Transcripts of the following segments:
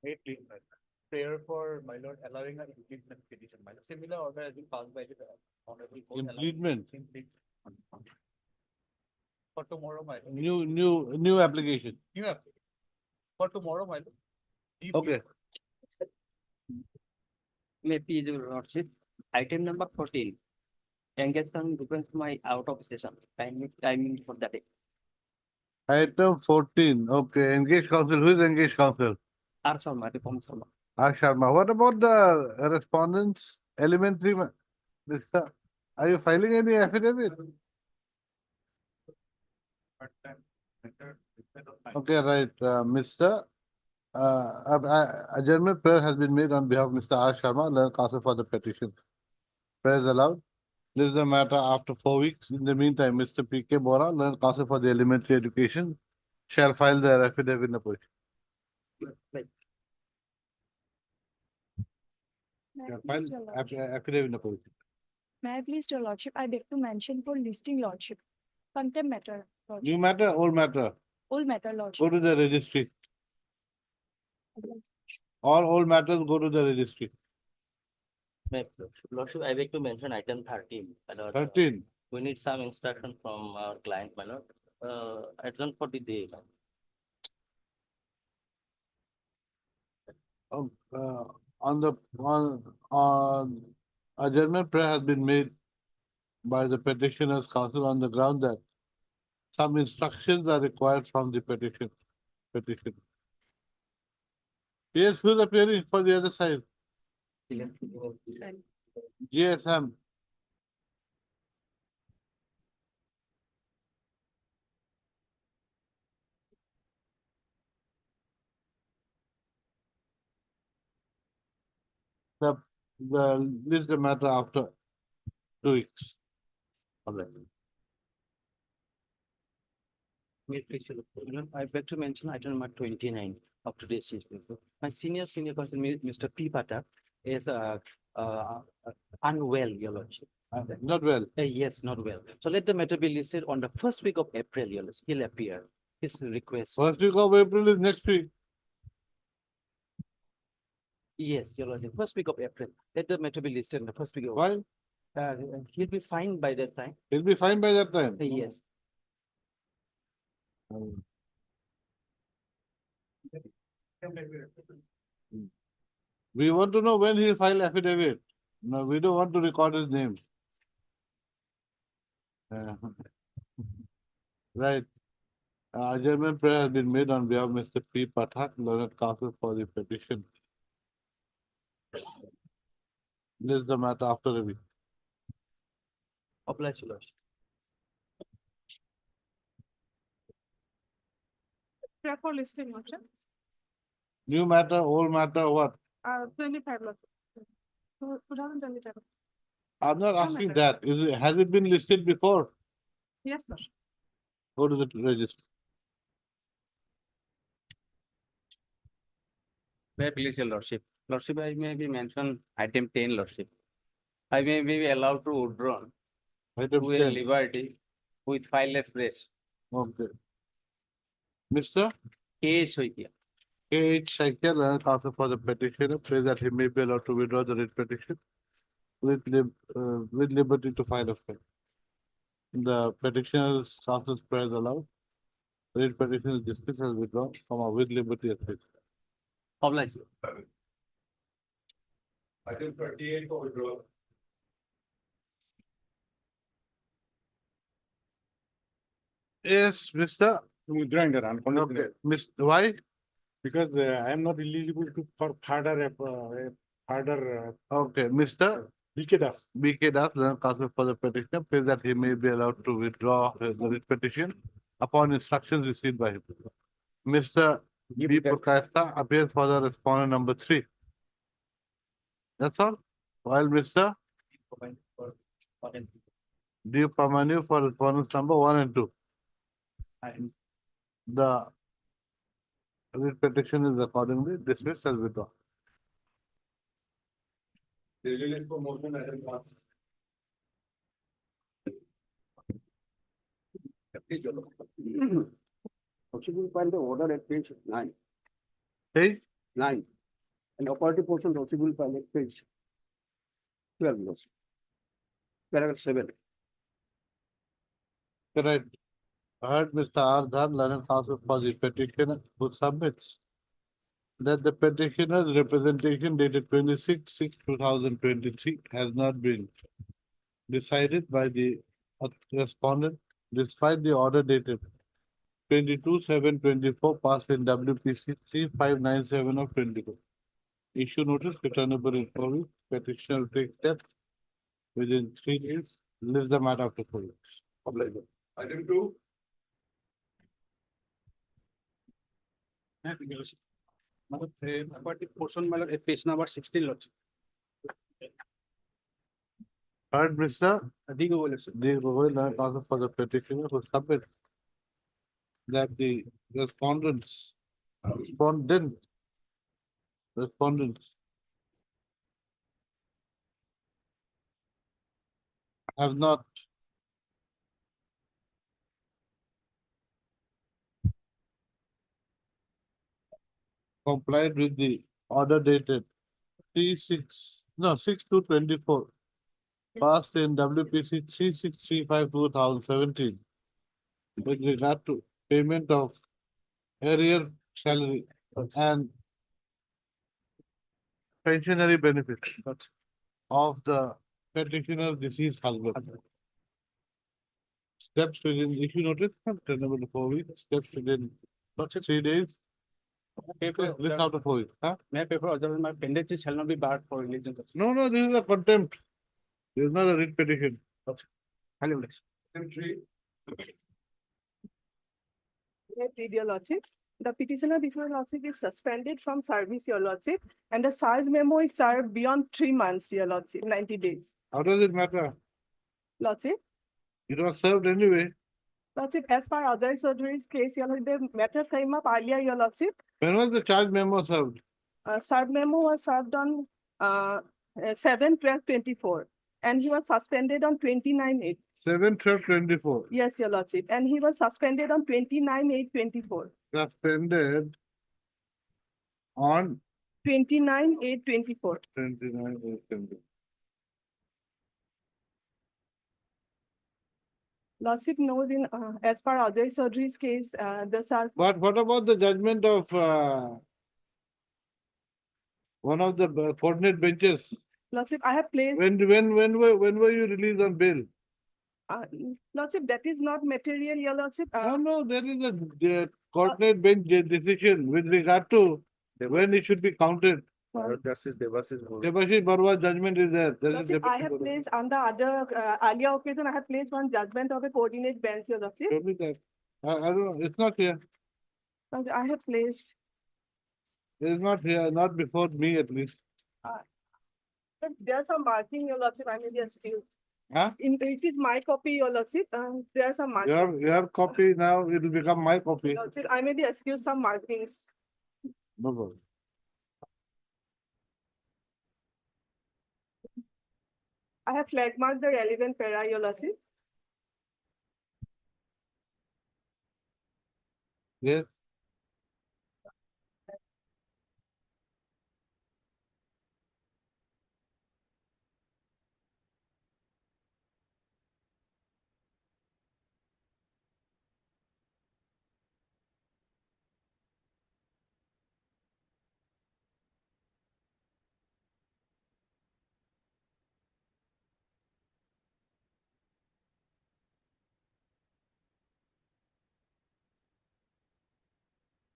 Hey, please, my lord. Prayer for my lord allowing a impeachment petition. My lord, similar order has been passed by the honorable court. Impleement. For tomorrow, my lord. New application. New application. For tomorrow, my lord. Okay. Maybe your lordship. Item number 14. Engagement depends my out of station. Timing for that day. Item 14. Okay. Engaged counsel. Who is engaged counsel? R. Sharma, Reform Sharma. R. Sharma. What about the respondents? Elementary. Are you filing any affidavit? Okay, right. Mr. Adjournment prayer has been made on behalf of Mr. R. Sharma, learned counsel for the petition. Prayer is allowed. This is the matter after 4 weeks. In the meantime, Mr. P.K. Bora, learned counsel for the elementary education, shall file their affidavit in the petition. File affidavit in the petition. May I please, your lordship, I beg to mention for listing lordship. Contempt matter, lordship. New matter, old matter. Old matter, Go lordship. to the registry. All old matters go to the registry. Lordship, I beg to mention item 13. My lord. 13. We need some instruction from our client, my lord. Adjourn for the day. On adjournment prayer has been made by the petitioner's counsel on the ground that some instructions are required from the petition. Yes, who's appearing for the other side? GSM. This is the matter after 2 weeks. I beg to mention item number 29 of today's newspaper. My senior counsel, Mr. P. Pata, is unwell, your lordship. Not well. Yes, not well. So let the matter be listed on the first week of April, your lordship. He'll appear. His request. First week of April is next week. Yes, your lordship. First week of April. Let the matter be listed in the first week of. Why? He'll be fine by that time. He'll be fine by that time. Yes. We want to know when he'll file affidavit. No, we don't want to record his name. Right. Adjournment prayer has been made on behalf of Mr. P. Pathak, learned counsel for the petition. This is the matter after review. Oblige, your lordship. Prayer for listing, lordship. New matter, old matter, what? 25, lordship. 2027. I'm not New asking matter. that. Has it been listed before? Yes, lordship. Go to the register. May I please, your lordship? Lordship, I may be mentioned item 10, lordship. I may be allowed to withdraw Item to a 10. liberty with file fresh. Okay. Mr. K. Soikia. K.H. Shaikia, learned counsel for the petitioner, says that he may be allowed to withdraw the writ petition with liberty to file a file. The petitioner's counsel's prayer is allowed. Writ petition is dismissed as withdrawn, with liberty as well. Oblige. Item 38 for withdrawal. Yes, Mr. Withdrawing the unconditional. Okay, Mr. Why? Because I am not eligible to for further Okay, Mr. BK Das. B.K. Das, learned counsel for the petitioner, says that he may be allowed to withdraw the writ petition upon instructions received by him. Mr. D. Purkasta appears for the respondent number 3. That's all. While Mr. D. Pamanu for respondents number 1 and 2. The writ petition is accordingly dismissed as withdrawn. For motion, item pass. Possible find the order at page 9. Hey, 9. And operative portion receivable payment page 12. Lordship. Paragraph 7. Correct. I heard Mr. R. Dhan, learned counsel for the petitioner who submits that the petitioner's representation dated 26/6/2023 has not been decided by the respondent despite the order dated 22/7/24 passed in WPC 3597 of 22. Issue notice returnable in 4 weeks. Petitioner will take steps within 3 days. List the matter after 4 weeks. Item 2. Portion page number 16. Lordship. Heard Mr. Digo Lordship. The Gogoi learned counsel for the petitioner who submit that the respondents have not complied with the order dated 6/2/24 passed in WPC 3635/2017 with regard to payment of arrear salary and pensionary benefits of the petitioner's deceased husband. Steps within issue notice, tenable to 4 weeks, steps within 3 days, list after 4 weeks. Huh? May paper otherwise my pendency shall not be barred for religion. No, this is a contempt. This is not a writ petition. Hello, Lordship. Item 3. Your Lordship, the petitioner before your Lordship is suspended from service, your Lordship, and the SARS memo is served beyond 3 months, your Lordship, 90 days. How does it matter? Lordship, It was served anyway. Lordship, as per other surgery's case, your Lordship, the matter came up earlier, your Lordship. When was the charge memo served? Served memo was served on 7/12/24, and he was suspended on 29/8. 7/12/24. Yes, your Lordship, and he was suspended on 29/8/24. Suspended on 29/8/24. 29/8/24. Lordship knows in, as per other surgery's case, the SARS But what about the judgment of one of the coordinate benches? Lordship, I have placed, When were you released on bail? Lordship, that is not material, your Lordship. No, there is a coordinate bench decision with regard to when it should be counted. Justice Devas's. Debashish Barwa's judgment is there. There is Lordship, I have placed on the other earlier occasion, I have placed one judgment of a coordinate bench, your Lordship. Show me that. I don't know, it's not here. Lordship, I have placed, It's not here, not before me at least. but there's some marking, your Lordship, I may be excused. Huh? It is my copy, your Lordship, there are some markings. Your copy now, it will become my copy. Lordship, I may be excused some markings. No problem. I have flag marked the relevant para, your Lordship. Yes.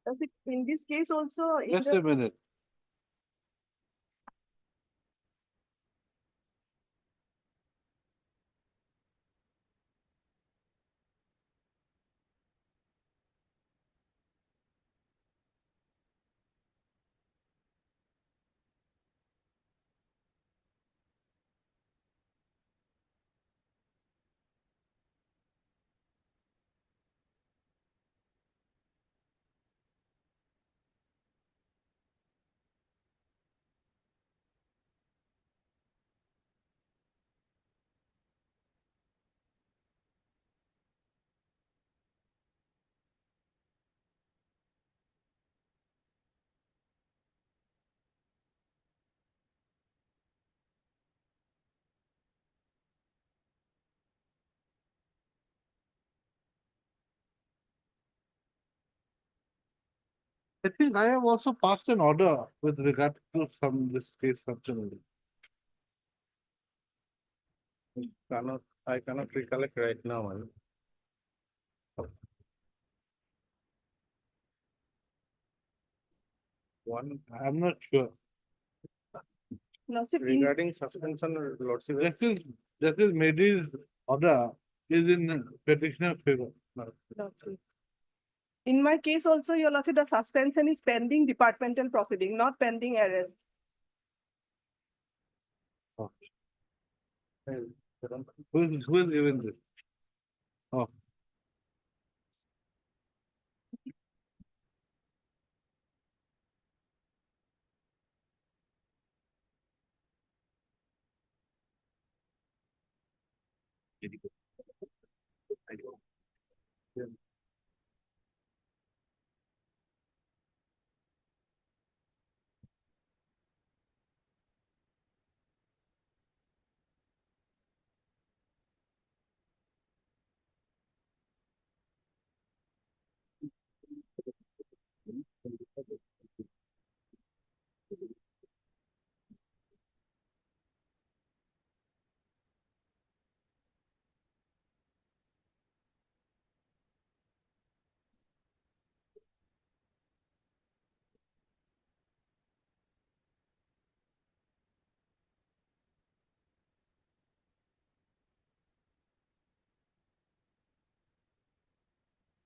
Lordship, in this case also, in Just the- a minute. I think I have also passed an order with regard to this case certainly. I cannot recollect right now, my lord. One I'm not sure. Lordship, in, regarding suspension or lordship. Justice Medi's order is in petitioner favor. Lordship. In my case also, your lordship, the suspension is pending departmental proceeding, not pending arrest. Who is given this? Oh,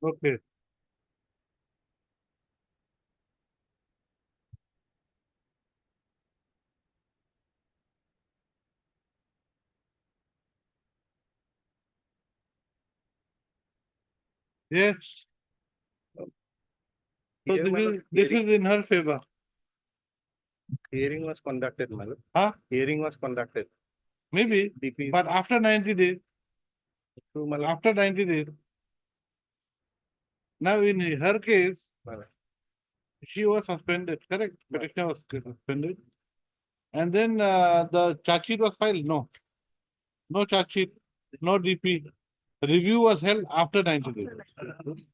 okay. Yes. So Here, my lord, this is in her favor. hearing was conducted, my lord. Huh? Hearing was conducted. Maybe, DP. but after 90 days, True, my lord. after 90 days. Now in her case, My lord. she was suspended, correct? Petitioner was suspended. And then the charge sheet was filed. No. No charge sheet, no DP. Review was held after 90 days.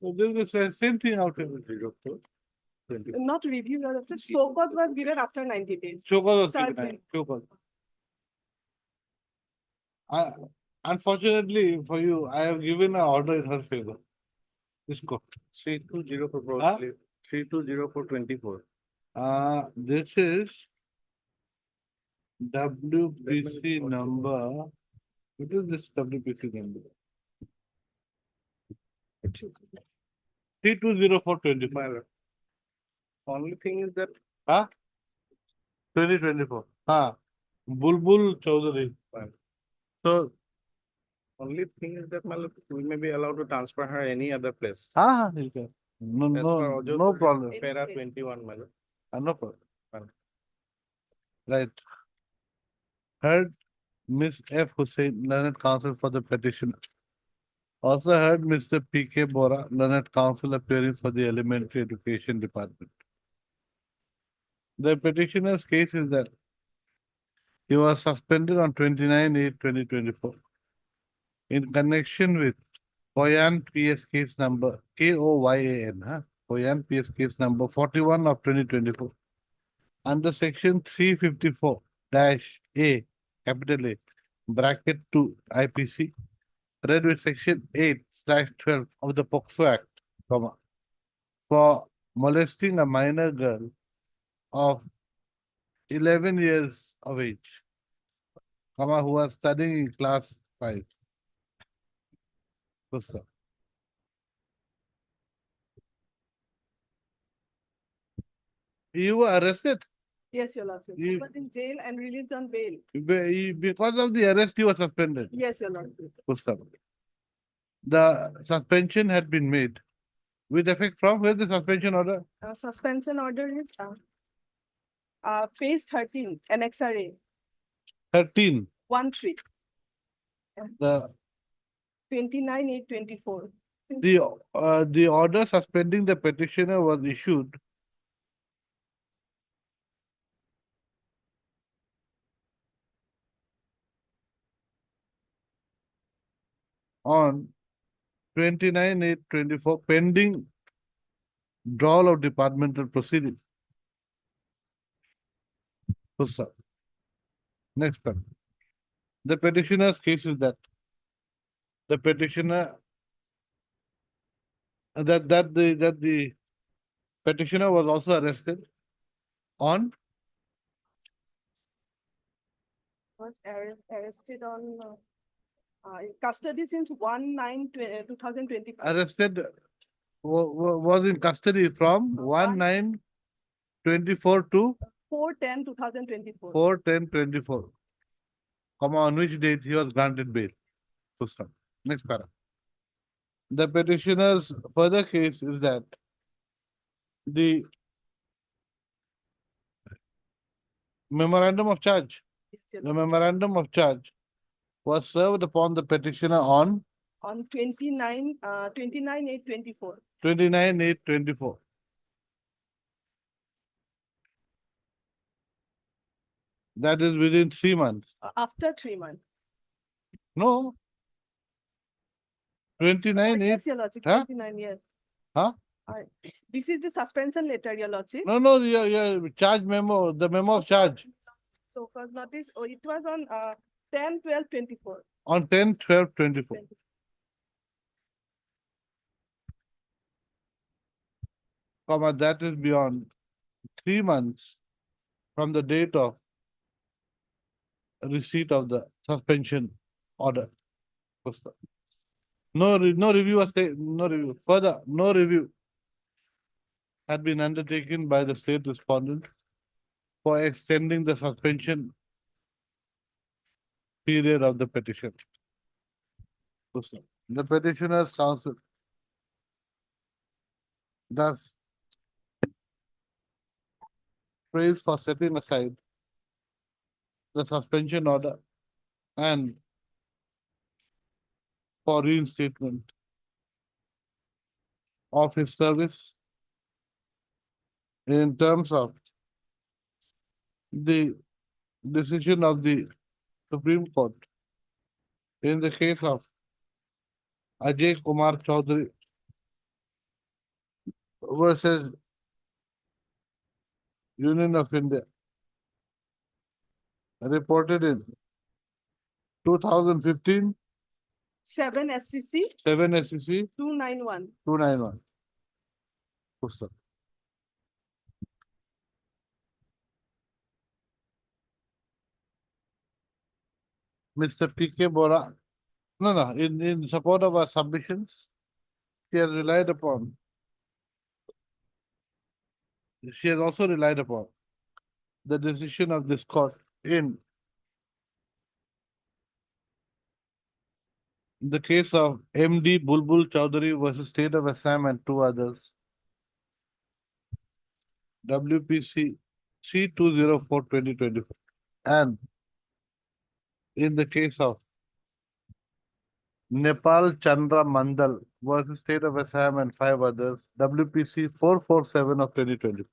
So this is the same thing out here. Not review, your lordship, so cause was given after 90 days. Show cause was Sarge given, show cause. Unfortunately for you, I have given an order in her favor. This court. 3204 Huh? probably. 320424. This is WPC number. What is this WPC number? 320424. My lord. Only thing is that Huh? 2024. Bulbul Chaudhary. Fine. So, only thing is that my lord, we may be allowed to transfer her any other place. you can. No, As per no, Ojo no problem. Para 21, my lord. No problem. Fine. Right. Heard Miss F. Hussain, learned counsel for the petition. Also heard Mr. P.K. Bora, learned counsel appearing for the Elementary Education Department. The petitioner's case is that he was suspended on 29/8/2024 in connection with Koyan PS case number KOYAN, Koyan PS case number 41 of 2024 under section 354-A, capital A, bracket 2 IPC, read with section 8/12 of the POCSO Act, for molesting a minor girl of 11 years of age, who was studying in class 5. Yes, sir. You were arrested. Yes, your lordship. You- But in jail and released on bail. Because of the arrest, you were suspended. Yes, your lordship. Gustav. The suspension had been made with effect from where the suspension order? Suspension order is page 13, annexure 13. 1-3, The 29/8/24. the order suspending the petitioner was issued on 29/8/24 pending withdrawal of departmental proceeding. Full stop. Next one. The petitioner's case is that the petitioner that the petitioner was also arrested on Was arrested on custody since 1/9/2025. arrested was in custody from 1/9/24 to 4/10/2024. 4/10/24. On which date he was granted bail. Full stop. Next paragraph. The petitioner's further case is that the memorandum of charge, Yes, Your the Lordship. memorandum of charge was served upon the petitioner on On 29/8/24. 29/8/24. That is within 3 months. After 3 months. No. 29/8. Yes, Your Lordship, Huh? 29 years. Huh? This is the suspension letter, Your Lordship. No, your charge memo, the memo of charge So first notice, it was on 10/12/24. on 10/12/24. That is beyond 3 months from the date of receipt of the suspension order. No review was no review. Further, no review had been undertaken by the state respondent for extending the suspension period of the petition. The petitioner's counsel thus prays for setting aside the suspension order and for reinstatement of his service in terms of the decision of the Supreme Court in the case of Ajay Kumar Chaudhary versus Union of India, reported in 2015, 7 SCC 7 SCC 291. 291. Pustak. Mr. P.K. Bora, no, in support of our submissions, she has also relied upon the decision of this court in the case of MD Bulbul Chaudhary versus State of Assam and 2 others, WPC 3204/2024, and in the case of Nepal Chandra Mandal versus State of Assam and 5 others, WPC 447/2024.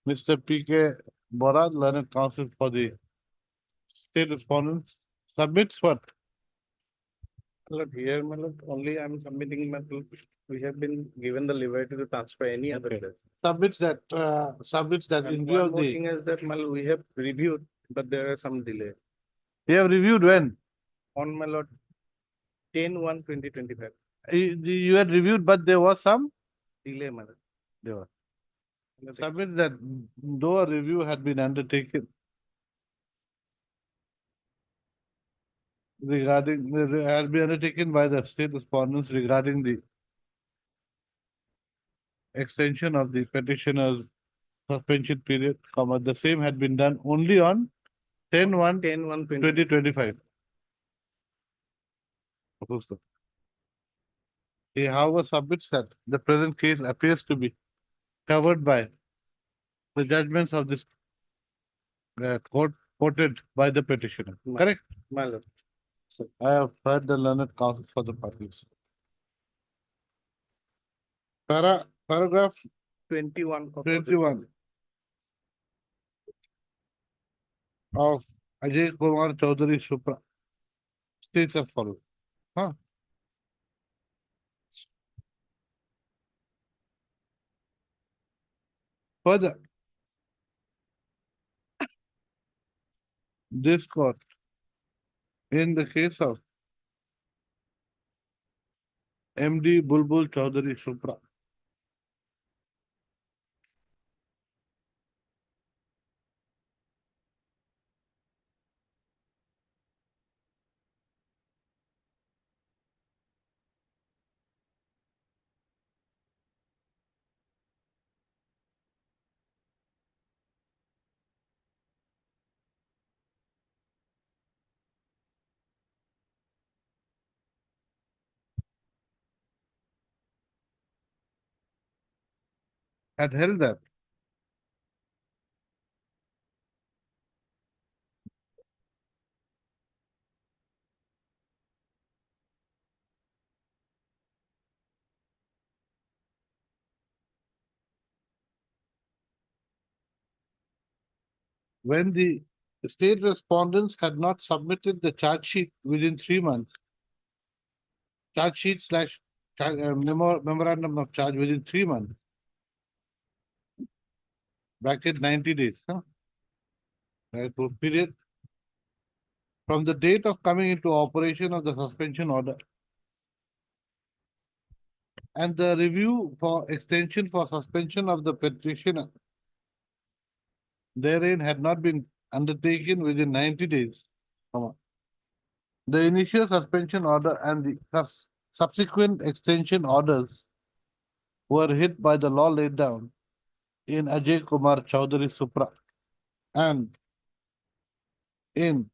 Mr. P.K. Bora, learned counsel for the state respondents, submits what? Look, here, my lord, only I'm submitting, my lord, we have been given the liberty to transfer any other. Okay. case. Submits that in And view one of more the, thing is that, my lord, we have reviewed, but there are some delay. you have reviewed when? On, my lord, 10/1/2025, You had reviewed, but there was some delay, my lord. there was. My lord, Submit that though a review had been undertaken had been undertaken by the state respondents regarding the extension of the petitioner's suspension period, the same had been done only on 10/1/2025. 10/1/20. He, however, submits that the present case appears to be covered by the judgments of this court quoted by the petitioner. Correct? My lord, I have heard the learned counsel for the parties. Paragraph 21. of 21 of Ajay Kumar Chaudhary Supra states as follows. Further, this court, in the case of MD Bulbul Chaudhary Supra, had held that when the state respondents had not submitted the charge sheet within 3 months, charge sheet slash memorandum of charge within 3 months, bracket 90 days, huh? Right, so period from the date of coming into operation of the suspension order and the review for extension for suspension of the petitioner therein had not been undertaken within 90 days, comma. The initial suspension order and the subsequent extension orders were hit by the law laid down in Ajay Kumar Chaudhary Supra and in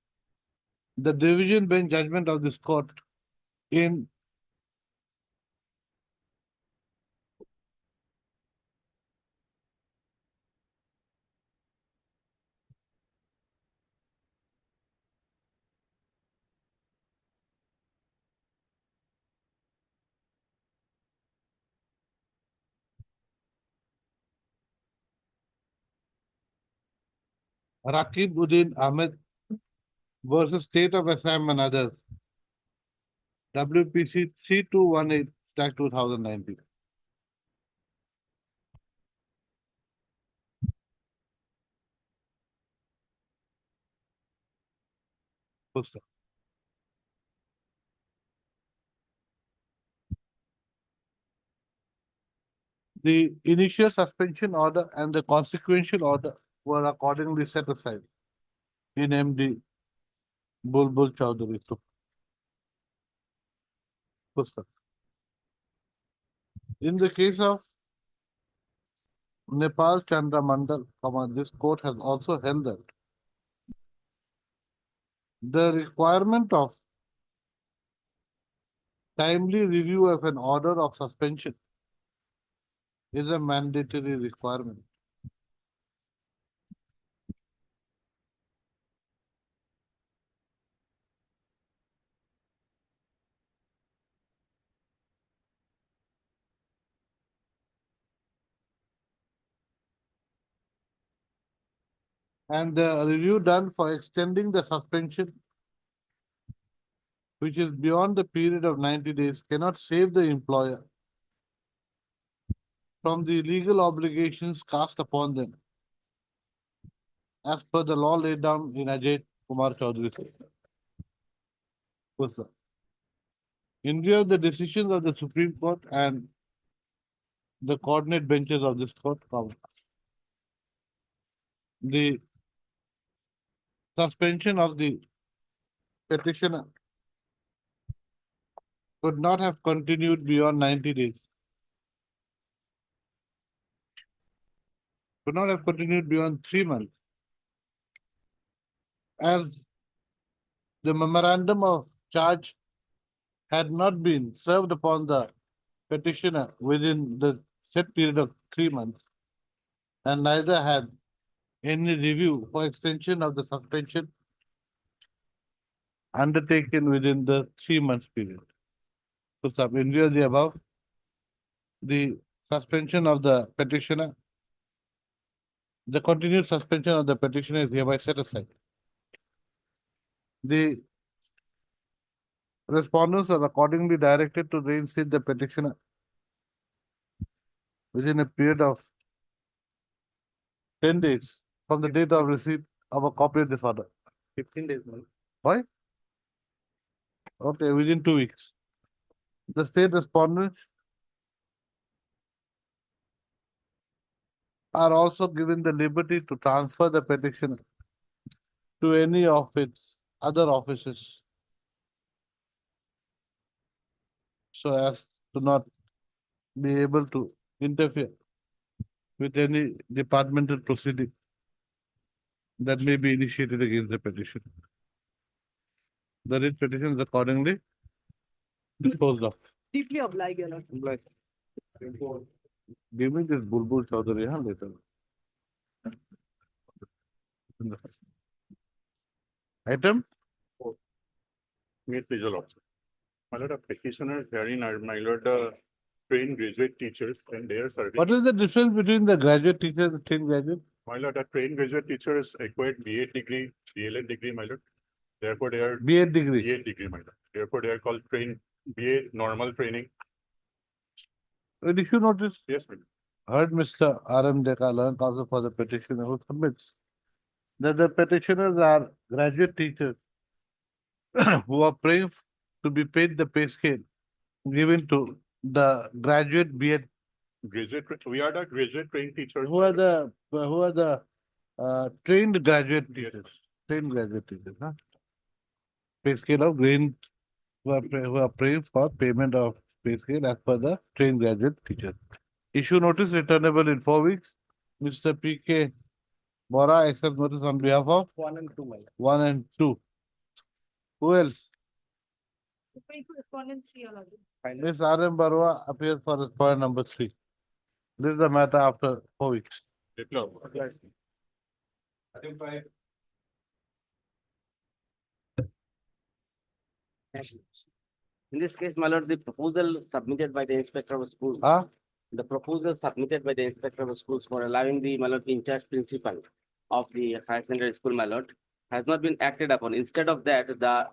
the division bench judgment of this court in Rakib Uddin Ahmed versus State of Assam and others. WPC 3218/2019. Poster. The initial suspension order and the consequential order were accordingly set aside in MD Bulbul Chaudhary. Poster. In the case of Nepal Chandra Mandal, this court has also held that the requirement of timely review of an order of suspension is a mandatory requirement. And the review done for extending the suspension, which is beyond the period of 90 days, cannot save the employer from the legal obligations cast upon them, as per the law laid down in Ajay Kumar Chaudhary. In view of the decisions of the Supreme Court and the coordinate benches of this court, the suspension of the petitioner could not have continued beyond 90 days. Could not have continued beyond 3 months. As the memorandum of charge had not been served upon the petitioner within the set period of 3 months, and neither had any review for extension of the suspension undertaken within the 3 months period. So, in view of the above, the suspension of the petitioner, the continued suspension of the petitioner is hereby set aside. The respondents are accordingly directed to reinstate the petitioner within a period of 10 days from the date of receipt of a copy of this order. 15 days, my lord. Why? Okay, within 2 weeks. The state respondents are also given the liberty to transfer the petition to any of its other offices, so as to not be able to interfere with any departmental proceeding that may be initiated against the petition. The writ petition is accordingly disposed of. Deeply obliged, your lordship. Like, Give me this Bulbul Chaudhary, huh, later. Item? May it please the Lord. My lord, a petitioner herein are, my lord, the trained graduate teachers and their service. What is the difference between the graduate teacher and the trained graduate? My lord, a trained graduate teachers acquired B.Ed degree, DLed degree, my lord. Therefore, they are B.Ed degree. B.Ed degree, my lord. Therefore, they are called trained B.A. normal training. But if you notice, Yes, my lord. heard Mr. R.M. Dekalan, counsel for the petitioner, who submits that the petitioners are graduate teachers who are praying to be paid the pay scale given to the graduate B.Ed, Graduate, we are the graduate trained teachers. who are the trained graduate Yes. teachers, trained graduate teachers, huh? Pay scale of grain, who are praying for payment of pay scale as per the trained graduate teacher. Issue notice returnable in 4 weeks. Mr. P.K. Bora accepts notice on behalf of 1 and 2, my lord. 1 and 2. Who else? Respondent 3, your lordship. Ms. R.M. Barua appears for respondent number 3. This is the matter after 4 weeks. Yes, Lord. In this case, my lord, the proposal submitted by the inspector of schools, Huh? the proposal submitted by the inspector of schools for allowing the, my lord, in charge principal of the higher secondary school, my lord, has not been acted upon. Instead of that, the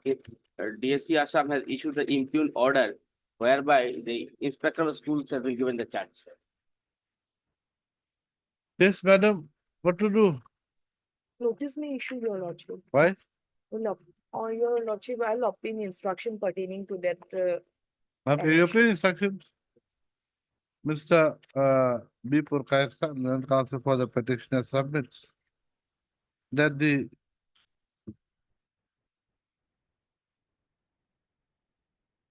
DSC Assam has issued the impugned order whereby the inspector of schools has been given the charge. Yes, madam. What to do? Notice may issue, your lordship. Why? No, or your lordship, I'll obtain instruction pertaining to that, Have you obtained instructions? Mr. B. Purkaisa, learned counsel for the petitioner submits that the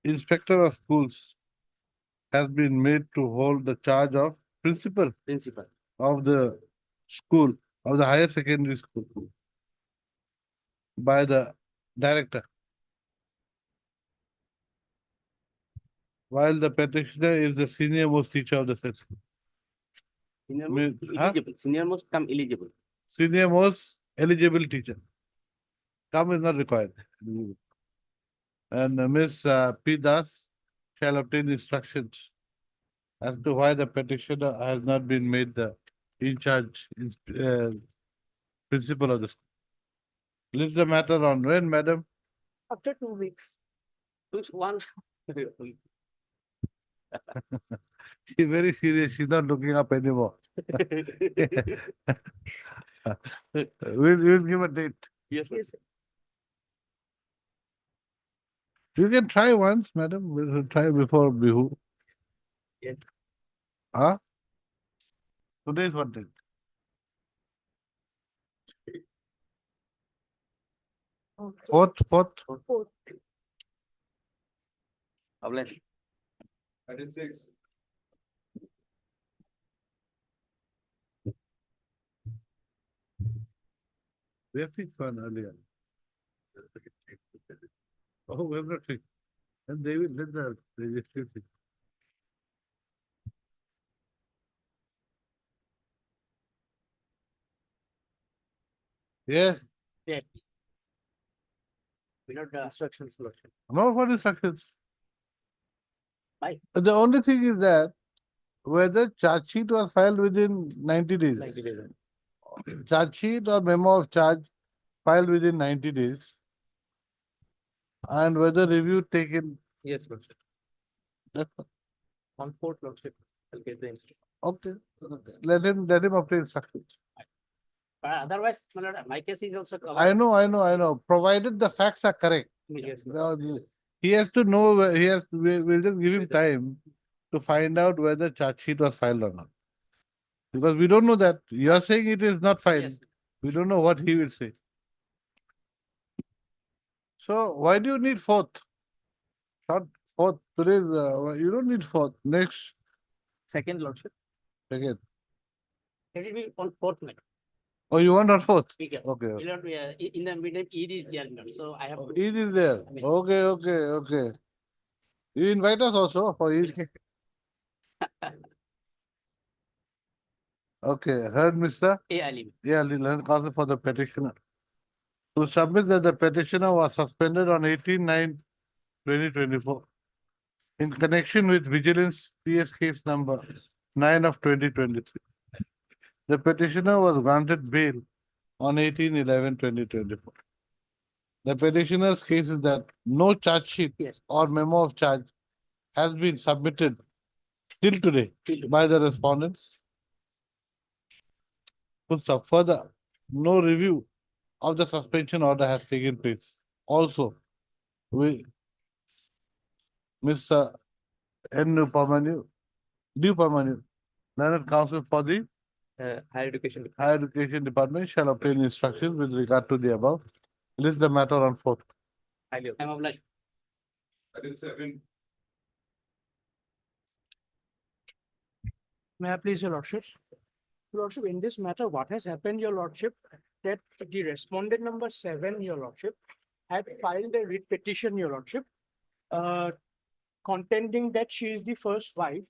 inspector of schools has been made to hold the charge of principal Principal. of the school, of the higher secondary school by the director. While the petitioner is the senior most teacher of the said school. Senior May- most huh? eligible, senior most come eligible. Senior most eligible teacher. Come is not required. And Ms. P. Das shall obtain instructions as to why the petitioner has not been made the in charge principal of the school. List the matter on when, madam? after 2 weeks. Which one? She's very serious. She's not looking up anymore. We'll give a date. Yes, sir. Yes, You can try once, madam. We'll try before Bihu. Yes. Huh? Today is what date? okay. Fourth. Fourth. Obliged. We have fixed one earlier. Oh, we have not fixed. And they will let the registry fix. Yes, Without the instructions, lordship. no for instructions. Why? The only thing is that whether charge sheet was filed within 90 days. 90 days. Charge sheet or memo of charge filed within 90 days. And whether review taken. Yes, lordship. That's all. On 4th, lordship, I'll get the instruction. Okay. Let him obtain instructions. Otherwise, my lord, my case is also covered. I know, provided the facts are correct. Yes. Now, he has to know, we'll just give him time to find out whether charge sheet was filed or not. Because we don't know that. You are saying it is not filed. Yes. We don't know what he will say. So why do you need fourth? Not fourth, today's, you don't need fourth. Next, Second lordship. again. It will be on fourth night. Oh, you want on fourth? Okay. Okay. My lord, in the meantime, Eid is there, my lord, so I have. to- Eid is there. Okay. You invite us also for Eid. Okay, heard, Mr. Ali. Yeah, learn counsel for the petitioner. To submit that the petitioner was suspended on 18/9/2024 in connection with vigilance PS case number 9 of 2023. The petitioner was granted bail on 18/11/2024. The petitioner's case is that no charge sheet or memo of charge has been submitted till today by the respondents. Further, no review of the suspension order has taken place. Also, Mr. N. Upamanu, learned counsel for the Higher education. Higher Education Department shall obtain instructions with regard to the above. List the matter on fourth. I'm obliged. May I please, your lordship? Your lordship, in this matter, what has happened, your lordship, that the respondent number 7, your lordship, had filed a writ petition, your lordship, contending that she is the first wife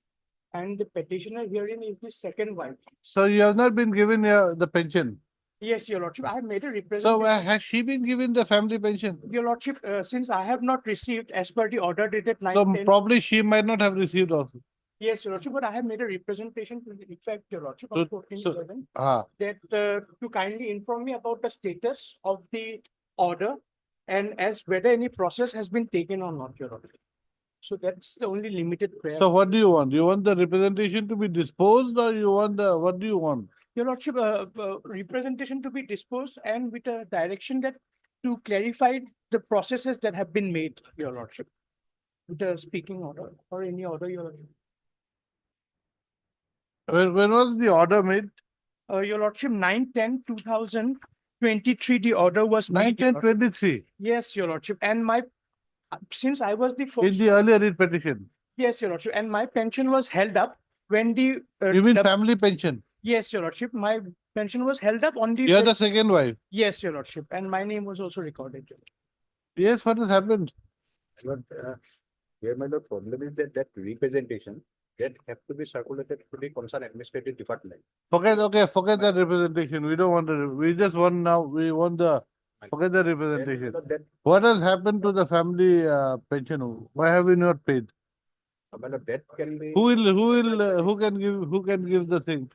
and the petitioner herein is the second wife. So you have not been given the pension. Yes, your lordship, I have made a So representation. has she been given the family pension? Your lordship, since I have not received as per the order dated So 9/10. probably she might not have received also. Yes, your lordship, but I have made a representation to the effect, your lordship, So- of 14/11. Ah, That to kindly inform me about the status of the order and as whether any process has been taken or not, your honor. So that's the only limited prayer. so what do you want? You want the representation to be disposed or you want what do you want? Your lordship, representation to be disposed and with a direction that to clarify the processes that have been made, your lordship. With a speaking order or any order, your lordship. When was the order made? Your lordship, 9/10/2023, the order was made, your lordship. 1923 Yes, your lordship, and my, since I was the in first. the earlier writ petition. Yes, your lordship, and my pension was held up when the. You mean the- family pension? Yes, your lordship, my pension was held up on the. You are the second wife. Yes, your lordship, and my name was also recorded. Your lordship. Yes, what has happened? But here my lord, problem is that representation that have to be circulated to the concerned administrative department. Forget that representation. We don't want we just want now, we want forget the Then, representation. that What has happened to the family pension? Why have we not paid? my lord, that can be. Who who can give the thing?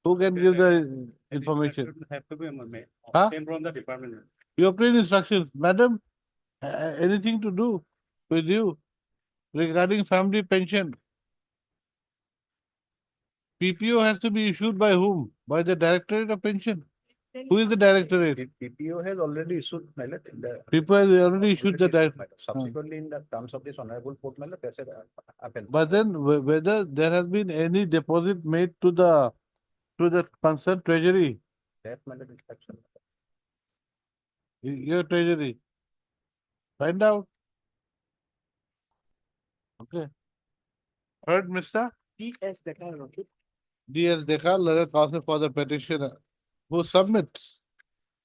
Who can give the information? Have to be Huh? came from the department. You obtain instructions, madam, anything to do with you regarding family pension? PPO has to be issued by whom? By the Directorate of Pension. Who is the Directorate? PPO has already issued, my lord, in the. PPO has already issued the my direct. lord. Subsequently, in the terms of this honorable court, my lord, that's happened. But then whether there has been any deposit made to the concerned treasury, That my lord, inspection. your treasury. Find out. Okay. Heard, Mr. DS, that your lordship. D.S. Dekar, legal counsel for the petitioner, who submits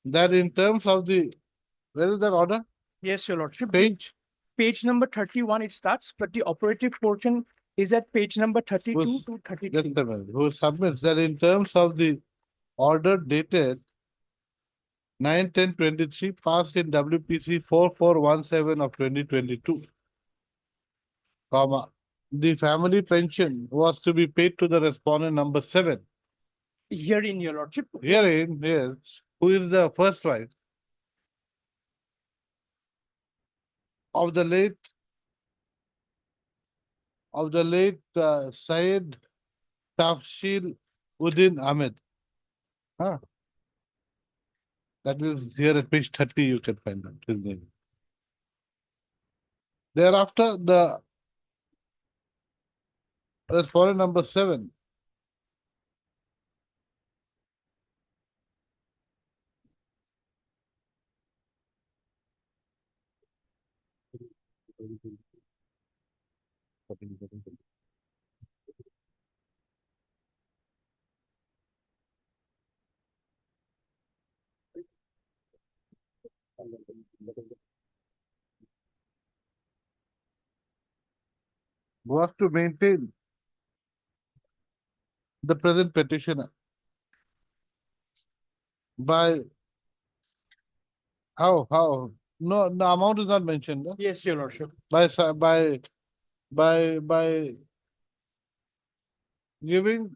that in terms of where is that order? Yes, your lordship. Page, Page number 31, it starts, but the operative portion is at page number 32 Was- to 33. just a minute, who submits that in terms of the order dated 9/10/23 passed in WPC 4417 of 2022, comma, the family pension was to be paid to the respondent number 7. Herein, your lordship. Herein, yes, who is the first wife of the late Syed Tafshil Uddin Ahmed. Huh? That is here at page 30, you can find out his name. Thereafter, the respondent number 7. Was to maintain the present petitioner by how no, the amount is not mentioned, no? Yes, your lordship. By giving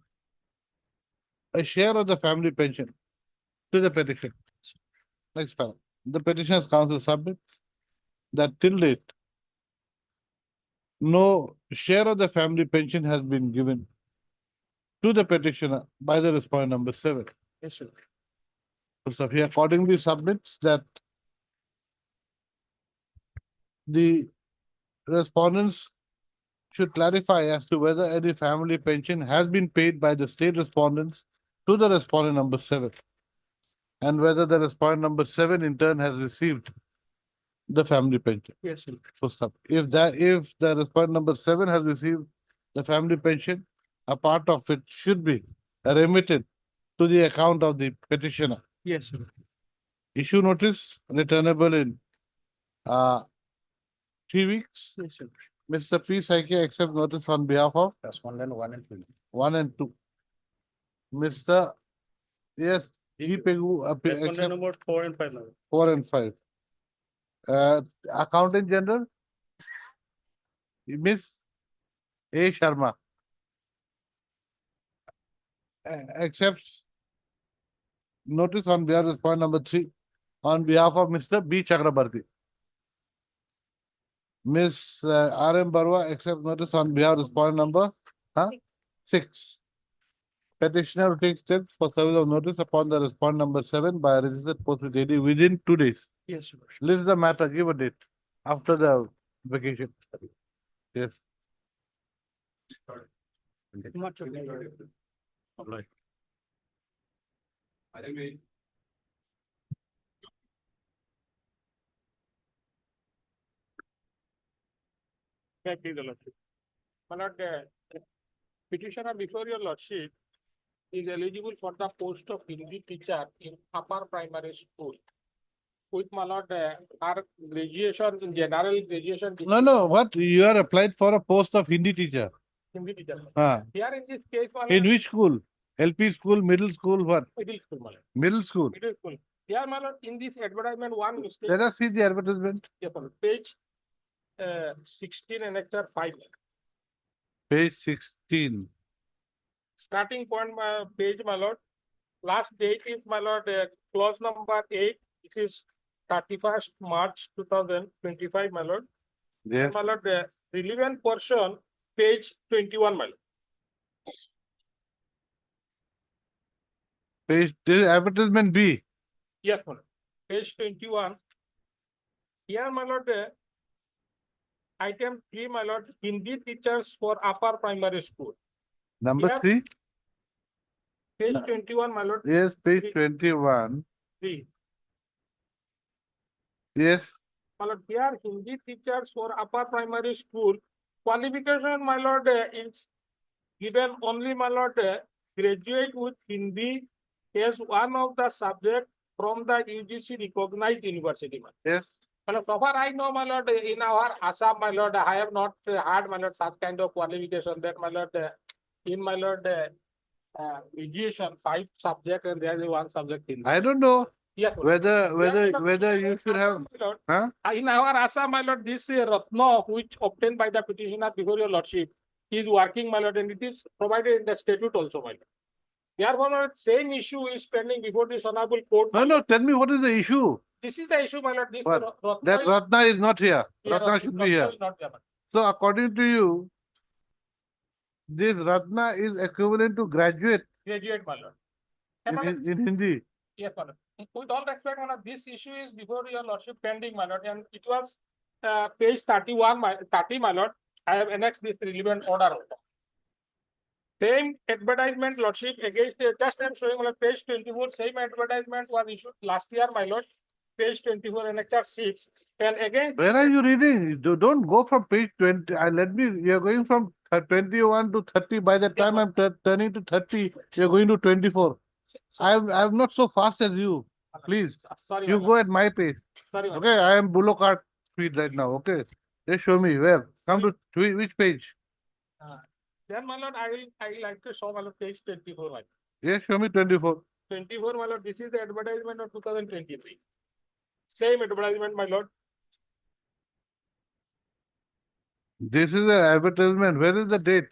a share of the family pension to the petition. Next paragraph. The petitioner's counsel submits that till date no share of the family pension has been given to the petitioner by the respondent number 7. Yes, sir. So he accordingly submits that the respondents should clarify as to whether any family pension has been paid by the state respondents to the respondent number 7, and whether the respondent number 7 in turn has received the family pension. Yes, sir. Full stop. If the respondent number 7 has received the family pension, a part of it should be remitted to the account of the petitioner. Yes, sir. Issue notice returnable in 3 weeks. Yes, sir. Mr. P. Saike accepts notice on behalf of Respondent 1 and 2. 1 and 2. Mr. Yes, G. Pegu Respondent accept number 4 and 5. 4 and 5. Accountant General, Miss A. Sharma accepts notice on behalf of point number 3 on behalf of Mr. B. Chakrabarti. Miss R. M. Barwa accepts notice on behalf of point number 6. Petitioner will take steps for service of notice upon the respondent number 7 by a registered post with AD within 2 days. Yes, your lordship. List the matter, give a date after the vacation. Yes. Much obliged. Thank you, the lordship. My lord, petitioner before your lordship is eligible for the post of Hindi teacher in upper primary school. With my lord, our graduation in general graduation. No, what? You are applied for a post of Hindi teacher. Hindi teacher. Ah. Here in this case, my In lord, which school? LP school, middle school, what? middle school, my lord. Middle school. Middle school. Here, my lord, in this advertisement, one mistake. Let us see the advertisement. Yes, my lord. Page 16 and nectar 5. Page 16. Starting point, page, my lord. Last date is, my lord, clause number 8. This is 31st March 2025, my lord. Yes. My lord, the relevant portion, page 21, my lord. Page, this is advertisement B. Yes, my lord. Page 21. Here, my lord, item 3, my lord, Hindi teachers for upper primary school. Number Yeah. 3. Page 21, my lord. Yes, page 21. 3. Yes. My lord, here Hindi teachers for upper primary school. Qualification, my lord, is given only, my lord, graduate with Hindi as one of the subject from the UGC recognized university. Yes. My lord, so far I know, my lord, in our Assam, my lord, I have not had, my lord, such kind of qualification that, my lord, in my lord, graduation, 5 subject and there is 1 subject in. I don't know Yes, my lord. whether you should have. Assam, my lord, Huh? in our Assam, my lord, this Ratna, which obtained by the petitioner before your lordship, is working, my lord, and it is provided in the statute also, my lord. Therefore, my lord, same issue is pending before this honorable court. No, tell me what is the issue? This is the issue, my lord. This What? Ratna That is- Ratna is not here. yeah, Ratna should be Ratna here. is not there, my lord. So according to you, this Ratna is equivalent to graduate Graduate, my lord. in Hindi. Yes, my lord. with all respect, my lord, this issue is before your lordship pending, my lord, and it was page 31, 30, my lord. I have annexed this relevant order. Same advertisement, lordship, against, just I'm showing, my lord, page 24, same advertisement was issued last year, my lord, page 24, annexure 6, and again. Where are you reading? Don't go from page 20. Let me, you're going from 21 to 30. By the time I'm turning to 30, you're going to 24. I'm not so fast as you. Please, Sorry, you my go lord. at my pace. Sorry, my lord. Okay, I am below cart speed right now. Okay, just show me where. Come to which page? Then, my lord, I will like to show, my lord, page 24, my lord. Yes, show me 24. 24, my lord, this is the advertisement of 2023. Same advertisement, my lord. This is an advertisement. Where is the date?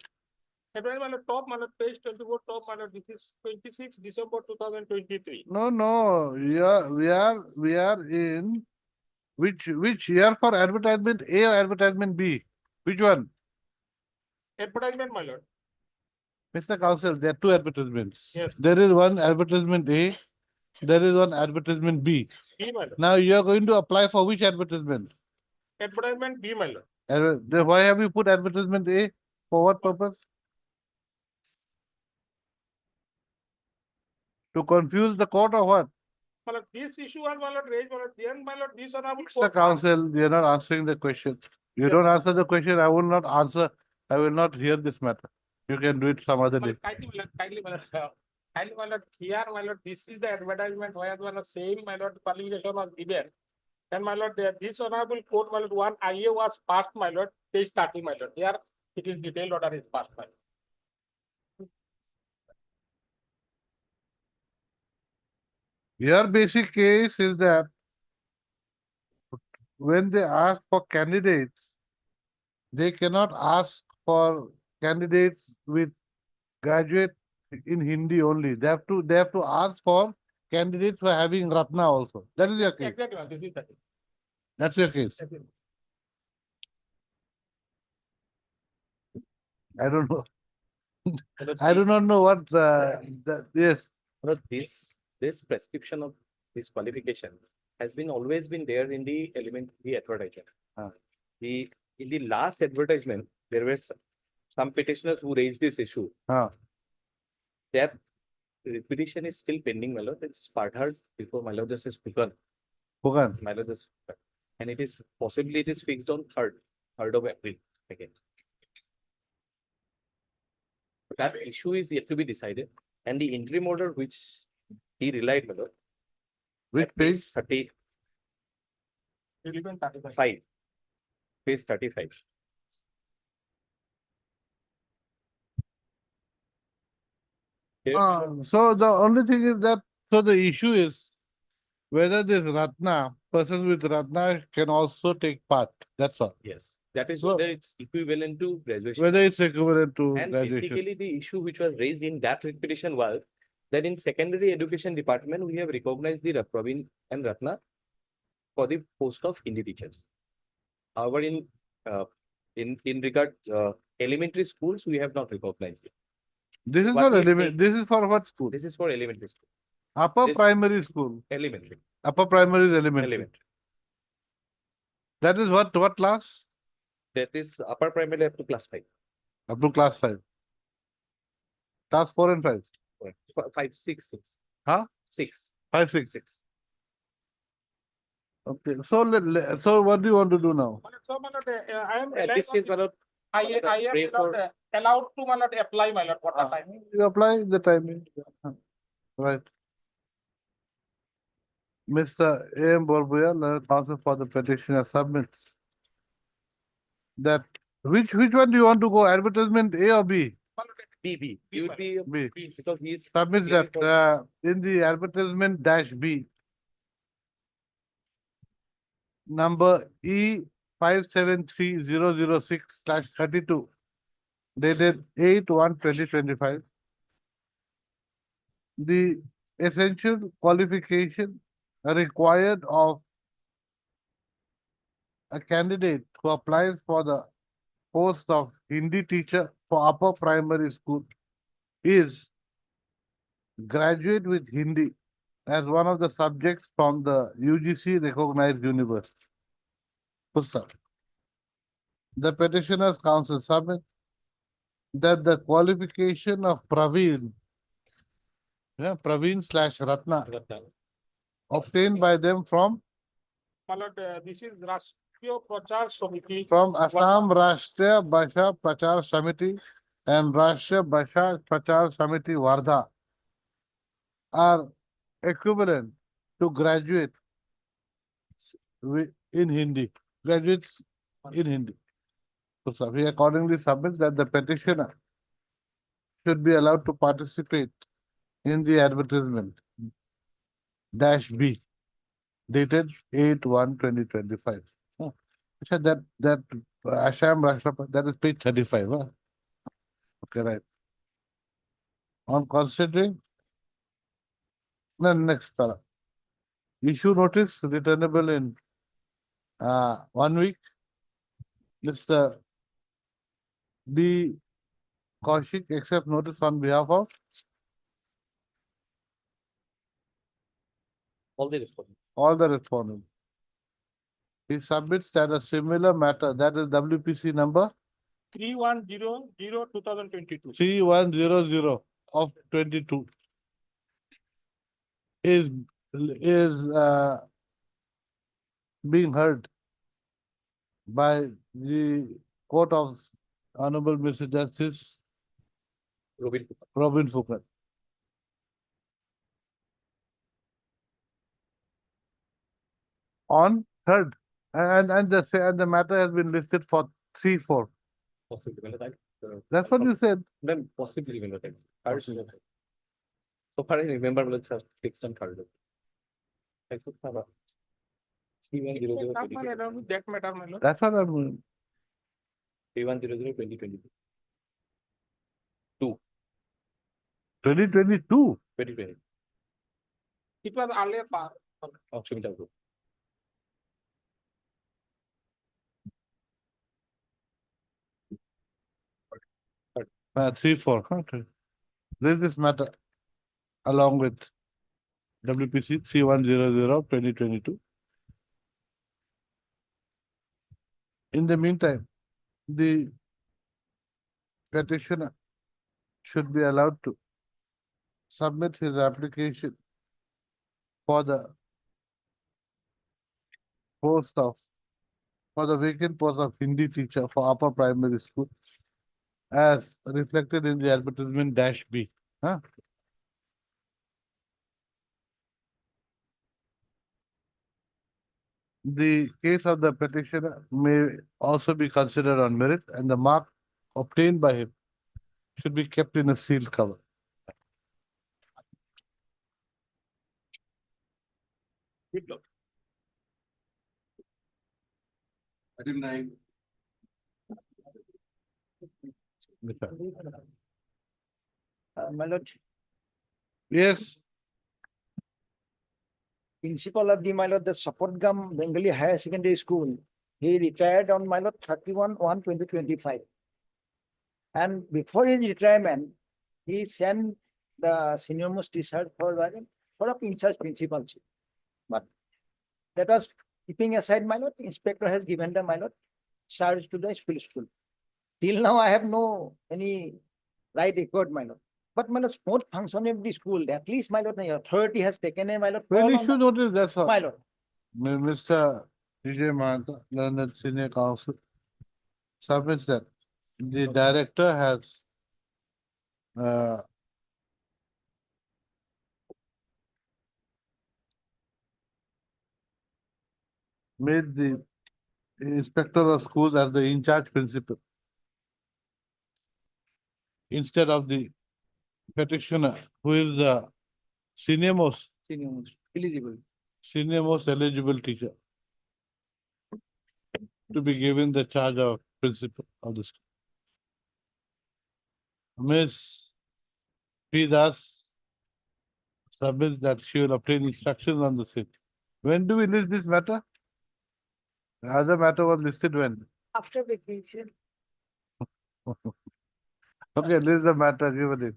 Advertisement, my lord, top, my lord, page 24, top, my lord, this is 26 December 2023. No. Yeah, we are in which year for advertisement A or advertisement B? Which one? Advertisement, my lord. Mr. Council, there are two advertisements. Yes. There is one advertisement A, there is one advertisement B. B, my lord. Now you are going to apply for which advertisement? Advertisement B, my lord. Then why have you put advertisement A? For what purpose? To confuse the court or what? My lord, this issue was, my lord, raised, my lord, then, my lord, this honorable Mr. court. Council, you are not answering the question. You don't answer the question, I will not answer. I will not hear this matter. You can do it some other day. Kindly, my lord, kindly, my lord, kindly, my lord, here, my lord, this is the advertisement where, my lord, same, my lord, qualification was given. And, my lord, this honorable court, my lord, one IA was passed, my lord, page 30, my lord. Here, it is detailed order is passed, my lord. Your basic case is that when they ask for candidates, they cannot ask for candidates with graduate in Hindi only. They have to ask for candidates who are having Ratna also. That is your case. Exactly, my lord, this is the. That's your case. I don't know. I do not know what yes. But this prescription of this qualification has been always been there in the elementary advertisement. In the last advertisement, there were some petitioners who raised this issue. Their petition is still pending, my lord. It's part heard before my lord just is spoken. My lord just spoken. And it is possibly it is fixed on 3rd of April again. That issue is yet to be decided. And the interim order which he relied, my lord, Which at page? 35, page 35. So the only thing is that, so the issue is whether this Ratna, persons with Ratna can also take part. That's all. Yes, that is So- whether it's equivalent to graduation. Whether it's equivalent to And graduation. basically, the issue which was raised in that petition was that in secondary education department, we have recognized the Praveen and Ratna for the post of Hindi teachers. However, in regard elementary schools, we have not recognized it. This is What not we say- element. This is for what school? This is for elementary school. Upper this- primary school. Elementary. Upper primary is elementary. Elementary. That is what class? That is upper primary up to class 5. Up to class 5. Class 4 and 5. 5, 6, 6. Huh? 6. 5, 6. 6. Okay. So what do you want to do now? So, my lord, I am. At this stage, my lord, I pray am for- not allowed to, my lord, apply, my lord, for the timing. You apply the timing. Right. Mr. A.M. Borbuya, the counsel for the petitioner submits that which one do you want to go? Advertisement A or B? B. He would be B. because he is Submits really that in the advertisement dash B. Number E 573006/32 dated 8/1/2025. The essential qualification required of a candidate who applies for the post of Hindi teacher for upper primary school is graduate with Hindi as one of the subjects from the UGC recognized university. Pusta. The petitioner's counsel submit that the qualification of Praveen, Praveen/Ratna, obtained by them from My lord, this is Rashtriya Prachar Samiti. Assam Rashtriya Bhasha Prachar Samiti and Rashtriya Bhasha Prachar Samiti Wardha are equivalent to graduate in Hindi, graduates in Hindi. So we accordingly submit that the petitioner should be allowed to participate in the advertisement -B dated 8/1/2025. Oh, that Assam Rashtrapati, that is page 35. Huh? Okay, right. On considering the next para. Issue notice returnable in 1 week. Mr. B. Kaushik accept notice on behalf of All the respondents. all the respondents. He submits that a similar matter, that is WPC number 3100/2022. 3100 of 22 is being heard by the court of Honorable Mr. Justice Robin Fouquet. On third, and the matter has been listed for 3/4. Possibly, when the That's what you said. then possibly when the time. So far I remember, let's have fixed on third. I should have a. 3100 Not my lord, with that matter, my lord. That's what I'm. 3100/2022. 2022. 2020. It was earlier part. Of Sumita Group. Three, four. Okay. Raise this matter along with WPC 3100/2022. In the meantime, the petitioner should be allowed to submit his application for the vacant post of Hindi teacher for upper primary school as reflected in the advertisement -B. Huh? The case of the petitioner may also be considered on merit, and the mark obtained by him should be kept in a sealed cover. With lord. Item 9. My lord, Yes, principal of my lord, the Sapotgam Bengali Higher Secondary School, he retired on my lord 31/1/2025. And before his retirement, he sent the senior most teacher for a in-charge principalship. But that was keeping aside, my lord, inspector has given the my lord charge to the school. Till now, I have no any right record, my lord. But my lord, smooth function of the school, at least my lord, the authority has taken a my lord. well, call you on should notice that's all. My lord. Mr. DJ Mahanta, learned senior counsel, submits that the director has made the inspector of schools as the in-charge principal instead of the petitioner, who is the senior most eligible teacher to be given the charge of principal of the school. Ms. P. Das submits that she will obtain instructions on the same. When do we list this matter? The other matter was listed when? After vacation. Okay, list the matter, give it.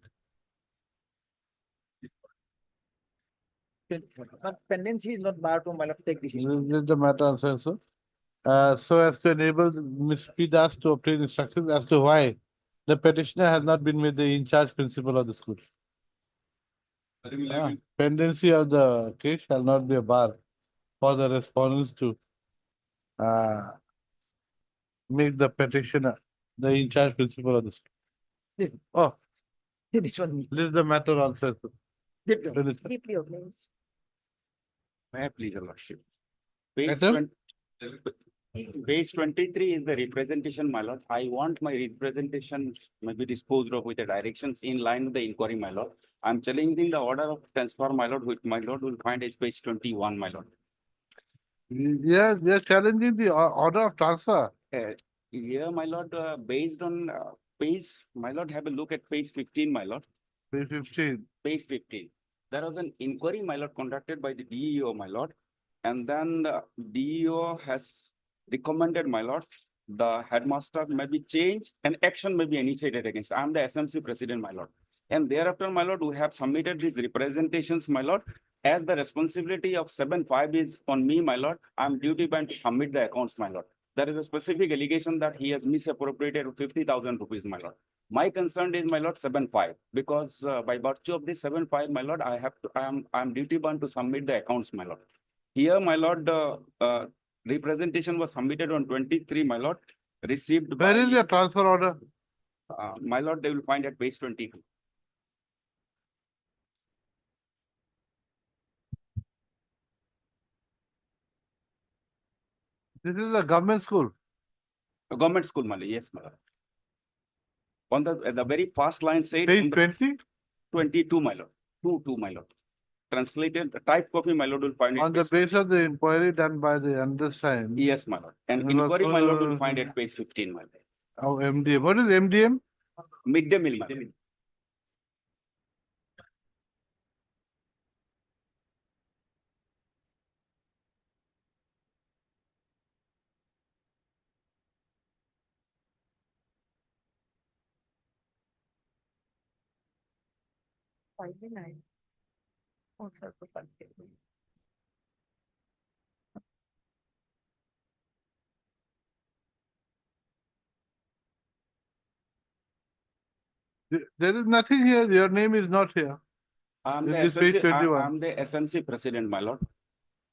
But pendency is not bar to my lord take decision. This is the matter answer, so. So as to enable Ms. P. Das to obtain instructions as to why the petitioner has not been made the in-charge principal of the school. Pendency of the case shall not be a bar for the respondents to make the petitioner the in-charge principal of the school. Yeah. Oh, This one. this is the matter answer. Deeply organized. May I please, your lordship? Page Madam? Page 23 is the representation, my lord. I want my representation may be disposed of with the directions in line with the inquiry, my lord. I'm challenging the order of transfer, my lord, which my lord will find as page 21, my lord. Yes, they are challenging the order of transfer. Here, my lord, based on page, my lord, have a look at page 15, my lord. Page 15. Page 15. There was an inquiry, my lord, conducted by the DEO, my lord. And then the DEO has recommended, my lord, the headmaster may be changed and action may be initiated against. I am the SMC president, my lord. And thereafter, my lord, we have submitted these representations, my lord. As the responsibility of 7.5 is on me, my lord, I am duty bound to submit the accounts, my lord. There is a specific allegation that he has misappropriated 50,000 rupees, my lord. My concern is, my lord, 7.5, because by virtue of this 7.5, my lord, I am duty bound to submit the accounts, my lord. Here, my lord, representation was submitted on 23, my lord, received by. Where is your transfer order? My lord, they will find at page 22. This is a government school. A government school, my lord. Yes, my lord. On the very first line said. Page 20? 22, my lord. 2, my lord. Translated, type copy, my lord, will find it. On the basis of the inquiry done by the undersigned. Yes, my lord. And And inquiry, my lord, will find also- at page 15, my lord. Oh, MDM. What is MDM? Midday meal, my lord. There is nothing here. Your name is not here. I'm the This is page SMC, 21. I'm the SMC president, my lord.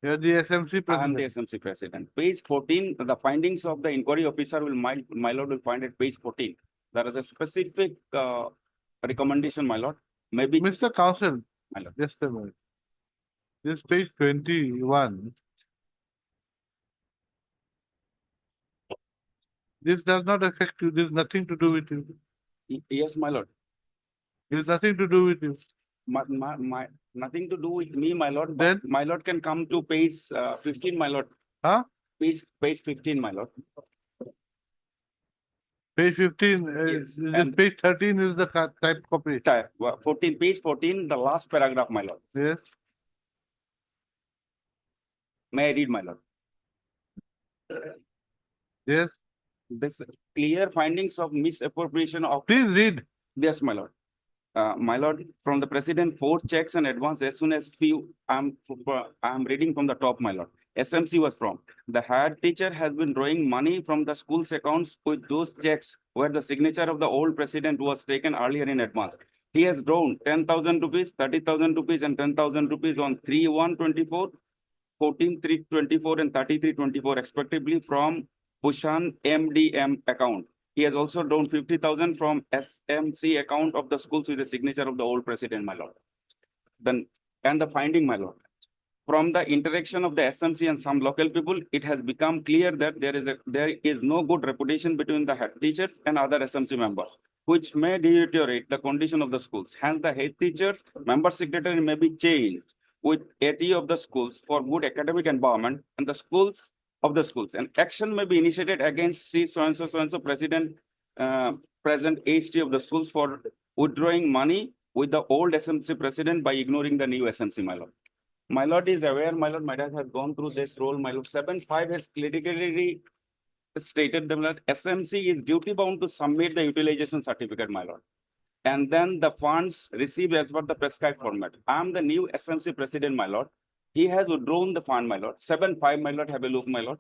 You're the SMC I am the president. SMC president. Page 14, the findings of the inquiry officer will, my lord will find at page 14. There is a specific recommendation, my lord. Maybe. Mr. Counsel, My lord. just a minute. This page 21. This does not affect you. There's nothing to do with you. Yes, my lord. There's nothing to do with you. Nothing to do with me, my lord, but Then? my lord can come to page 15, my lord. Huh? Page 15, my lord. Page 15, Yes, this and- page 13 is the type copy. 14, page 14, the last paragraph, my lord. Yes. May I read, my lord? Yes. This clear findings of misappropriation of. Please read. Yes, my lord. My lord, from the president, 4 checks and advance as soon as few, I'm reading from the top, my lord. SMC was from. The head teacher has been drawing money from the school's accounts with those checks where the signature of the old president was taken earlier in advance. He has drawn 10,000 rupees, 30,000 rupees and 10,000 rupees on 3/1/24, 14/3/24 and 33/24 respectively from Pushan MDM account. He has also drawn 50,000 from SMC account of the schools with the signature of the old president, my lord. Then, and the finding, my lord. From the interaction of the SMC and some local people, it has become clear that there is no good reputation between the head teachers and other SMC members, which may deteriorate the condition of the schools. Hence, the head teachers, member secretary may be changed with AT of the schools for good academic environment and the schools of the schools. And action may be initiated against C so and so president, present HT of the schools for withdrawing money with the old SMC president by ignoring the new SMC, my lord. My lord is aware, my lord, my dad has gone through this role, my lord. 7.5 has clearly stated that SMC is duty bound to submit the utilization certificate, my lord. and then the funds received as per the prescribed format. I am the new SMC president, my lord. He has withdrawn the fund, my lord. 7.5, my lord, have a look, my lord.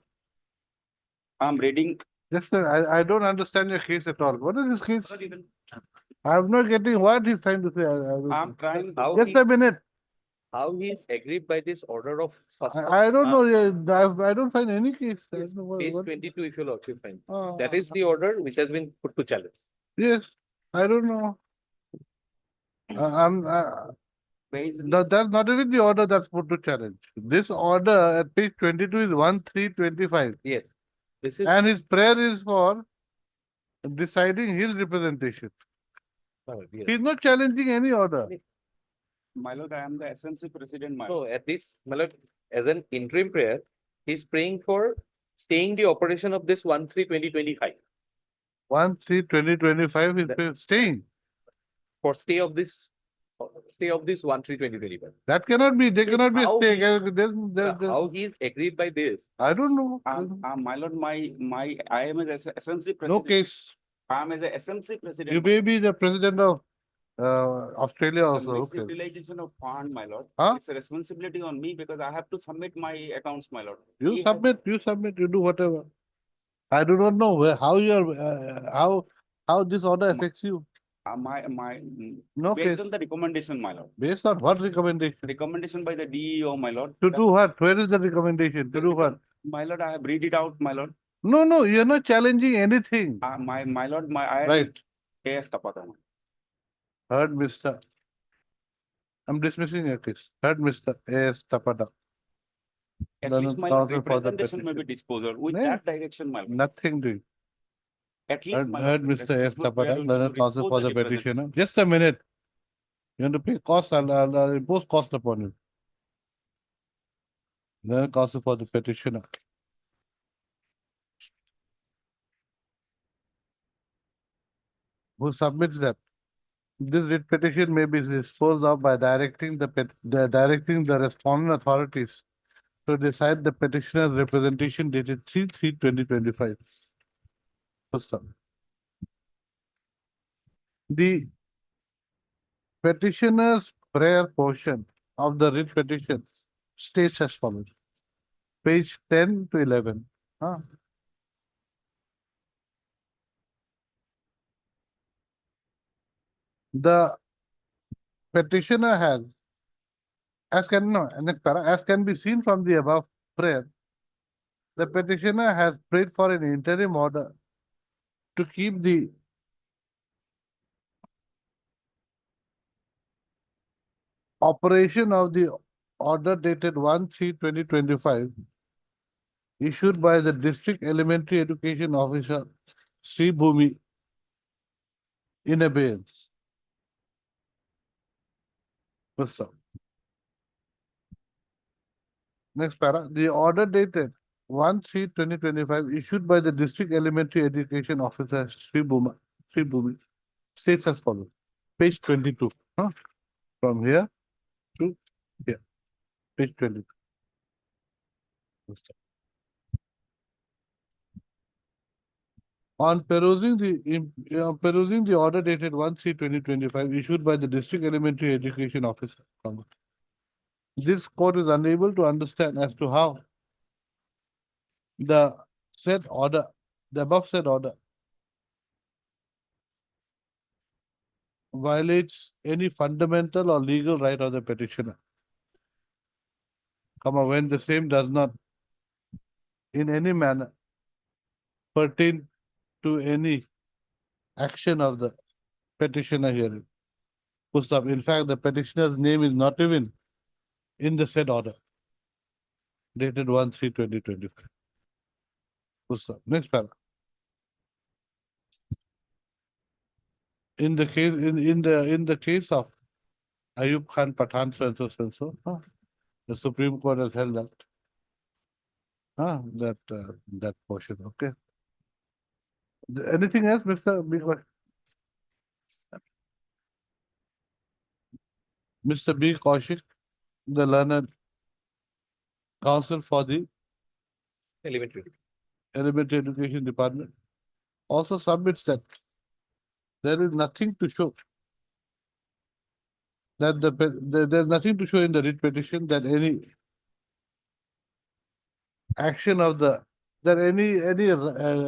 I'm reading. Yes, sir, I don't understand your case at all. What is this case? I'm not getting what he's trying to say. I'm trying. Just a minute. How he is aggrieved by this order of first. I don't know. I don't find any case. I don't know Page what- 22, if you'll also find. Ah. That is the order which has been put to challenge. Yes, I don't know. I'm, no, that's not even the order that's put to challenge. This order at page 22 is 1/3/25, Yes. This is, and his prayer is for deciding his representation. yes. He's not challenging any order. My lord, I am the SMC president, my No, lord. at this, my lord, as an interim prayer, he's praying for staying the operation of this 1/3/2025. 1/3/2025 is staying. For stay of this 1/3/2025. That cannot be. They Yes, cannot be a how stay. he- How he is aggrieved by this? I don't know. My lord, I am as SMC No president. case. I am as a SMC president. You my may lord. be the president of Australia The also. Okay. misutilization of fund, my lord. Huh? It's a responsibility on me because I have to submit my accounts, my lord. You He has- submit, you do whatever. I do not know how how this order affects you. Based No case. on the recommendation, my lord. Based on what recommendation? Recommendation by the DEO, my lord. To do what? Where is the recommendation? To do what? My lord, I have read it out, my lord. No, you're not challenging anything. My lord, I am Right. AS Tapata. Heard, Mr. I'm dismissing your case. Heard, Mr. A.S. Tapada. At Doesn't least my counsel for the representation may be petition. disposal with No. that direction, my lord. Nothing doing. At least. my Heard, lord, Mr. S. we are Tapada, to doesn't counsel dispose for the representation. petitioner. Just a minute. You want to pay cost, I'll impose cost upon you. Doesn't counsel for the petitioner. Who submits that? This writ petition may be disposed of by directing directing the respondent authorities to decide the petitioner's representation dated 3/3/2025. First up. The petitioner's prayer portion of the writ petition states as follows. Page 10 to 11. Huh? The petitioner has, as can be seen from the above prayer, the petitioner has prayed for an interim order to keep the operation of the order dated 1/3/2025 issued by the District Elementary Education Officer Sri Bhumi in abeyance. First up. Next para, the order dated 1/3/2025 issued by the District Elementary Education Officer Sri Bhumi states as follows. Page 22. Huh? From here to here. Page 22. On perusing the order dated 1/3/2025 issued by the District Elementary Education Officer, this court is unable to understand as to how the above said order violates any fundamental or legal right of the petitioner. When the same does not in any manner pertain to any action of the petitioner herein. In fact, the petitioner's name is not even in the said order dated 1/3/2025. Next paragraph. In the case of Ayub Khan Pathan so, the Supreme Court has held that portion. Okay. Anything else, Mr. B. Kaushik, the learned counsel for the Elementary. Elementary Education Department, also submits that there is nothing to show that there's nothing to show in the writ petition that any action of that any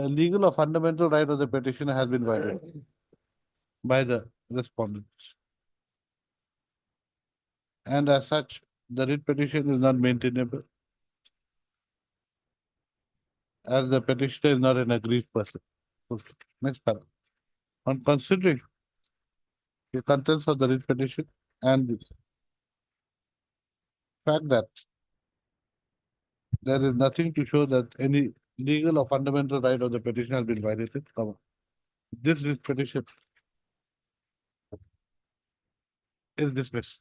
legal or fundamental right of the petitioner has been violated by the respondents. And as such, the writ petition is not maintainable, as the petitioner is not an aggrieved person. Okay, next paragraph. On considering the contents of the writ petition and the fact that there is nothing to show that any legal or fundamental right of the petition has been violated, comma, this writ petition is dismissed,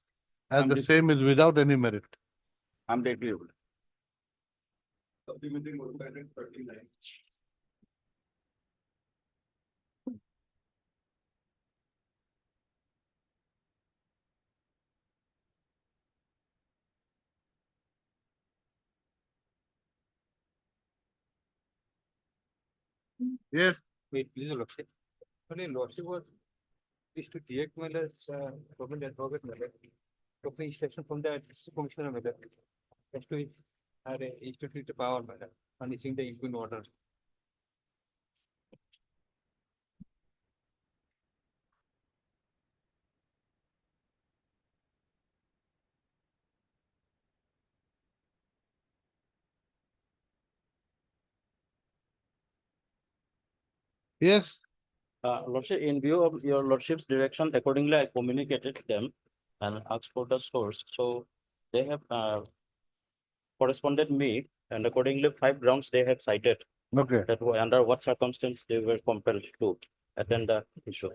as I'm the dis- same is without any merit. I'm agreeable. Yes, Wait, please, your lordship. Only lordship was is to direct Miller's government advocate Miller. Took the instruction from the district commissioner Miller. As to his institute power Miller on issuing the impugn order. yes, Lordship, in view of your lordship's direction, accordingly, I communicated them and asked for the source. So they have corresponded me, and accordingly, 5 grounds they have cited okay. that were under what circumstance they were compelled to attend the issue.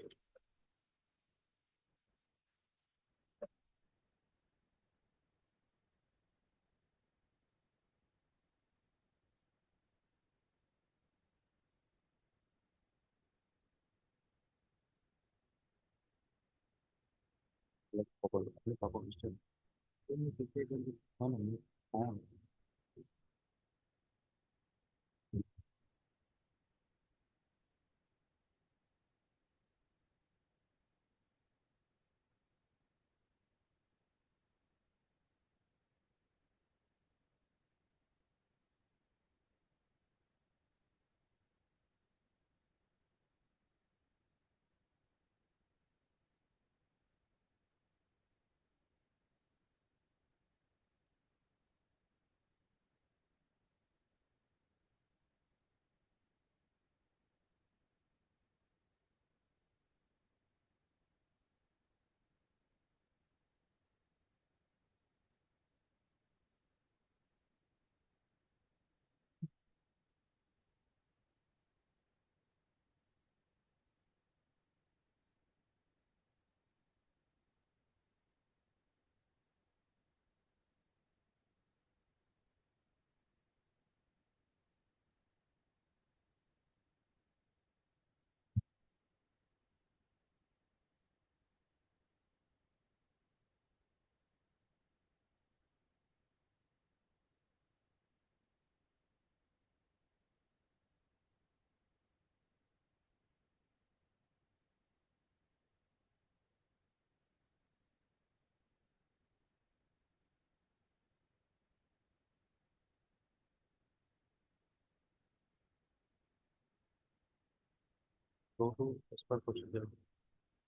Go to as per procedure.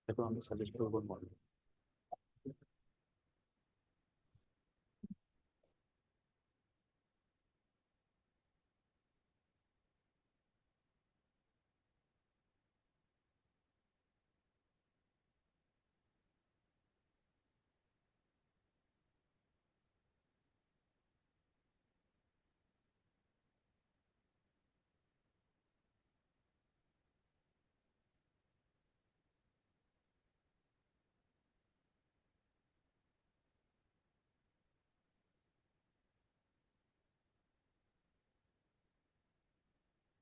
Economic suggestion over model.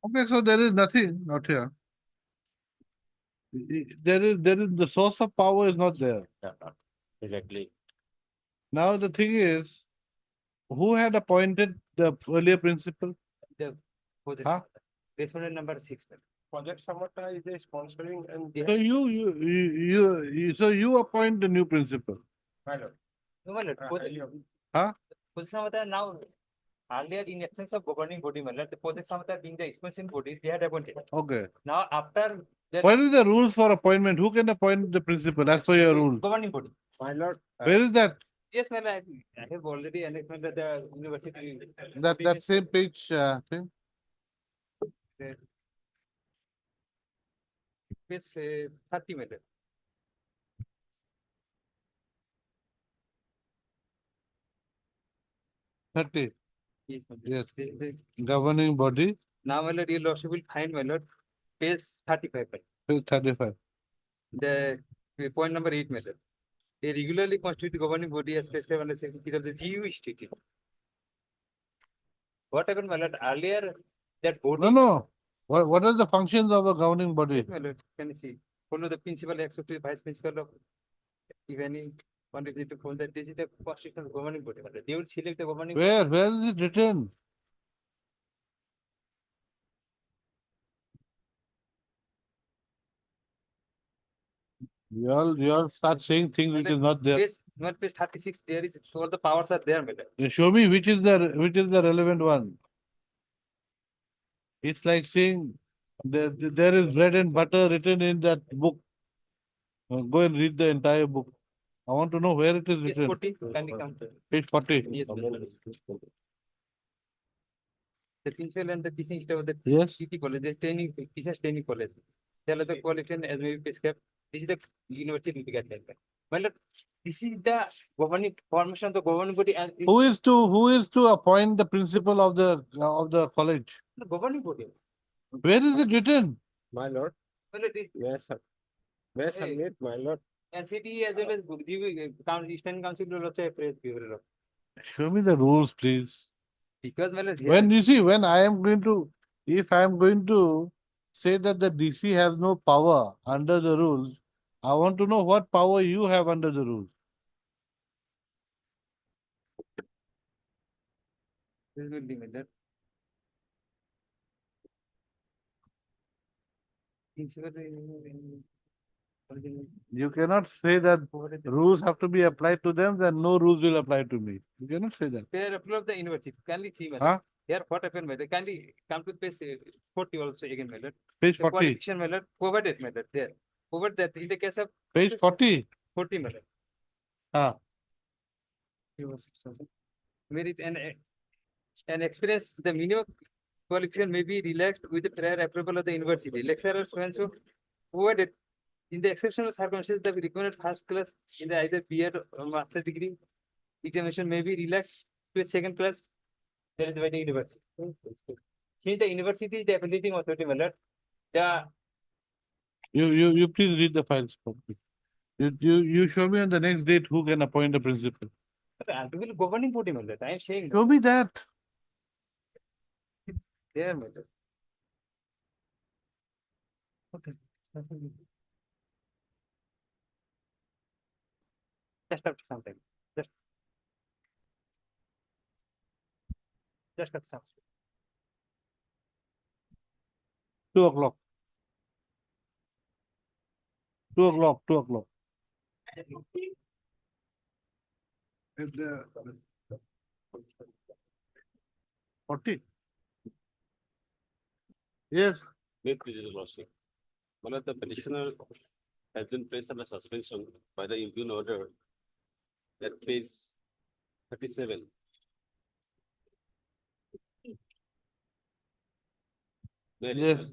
Okay, so there is nothing not here. There is the source of power is not there. Yeah, exactly. Now the thing is, who had appointed the earlier principal? The Huh? respondent number 6. Project Samata is the sponsoring and So you appoint the new principal. My lord. No, my lord, Huh? position samata now, earlier in absence of governing body, my lord, the position samata being the expansion body, they had appointed. Okay. Now, after the What is the rules for appointment? Who can appoint the principal as per your rule? governing body. My lord, Where is that? Yes, my lord, I have already annexed that the university. That same page thing? Page 30, my lord. 30. Yes, my lord. Yes. The- Governing body, Now, my lord, your lordship will find, my lord, page 35, my lord. page 35. The point number 8, my lord. They regularly constitute governing body as specified under section 3 of the GU stated. What happened, my lord, earlier that body. No. What are the functions of a governing body? Yes, my lord, can you see? Follow the principal, executive, vice principal of, if any, one is to follow that, this is the constitution of governing body, my lord. They will select the governing. Where is it written? You all start saying things which is not there. Page 36, there is, all the powers are there, my lord. You show me which is the relevant one. It's like saying there is bread and butter written in that book. Go and read the entire book. I want to know where it is Page written. 40, can you come to? Page 40. Yes, my lord. The principal and the teaching staff of the Yes. city college, the training, teachers training college. Tell the qualification as may be prescribed. This is the university guideline. My lord, this is the governing formation of the governing body and. Who is to appoint the principal of the college? The governing body. Where is it written? my lord, My lord, it- yes, sir. Yes, Hey. submit, my lord. and city as well as Eastern Council will also appraise bureau. Show me the rules, please. Because my lord, When here, you see, if I am going to say that the DC has no power under the rules, I want to know what power you have under the rules. this will be my lord. Principal, You cannot say that rules have to be applied to them, then no rules will apply to me. You cannot say that. Fair approval of the university. Kindly see, my Huh? lord. Here, what happened, my lord? Kindly come to page 40 also again, my lord. Page The 40. qualification, my lord, provided, my lord, there. Over that, in the case of. Page 40. 40, my lord. Ah. Merit and experience, the minimum qualification may be relaxed with the prior approval of the university. Lecturer so and so, provided in the exceptional circumstances, the recommended first class in the either B.Ed or master degree examination may be relaxed to a second class. That is by the university. Since the university is the accrediting authority, my lord, the You please read the files properly. You show me on the next date who can appoint the principal. ultimate governing body, my lord, I am saying Show me that. there, my lord. Okay. Just after some time. Just after some. 2 o'clock. 2 o'clock. 2 o'clock. And, 40. Yes. May please your lordship. One of the petitioner has been placed under suspension by the impugn order at page 37. Where it Yes. is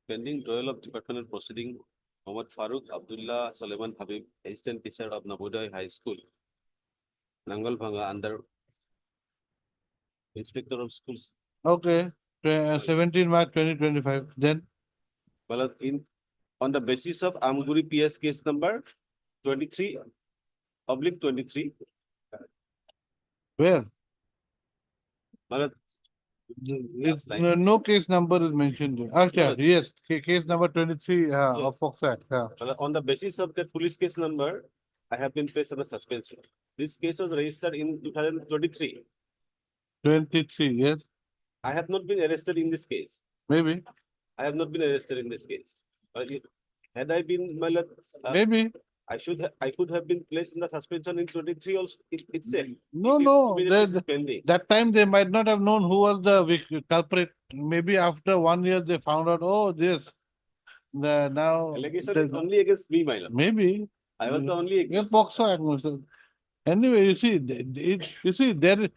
pending trial of departmental proceeding, Mohammad Farooq Abdullah Sulaiman Habib, assistant teacher of Navodaya High School, Nangal Bhanga, under Inspector of Schools. Okay. 17 March 2025. Then Well, on the basis of Amguri PS case number 23/23. where? Well, It's, no case number is mentioned. Actually, No. yes, case number 23 of Yes. Fox Act. well, on the basis of the police case number, I have been placed under suspension. This case was registered in 2023. 23, yes, I have not been arrested in this case. maybe, I have not been arrested in this case. Had I been, my lord, maybe. I could have been placed in the suspension in 23 also itself. No, If no, immediate is pending. that time they might not have known who was the culprit. Maybe after 1 year they found out, oh, this. Now. Allegation is only against me, my lord. Maybe. I was the only Yes, accused. POCSO Act, Mr. Anyway, you see, you see, where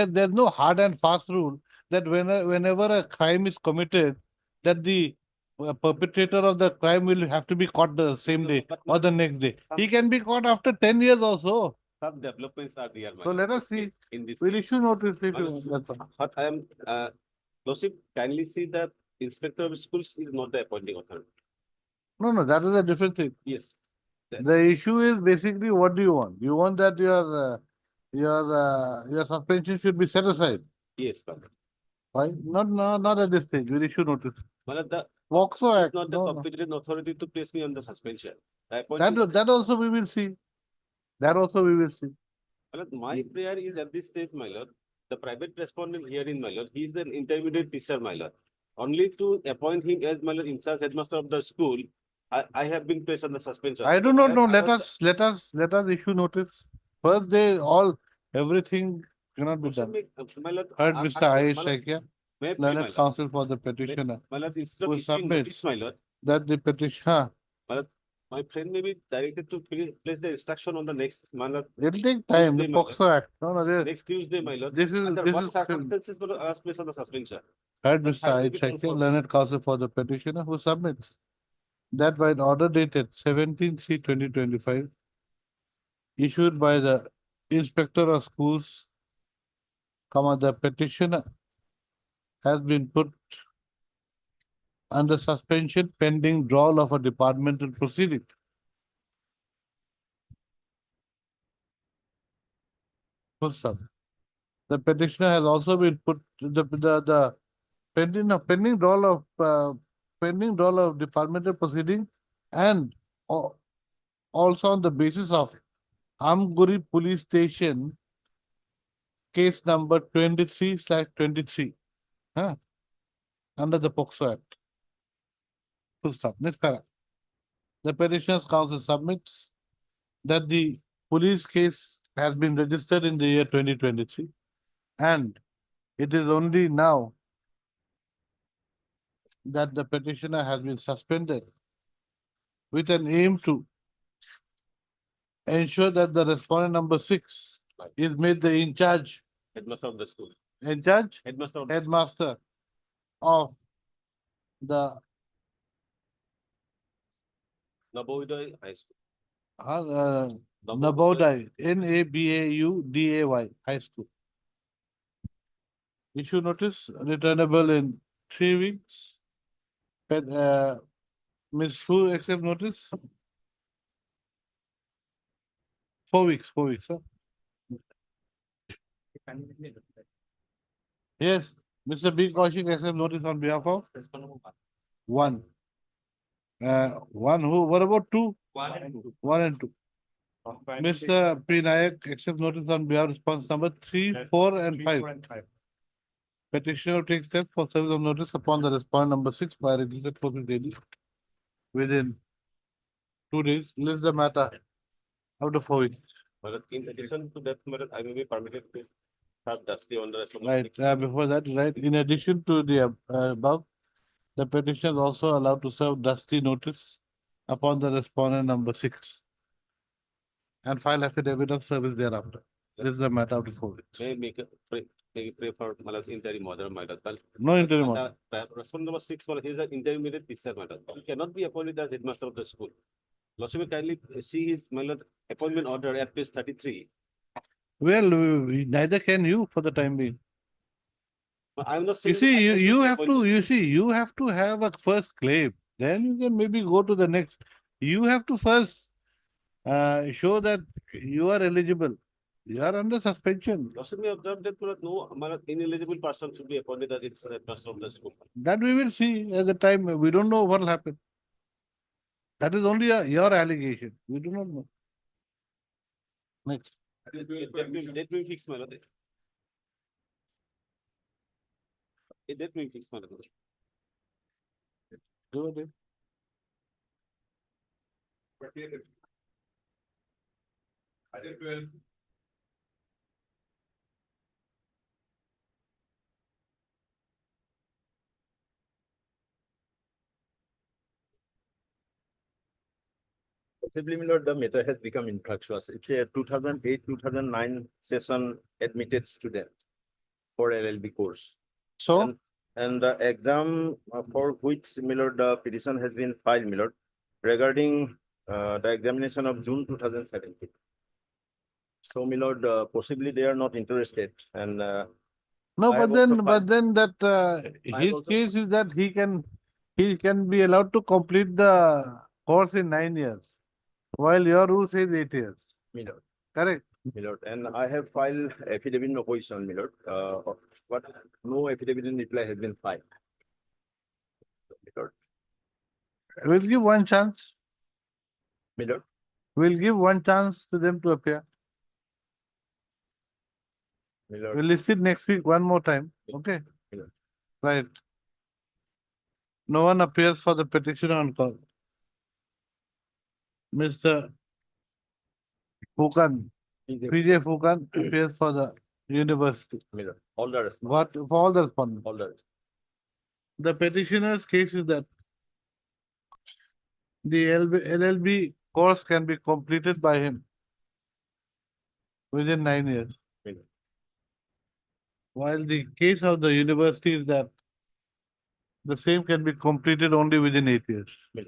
there's no hard and fast rule that whenever a crime is committed, that the perpetrator of the crime will have to be caught the same day But or the next day. He can be caught after 10 years also. some developments are there, my So lord, let us see. in this. We'll case. issue notice if My you lord, want. That's all. But I am, Lordship, kindly see that inspector of schools is not the appointing authority. No, that is a different thing. Yes. The issue is basically what do you want? You want that your suspension should be set aside. Yes, my lord. Why? Not at this stage. We'll issue notice. My lord, the POCSO is Act. not the No, no. competent authority to place me on the suspension. The appointing That also we will see. That also we will see. My lord, my prayer is at this stage, my lord, the private respondent herein, my lord, he is an intermediate teacher, my lord. Only to appoint him as my lord in charge headmaster of the school, I have been placed on the suspension. I do not know. I was- Let us issue notice. First everything cannot be Motion done. make- My lord, Heard Mr. Ayush my lord, Shaikia, may I please, my learned lord, counsel for the petitioner, my lord, instead who of issuing notice, submits my lord, that the petition, my friend may be directed to place the instruction on the next, my lord, it will take time. The Tuesday, my lord. POCSO Act. No, Next Tuesday, my lord. this is Under this what is circumstances will I was placed on the suspension? heard The Mr. file will Ayush be Shaikia, confirmed. learned counsel for the petitioner, who submits that by an order dated 17/3/2025, issued by the Inspector of Schools, the petitioner has been put under suspension pending drawal of a departmental proceeding. First up, the petitioner has also been put the pending drawal of departmental proceeding, and also on the basis of Amguri Police Station case number 23/23, under the POCSO Act. Full stop. Next paragraph. The petitioner's counsel submits that the police case has been registered in the year 2023, and it is only now that the petitioner has been suspended with an aim to ensure that the respondent number 6 is made the Headmaster of the school. headmaster of the Nabohoday High School. Nabodai, Nabauday High School. Issue notice returnable in 3 weeks. Ms. Who accept notice? 4 weeks, huh? Yes, Mr. B. Kaushik accept notice on behalf of one. One who, what about two? One and two. Mr. P. Nayak accept notice on behalf of response number 3, 4 and 5. Petitioner takes steps for service of notice upon the respondent number 6 by registered postal daily within 2 days. List the matter after 4 weeks. But in addition to that, I may be permitted to have dusty on the respondent. Right, before that, right, in addition to the above, the petitioner is also allowed to serve dusty notice upon the respondent number 6 and file affidavit of service thereafter. This is the matter after 4 weeks. May I make a pray for interim order, my lord. No interim order. Respondent number 6, he is an intermediate teacher, my lord. He cannot be appointed as headmaster of the school. Lordship, kindly see his, my lord, appointment order at page 33. Well, neither can you for the time being. I am not You saying. see, that I should you be have to, appointed. you have to have a first claim. Then you can maybe go to the next. You have to first show that you are eligible. You are under suspension. Lordship may observe that no ineligible person should be appointed as headmaster of the school. That we will see at the time. We don't know what will happen. That is only your allegation. We do not know. Next. Let me fix, my lord. Let me fix, my lord. Go ahead. Possibly, my lord, the matter has become infructuous. It's a 2008, 2009 session admitted student for LLB course. So, And the exam for which, my lord, the petition has been filed, my lord, regarding the examination of June 2017. So, my lord, possibly they are not interested, and no, I have also filed- that I have his also- case is that he can be allowed to complete the course in 9 years, while your rule says 8 years. my lord. Correct? My lord, and I have filed affidavit in opposition, my lord, but no affidavit in reply has been filed. My lord, We'll give one chance. my lord, We'll give one chance to them to appear. my lord. We'll list it next week one more time. Okay? Yeah. Right. No one appears for the petition on call. Mr. Fukan, PJ Fukan appears for the university. My lord, all the What response, for all the respondents? all the response. The petitioner's case is that the LLB course can be completed by him within 9 years. Yeah. While the case of the university is that the same can be completed only within 8 years. Yeah.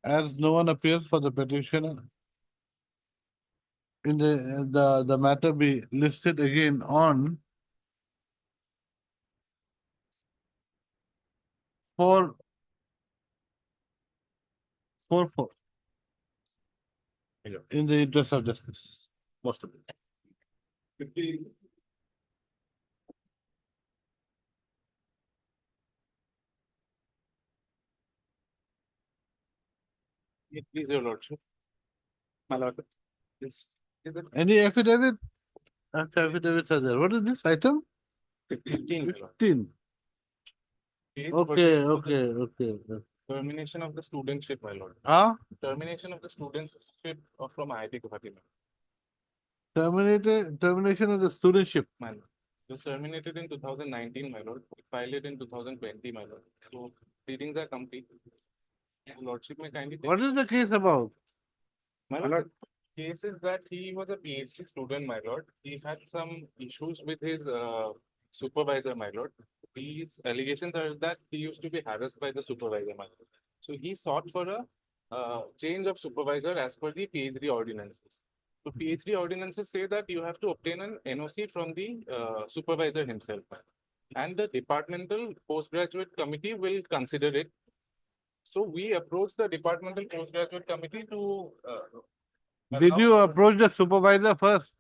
As no one appears for the petitioner, in the matter be listed again on 4/4 My lord, in the interest of justice. most of it. Please, your lordship. My lord. Is it Any affidavit? Affidavits are there. What is this item? 15? my lord. 15. Page Okay, pertains to the okay. Termination of the studentship, my lord. Ah, Termination of the studentship from IIT Guwahati, termination of the studentship. my lord. It was terminated in 2019, my lord. We filed it in 2020, my lord. So readings are complete. Your lordship may kindly take. What is the case about? My lord, the case is that he was a PhD student, my lord. He had some issues with his supervisor, my lord. These allegations are that he used to be harassed by the supervisor, my lord. So he sought for a change of supervisor as per the PhD ordinances. So PhD ordinances say that you have to obtain an NOC from the supervisor himself. And the departmental postgraduate committee will consider it. So we approached the departmental postgraduate committee to Did you approach the supervisor first?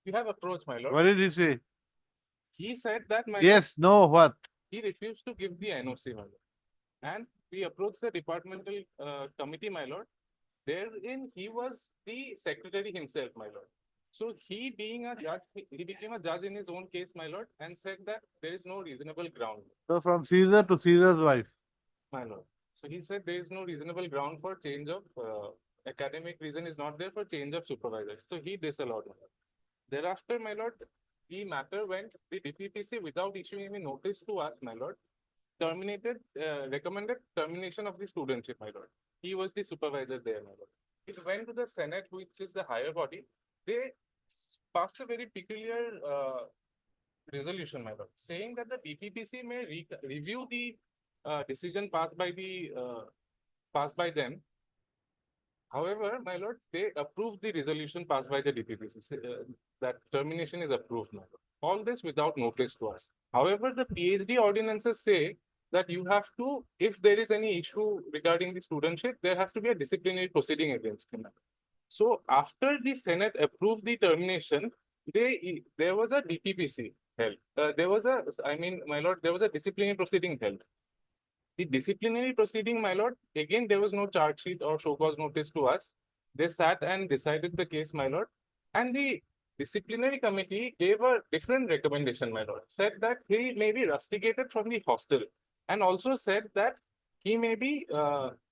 we have approached, my lord. What did he say? He said that, my lord, Yes, no, what? he refused to give the NOC, my lord. And we approached the departmental committee, my lord. Therein, he was the secretary himself, my lord. So he being a judge, he became a judge in his own case, my lord, and said that there is no reasonable ground, So from Caesar to Caesar's wife. my lord. So he said there is no reasonable ground for change of academic reason is not there for change of supervisor. So he disallowed, my lord. Thereafter, my lord, the matter went, the DPPC without issuing any notice to us, my lord, recommended termination of the studentship, my lord. He was the supervisor there, my lord. It went to the Senate, which is the higher body. They passed a very peculiar resolution, my lord, saying that the DPPC may review the decision passed by them. However, my lord, they approved the resolution passed by the DPPC, that termination is approved, my lord. All this without notice to us. However, the PhD ordinances say that you have to, if there is any issue regarding the studentship, there has to be a disciplinary proceeding against him. So after the Senate approved the termination, there was a DPPC held. My lord, there was a disciplinary proceeding held. The disciplinary proceeding, my lord, again, there was no charge sheet or show cause notice to us. They sat and decided the case, my lord. And the disciplinary committee gave a different recommendation, my lord. Said that he may be rusticated from the hostel. And also said that he may be,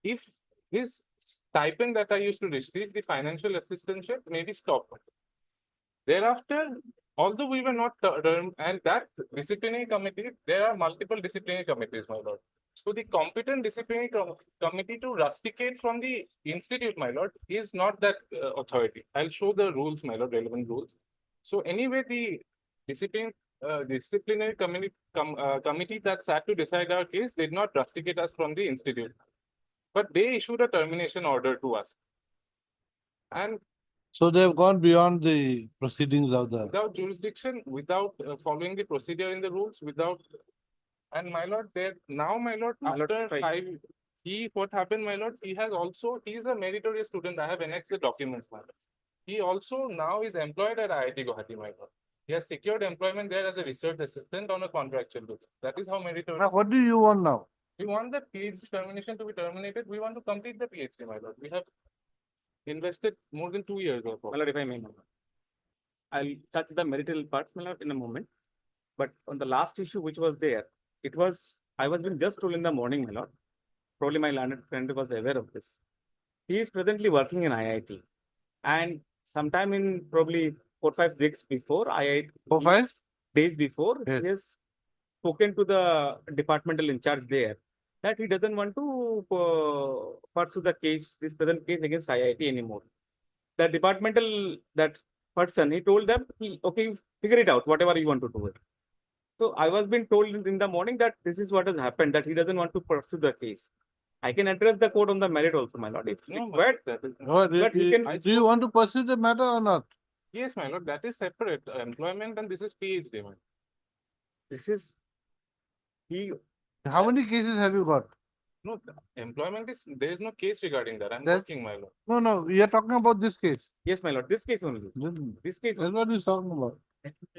if his stipend that I used to receive, the financial assistance may be stopped. Thereafter, although we were not termed, and that disciplinary committee, there are multiple disciplinary committees, my lord. So the competent disciplinary committee to rusticate from the institute, my lord, is not that authority. I'll show the rules, my lord, relevant rules. So anyway, the disciplinary committee that sat to decide our case did not rusticate us from the institute, but they issued a termination order to us. And So they have gone beyond the proceedings of the. without jurisdiction, without following the procedure in the rules, without. And my lord, there now, my lord, My lord, after right. 5, what happened, my lord, he is a meritorious student. I have annexed the documents, my lord. He also now is employed at IIT Guwahati, my lord. He has secured employment there as a research assistant on a contractual basis. That is how meritorious. Now, what do you want now? We want the PhD termination to be terminated. We want to complete the PhD, my lord. We have invested more than 2 years or My lord, if I may, my lord. I'll touch the marital parts, my lord, in a moment. But on the last issue which was there, it was, I was being just told in the morning, my lord. Probably my learned friend was aware of this. He is presently working in IIT. And sometime in probably 4-5 weeks before IIT. 4-5 days before, Yes. he has spoken to the departmental in charge there that he doesn't want to pursue the case, this present case against IIT anymore. The departmental, that person, he told them, okay, you figure it out, whatever you want to do it. So I was being told in the morning that this is what has happened, that he doesn't want to pursue the case. I can address the court on the merit also, my lord, if No, required. What, But he can- do you want to pursue the matter or not? Yes, my lord, that is separate. Employment and this is PhD, my. This is, he, How many cases have you got? No, the employment is, there is no case regarding that. I'm That's- working, my lord. No, we are talking about this case. yes, my lord, this case only, this case That's only. what he's talking about.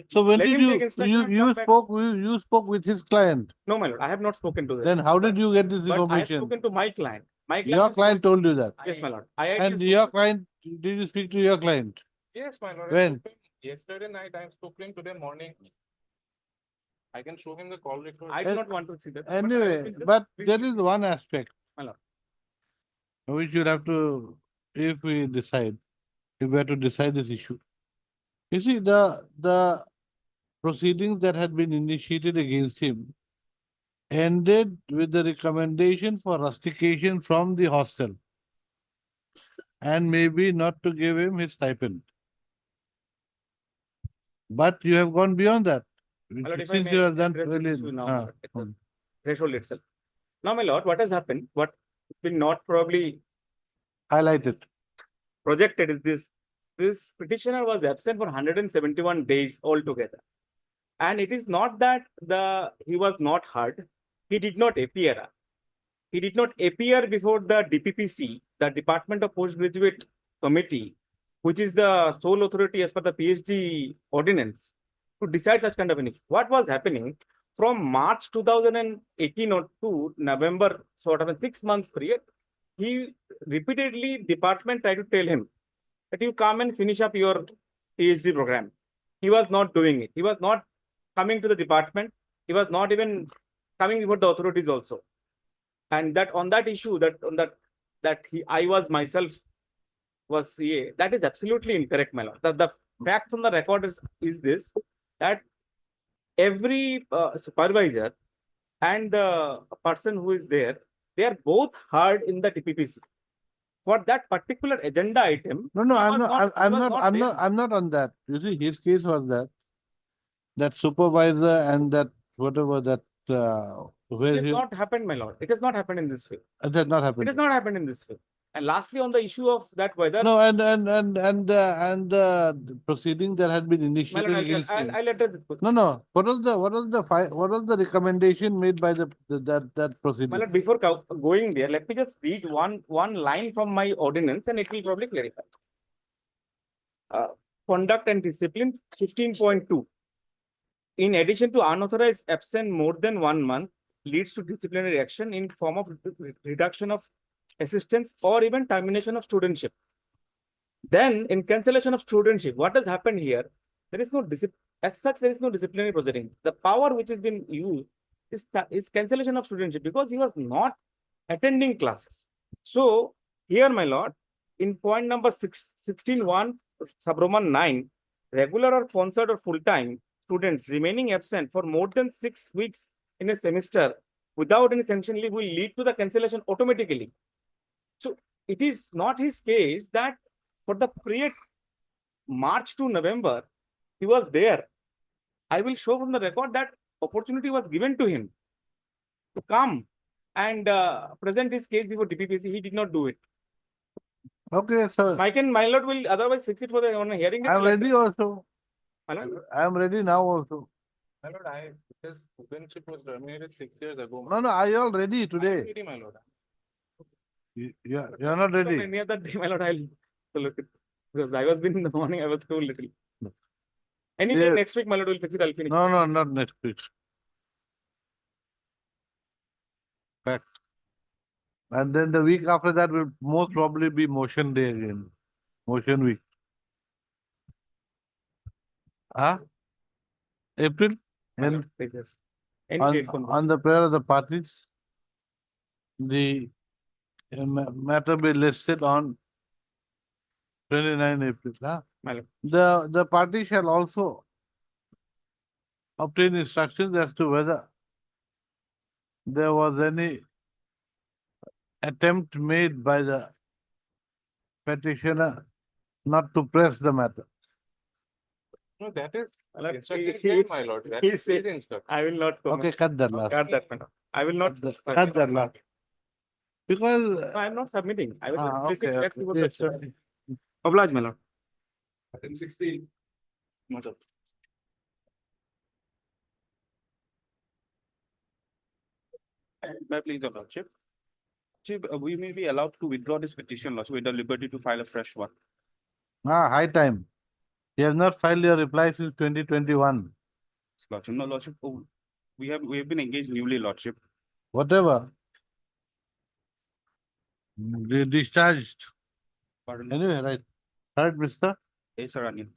So when Let did him take instruction and come back. you spoke with his client? No, my lord, I have not spoken to them. Then how did you get this But I have information? spoken to my client. My client Your is- client told you that. Yes, my lord. IIT And has your client, did you speak to your client? Yes, my lord. When? Yesterday night, I spoke to him today morning. I can show him the call record. I do not want to see that. but I have Anyway, been just but briefly there is saying. one aspect. My lord. Which you'll have to, if we decide, if we have to decide this issue. You see, the proceedings that had been initiated against him ended with the recommendation for rustication from the hostel and maybe not to give him his stipend. But you have gone beyond that. My lord, if I Since may you have done address well this in- issue now, ah, my lord, at the threshold itself. Now, my lord, what has happened, what has been not probably highlighted. projected is this petitioner was absent for 171 days altogether. And it is not that he was not heard, he did not appear. He did not appear before the DPPC, the Department of Postgraduate Committee, which is the sole authority as per the PhD ordinance, to decide such kind of an issue. What was happening from March 2018 or to November, sort of a 6 months period, he repeatedly, department tried to tell him that you come and finish up your PhD program. He was not doing it. He was not coming to the department. He was not even coming before the authorities also. And that on that issue, I was myself was CA, that is absolutely incorrect, my lord. The facts on the record is this, that every supervisor and the person who is there, they are both heard in the TPPC. For that particular agenda item. No, he I'm was not, he was there. I'm not on that. You see, his case was that supervisor and that whatever that, where It has he, not happened, my lord. It has not happened in this way. it has not It happened. has not happened in this way. And lastly, on the issue of that whether. No, and the proceeding that had been My initiated lord, against him. I'll address this. No. What was the recommendation made by that proceeding? My lord, before going there, let me just read one line from my ordinance and it will probably clarify. Conduct and discipline 15.2. In addition to unauthorized absence more than 1 month leads to disciplinary action in form of reduction of assistance or even termination of studentship. Then in cancellation of studentship, what has happened here? There is no as such, there is no disciplinary proceeding. The power which has been used is cancellation of studentship because he was not attending classes. So here, my lord, in point number 16.1, sub-Roman 9, regular or sponsored or full-time students remaining absent for more than 6 weeks in a semester without any sanction leave will lead to the cancellation automatically. So it is not his case that for the period March to November, he was there. I will show from the record that opportunity was given to him to come and present his case before DPPC. He did not do it. Okay, sir. My lord will otherwise fix it for the on a hearing. I'm ready also. My lord, I'm ready now also. My lord, his studentship was terminated 6 years ago. No, I all ready I'm today. ready, my lord. Yeah, you're not from ready. any other day, my lord, I'll look it. Because I was been in the morning, I was too little. Any day Yes. next week, my lord will fix it. I'll finish. No, not next week. Fact. And then the week after that will most probably be motion day again. Motion week. Huh? April? My And lord, take this. Any date, on the prayer of the parties, the matter be listed on 29 April. Huh? my lord. The party shall also obtain instructions as to whether there was any attempt made by the petitioner not to press the matter. No, that is My lord, instruction he- is there, he- my lord. That he is said- his instruction. I will not comment. Okay, cut that last. Cut that, my lord. I will not. Cut that last. Because No, I am not submitting. I will just Ah, place it okay, next okay. to the Yes, chair. sir. Oblige, my lord. Item 16. Much of. May I please, your lordship? Chief, we may be allowed to withdraw this petition, lordship, with the liberty to file a fresh one. High time. He has not filed your reply since 2021. Lordship, no, lordship, we have been engaged newly, lordship. Whatever. Discharged. Pardon. Anyway, right. Right, Mr. A Saranya.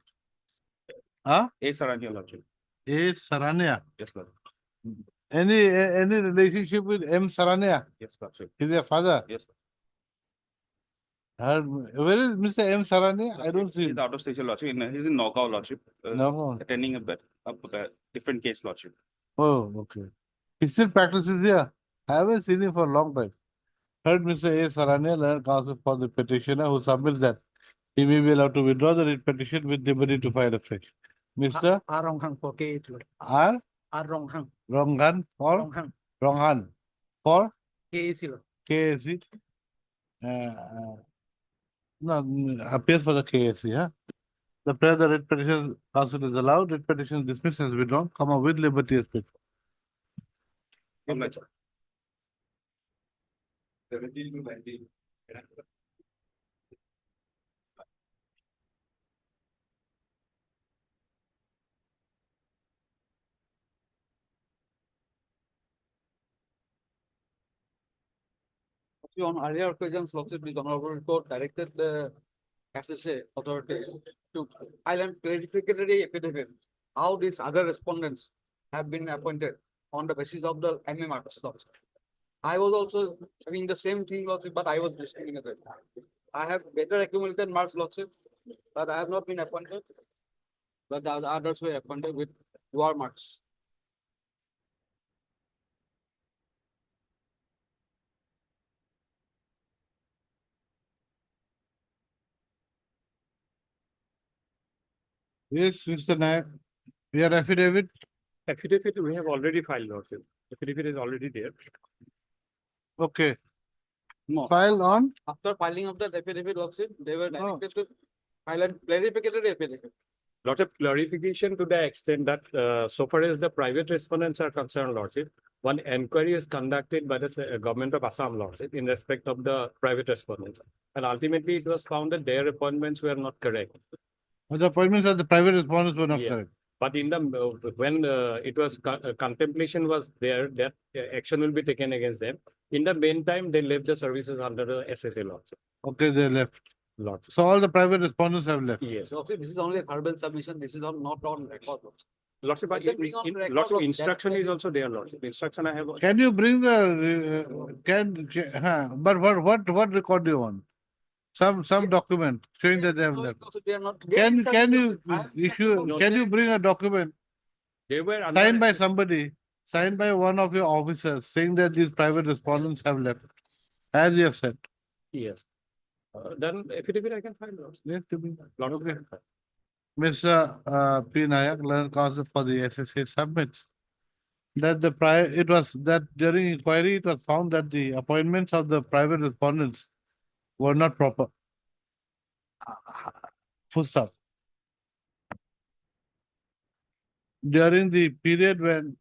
Huh? A Saranya, lordship. A. Sarania. Yes, lord. Any relationship with M. Sarania? Yes, lordship. Is your father? Yes. Where is Mr. M. Sarania? I don't see He's him. out of station, lordship. He's in Nogao, lordship. No. Attending a different case, lordship. Oh, okay. He still practices here. I haven't seen him for a long time. Heard Mr. A. Sarania, learned counsel for the petitioner who submits that he may be allowed to withdraw the writ petition with liberty to file afresh. Mr. R. Ronghang for KA. R. R. Ronghang. Ronghan for Ronghang. Ronghan for KAC. KAC. No, appears for the KAC, huh? The prayer the writ petition counsel is allowed, writ petition dismissed as withdrawn, comma with liberty as before. Oblige. 17 to 19. On earlier occasions, Lordship, the Honorable Court directed the SSA authority to file a clarificatory affidavit. How these other respondents have been appointed on the basis of the MMRs, Lordship. I was also having the same thing, Lordship, but I was discriminated. I have better accumulated marks, Lordship, but I have not been appointed. But the others were appointed with lower marks. Yes, Mr. Nayak, your affidavit. Affidavit, we have already filed, lordship. Affidavit is already there. Okay. No. Filed on. After filing of the affidavit, Lordship, they were No. directed to file a clarificatory affidavit. Lordship, clarification to the extent that so far as the private respondents are concerned, lordship, one inquiry is conducted by the government of Assam, lordship, in respect of the private respondents. And ultimately, it was found that their appointments were not correct. The appointments of the private respondents were not Yes. correct. But in the when it was contemplation was there, that action will be taken against them. In the meantime, they left the services under the SSA lordship. Okay, they left. Lordship. So all the private respondents have left. Yes. So, see, this is only a verbal submission. This is not on record. Lordship. Lordship, but Can bring on record Lordship, of that instruction is type. also there, Lordship. Instruction I have. Can you bring the, but what record do you want? Some document showing that they have left. Also, they are not. Can you I have issue, no- can you bring a document They were under. signed by somebody, signed by one of your officers saying that these private respondents have left, as you have said? Yes. Then affidavit I can find, Lordship. Yes, to be. Lordship, Okay. Mr. P. Nayak, learned counsel for the SSA submits that the prior, it was that during inquiry, it was found that the appointments of the private respondents were not proper. Full stop. During the period when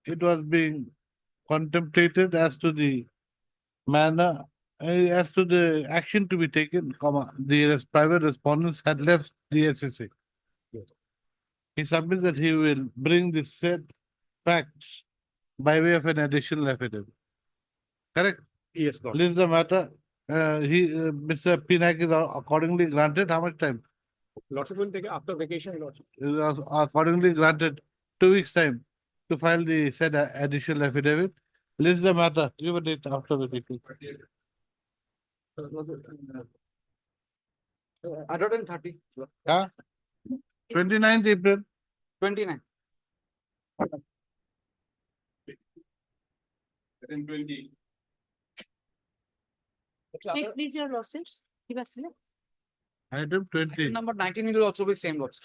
it was being contemplated as to the manner, as to the action to be taken, comma, the private respondents had left the SSA. Yes. He submits that he will bring the said facts by way of an additional affidavit. Correct? Yes, Lordship. List the matter. Mr. Pinak is accordingly granted. How much time? Lordship will take it after vacation, Lordship. Is accordingly granted 2 weeks time to file the said additional affidavit. List the matter. Give a date after vacation. 130, Yeah. 29th April. 29. Please, your lordships. Give us a- Item 20. Number 19 will also be same lots.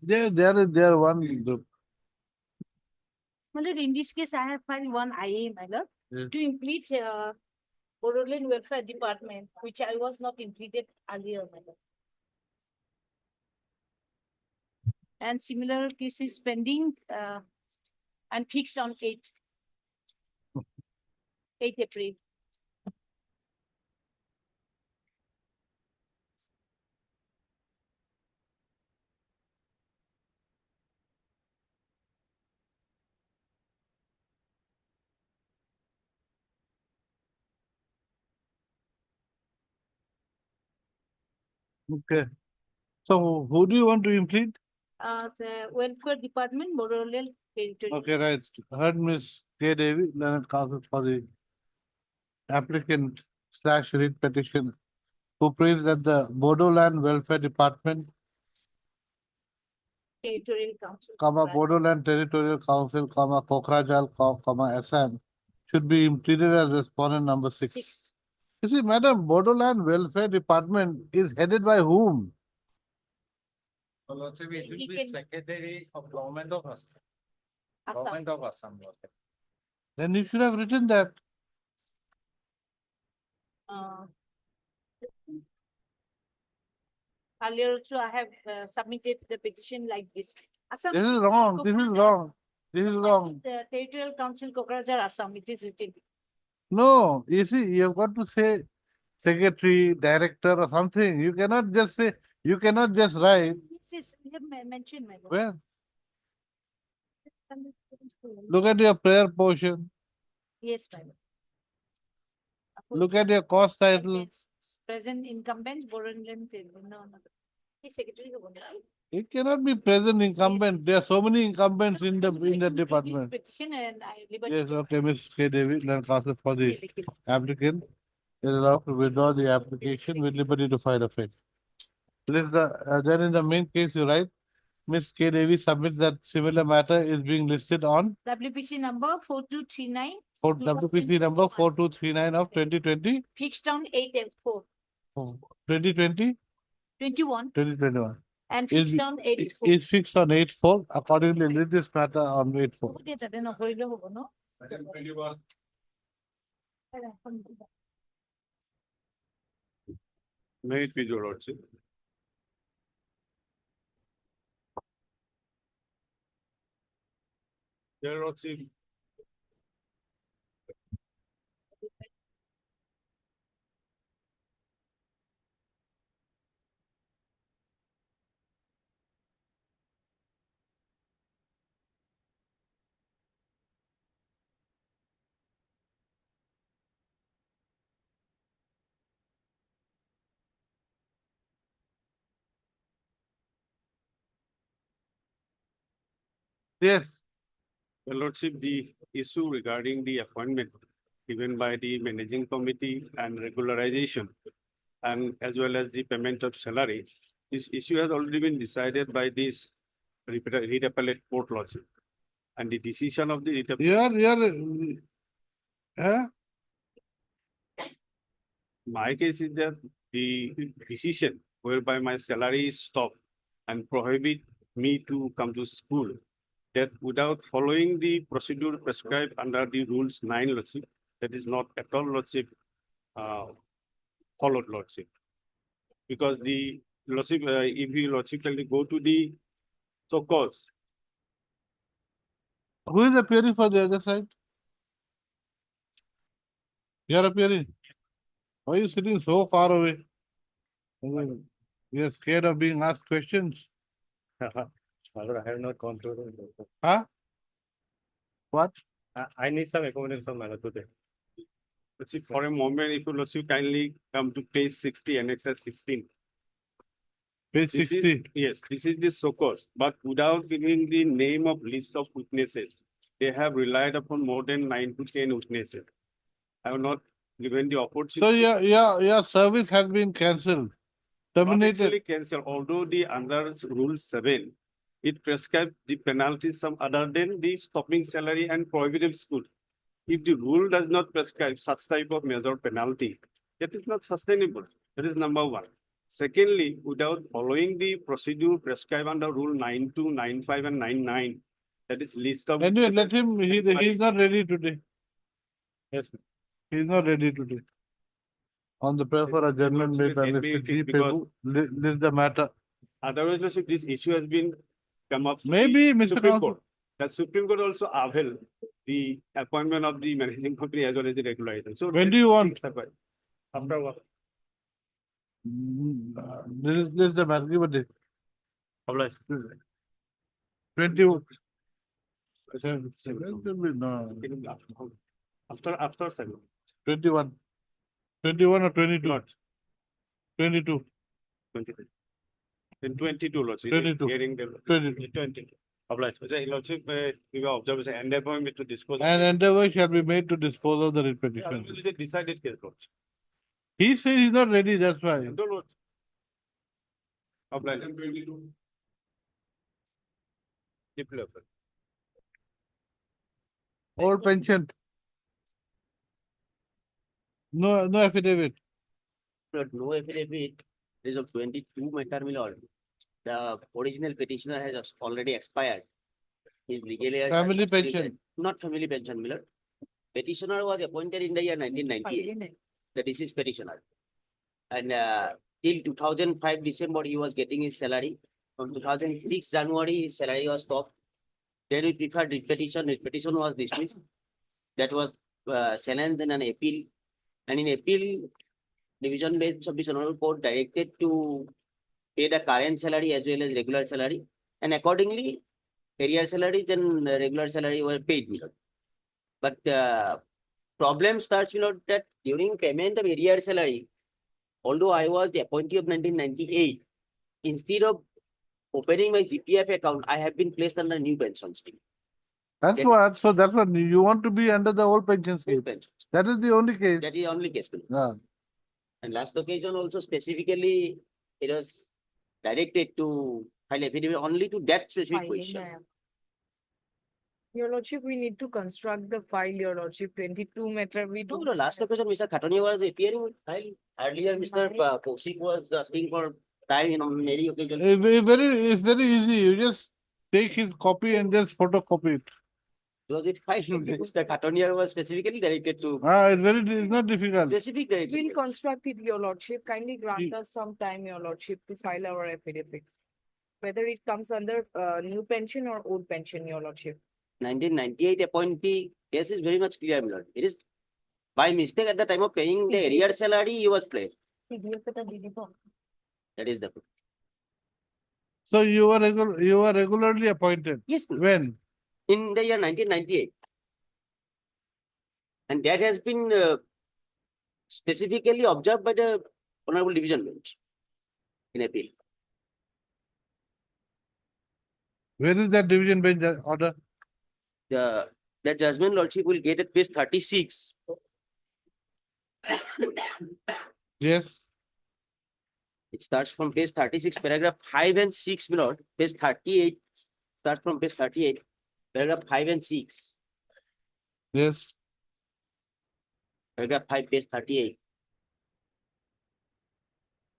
There one group. My lord, in this case, I have filed one IA, my lord, Yes. to implead Boroland Welfare Department, which I was not impleaded earlier, my lord. And similar cases pending and fixed on 8 April. Okay. So who do you want to implead? The Welfare Department, Boroland Territory. Okay, right. Heard Miss K. Devi, learned counsel for the applicant / writ petition, who prays that the Bodoland Welfare Department, Territorial Council. Bodoland Territorial Council, Kokrajal, Assam, should be impleaded as respondent number 6. 6. You see, Madam, Bodoland Welfare Department is headed by whom? Lordship, it will He be can- Secretary of Government of Assam. Assam. Government of Assam. Lordship. Then you should have written that. Earlier also, I have submitted the petition like this. Assam. This is wrong. This is wrong. This is wrong. The Territorial Council, Kokrajhar, Assam, it is written. No, you see, you've got to say secretary, director, or something. You cannot just say, you cannot just write. This is, we have mentioned, my lord. Where? Look at your prayer portion. Yes, my lord. Look at your cost title. Incumbents, present incumbents, Boroland, no. He's secretary of Boroland. It cannot be present incumbent. There are so many incumbents in the This department. petition and I. Yes, okay, Ms. K. Devi, learned counsel for the applicant is allowed to withdraw the application with liberty to file a file. List then in the main case, you write, Ms. K. Devi submits that similar matter is being listed on WPC number 4239. for WPC number 4239 of 2020, Fixed on 8 2020, 21 2021. and Is, fixed on 84. is fixed on 8/4. Accordingly, leave this matter on 8/4. Okay, তাতে নকৰিলে হ'ব ন? May it please your lordship. Your lordship, Yes, Your Lordship, the issue regarding the appointment given by the managing committee and regularization and as well as the payment of salary, this issue has already been decided by this read appellate court, Lordship. And the decision of the writ appellate- huh? my case is that the decision whereby my salary is stopped and prohibit me to come to school, that without following the procedure prescribed under the rules 9, Lordship, that is not at all, Lordship, followed, Lordship. Because the Lordship, if you Lordship can go to the so cause, Who is appearing for the other side? You are appearing. Why are you sitting so far away? You're scared of being asked questions? My lord, I have not gone through the. Huh? What? I need some accommodation from my lord today. Lordship, for a moment, if you Lordship kindly come to page 60, annexes 16. Page This is- 60. Yes, this is the so cause, but without giving the name of list of witnesses, they have relied upon more than 9 to 10 witnesses. I have not given the So opportunity. your service has been cancelled, Not terminated. actually cancel, although the under rule 7, it prescribes the penalties some other than the stopping salary and prohibitive school. If the rule does not prescribe such type of measure penalty, that is not sustainable. That is number one. Secondly, without following the procedure prescribed under rule 92, 95 and 99, that is list of. Anyway, let him, he's not ready today. Yes. He's not ready today. On the prayer for adjournment made by Let me Mr. G. take because- Pebu, list the matter. Otherwise, Lordship, this issue has been come up. to the Maybe, Mr. Supreme Counsel. Court. The Supreme Court also upheld the appointment of the managing company as well as the regulator. So. When do you want? After what? List the matter, give a date. 20. No, After 7. 21. 21 or 22? Not 22. 22. In 22, Lordship. 22. Hearing the. 22. 20. Obliged. Lordship, we will observe and appointment to dispose. An endeavor shall be made to dispose of the writ Yeah, petition. we will decided case, Lordship. He says he's not ready, that's why. No, Lordship. Obliged. Development. Old pension. No affidavit. But no affidavit, there is a 22 matter, my lord. The original petitioner has already expired. His legally. Family pension. Not family pension, my lord. Petitioner was appointed in the year 1998, the deceased petitioner. And till 2005 December, he was getting his salary. From 2006 January, his salary was stopped. Then we preferred repetition. Repetition was dismissed. That was challenged in an appeal. And in appeal, Division Bench of the Honorable Court directed to pay the current salary as well as regular salary. And accordingly, arrear salaries and regular salary were paid. My lord. But problem starts, you know, that during payment of arrear salary, although I was the appointee of 1998, instead of opening my GPF account, I have been placed under new pension scheme. That's That- what, so that's what, you want to be under the old pension New scheme. pension. That is the only case. That is the only case. Yeah. And last occasion also specifically, it was directed to file affidavit only to that specific question. Your lordship, we need to construct the file, your lordship, 22 matter, we No, do. no, last occasion, Mr. Khatania was appearing. Earlier, Mr. Kaushik was asking for time in many occasions. It's very easy. You just take his copy and just photocopy it. Because it filed, Mr. Khatania was specifically directed to It's not difficult. specific direction. We'll construct it, your lordship, kindly grant us some time, your lordship, to file our affidavits. Whether it comes under new pension or old pension, your lordship. 1998 appointee case is very much clear, my lord. It is by mistake at the time of paying the arrear salary, he was placed. That is the. So you were regularly appointed. Yes, ma'am. When? In the year 1998. And that has been specifically observed by the Honorable Division Bench in appeal. Where is that division bench order? The judgment lordship will get at page 36. Yes, It starts from page 36, paragraph 5 and 6, my lord. Page 38, starts from page 38, paragraph 5 and 6. yes. Paragraph 5, page 38.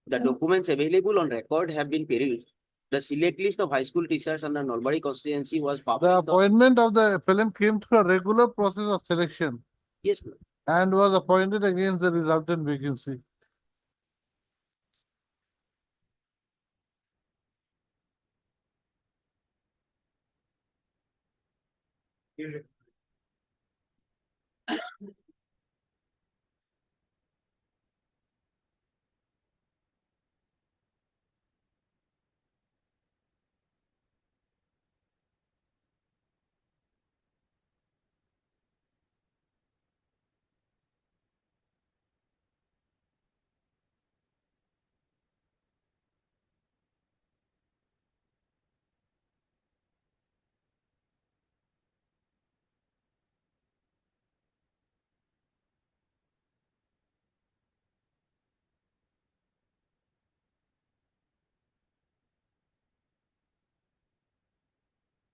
The documents available on record have been perused. The select list of high school teachers under Nalbari constituency was The published. appointment of the appellant came through a regular process of selection Yes, my lord. and was appointed against the resultant vacancy.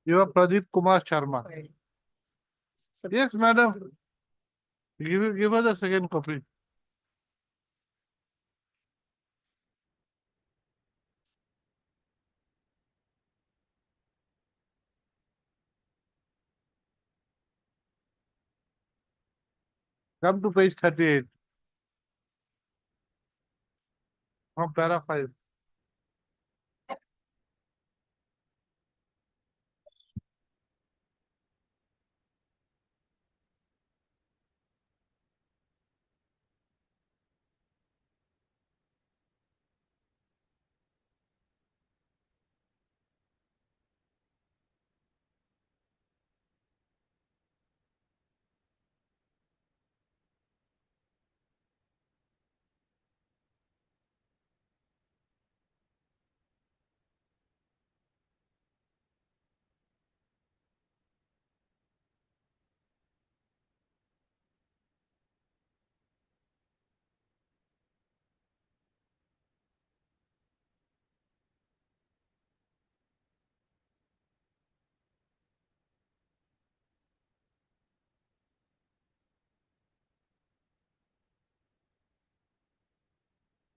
You are Pradeep Kumar Sharma. Yes, madam. Give her the second copy. Come to page 38. From para 5.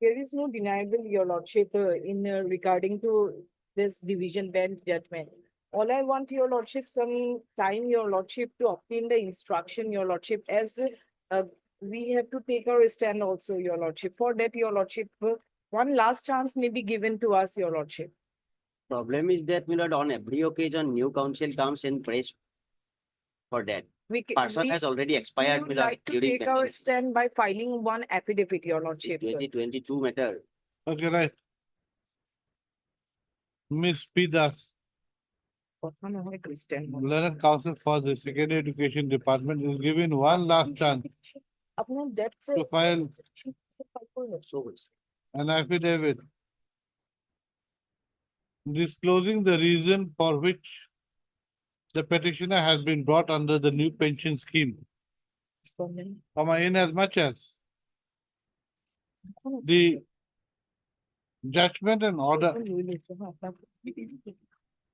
There is no deniable, your lordship, in regarding to this division bench judgment. All I want, your lordship, some time, your lordship, to obtain the instruction, your lordship, as we have to take our stand also, your lordship. For that, your lordship, one last chance may be given to us, your lordship. Problem is that, my lord, on every occasion, new council comes and prays for that. Person has already We expired, my would lord, like to during take our stand by filing one affidavit, your lordship. 2022 matter. Okay, right. Miss P. Das, Learned Counsel for the Secondary Education Department, is given one last chance to file an affidavit disclosing the reason for which the petitioner has been brought under the new pension scheme. In as much as the judgment and order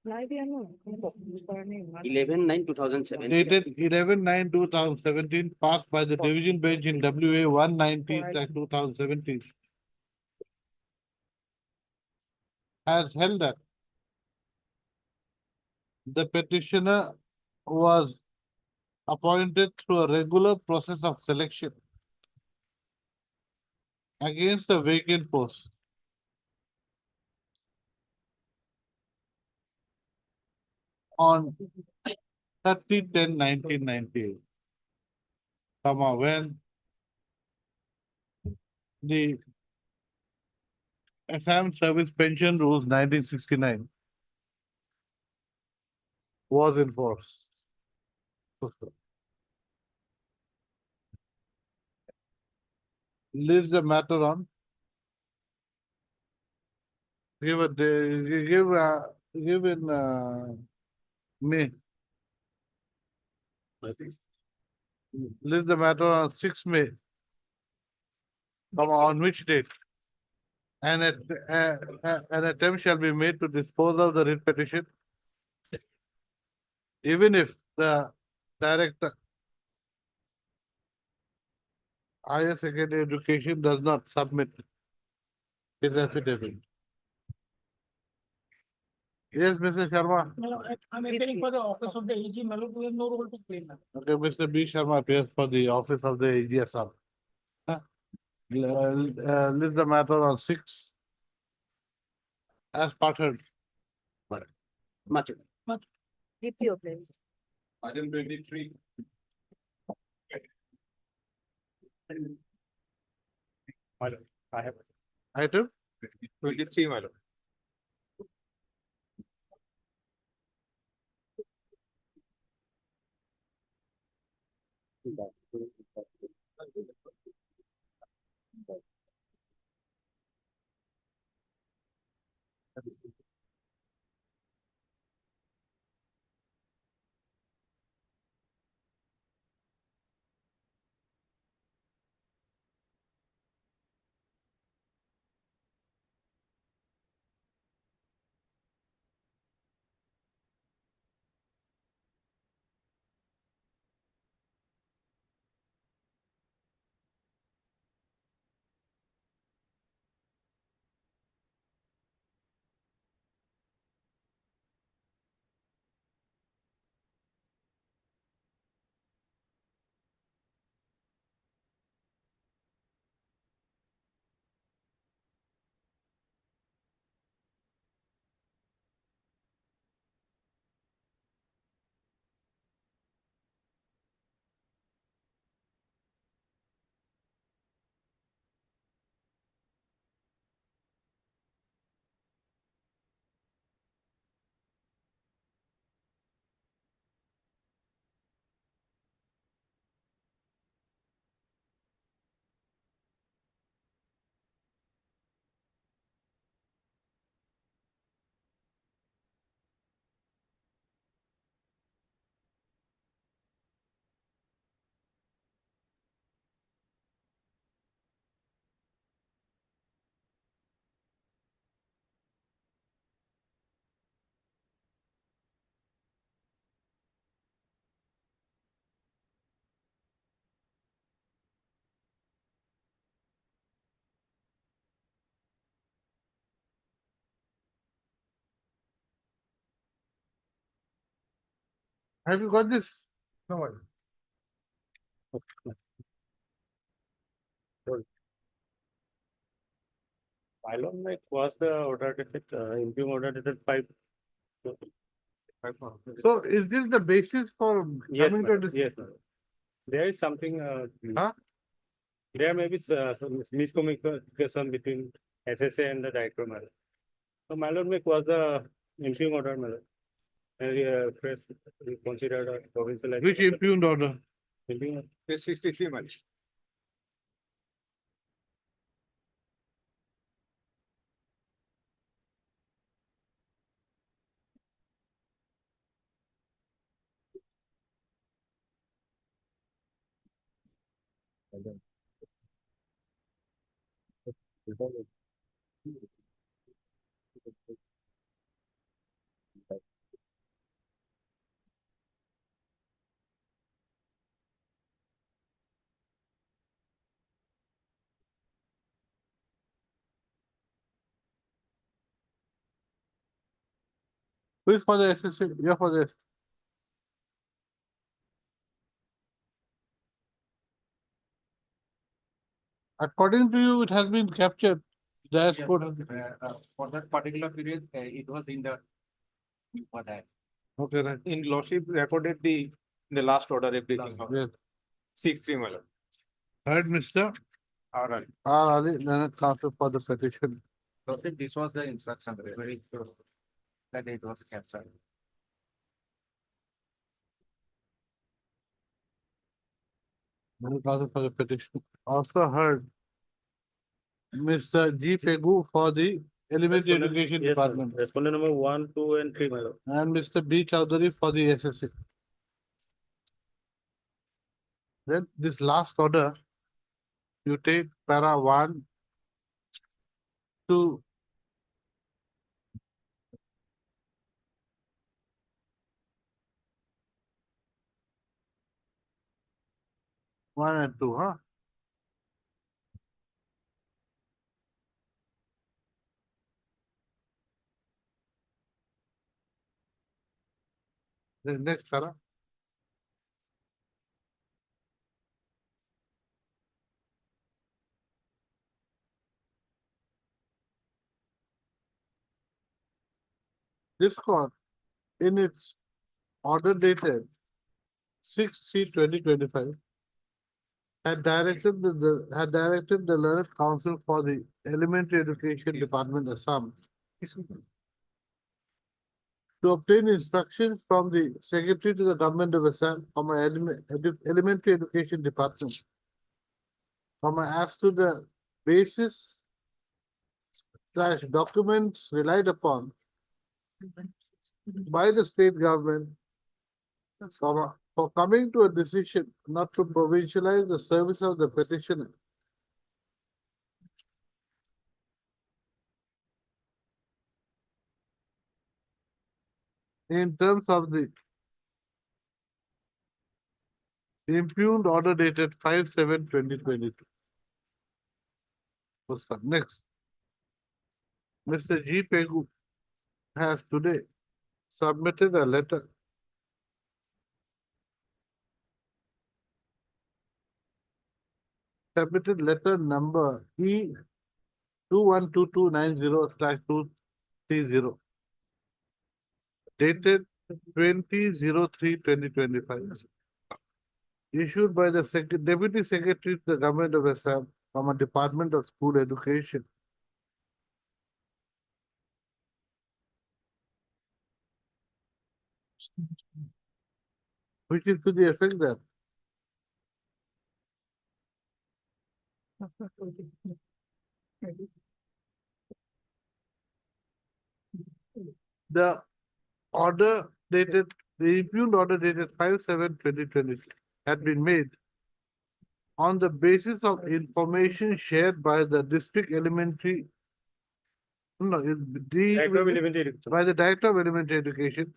11/9/2017. dated 11/9/2017 passed by the division bench in WA 190/2017 has held that the petitioner was appointed through a regular process of selection against a vacant post on 30/10/1998, when the Assam Service Pension Rules 1969 was in force. Leaves the matter on. Give given May. List the matter on 6 May. Come on which date? An attempt shall be made to dispose of the writ petition, even if the director higher secondary education does not submit his affidavit. Yes, Mr. Sharma. No, I'm appearing for the office of the AG, my lord, we have no role to play now. Okay, Mr. B. Sharma appears for the office of the AGSR. List the matter on 6 as parted. Much. DPO, please. Item 23. My lord, I have Item 23, my lord. Have you got this? No one. Pylon mate was the order dated, interim order dated 5. So is this the basis for Yes, coming to madam. this? Yes, madam. There is something, Huh? there may be some miscommunication between SSA and the director, madam. So my lord, make was the interim order, madam. And press considered a provincial. Which impugned order? Interim, 63, madam. Who is for the SSA? You're for this. According to you, it has been captured. Dashboard. For that particular period, it was in the, for that. Okay, right. In lordship recorded the last order everything. Yes. 6-3, my lord. Heard, Mr. All right. R. Ali, Leonard Counsel for the petition. So this was the instruction, very close, that it was captured. Leonard Counsel for the petition. Also heard Mr. G. Pegu for the Elementary Respondent- Education yes, my lord. Department. Respondent number 1, 2, and 3, my lord. And Mr. B. Chowdhury for the SSA. Then this last order, you take para 1, 2, one and two, huh? The next para. This court, in its order dated 6/3/2025, had directed the learned counsel for the Elementary Education Department, Assam, to obtain instructions from the Secretary to the Government of Assam from Elementary Education Department, as to the basis / documents relied upon by the state government for coming to a decision not to provincialize the service of the petitioner. In terms of the impugned order dated 5/7/2022. Next, Mr. G. Pegu has today submitted a letter number E 212290/230 dated 20/03/2025, issued by the Deputy Secretary to the Government of Assam from a Department of School Education, which is to the effect that the impugned order dated 5/7/2022 had been made on the basis of information shared by the district elementary, no, Director of Elementary Education. by the Director of Elementary Education,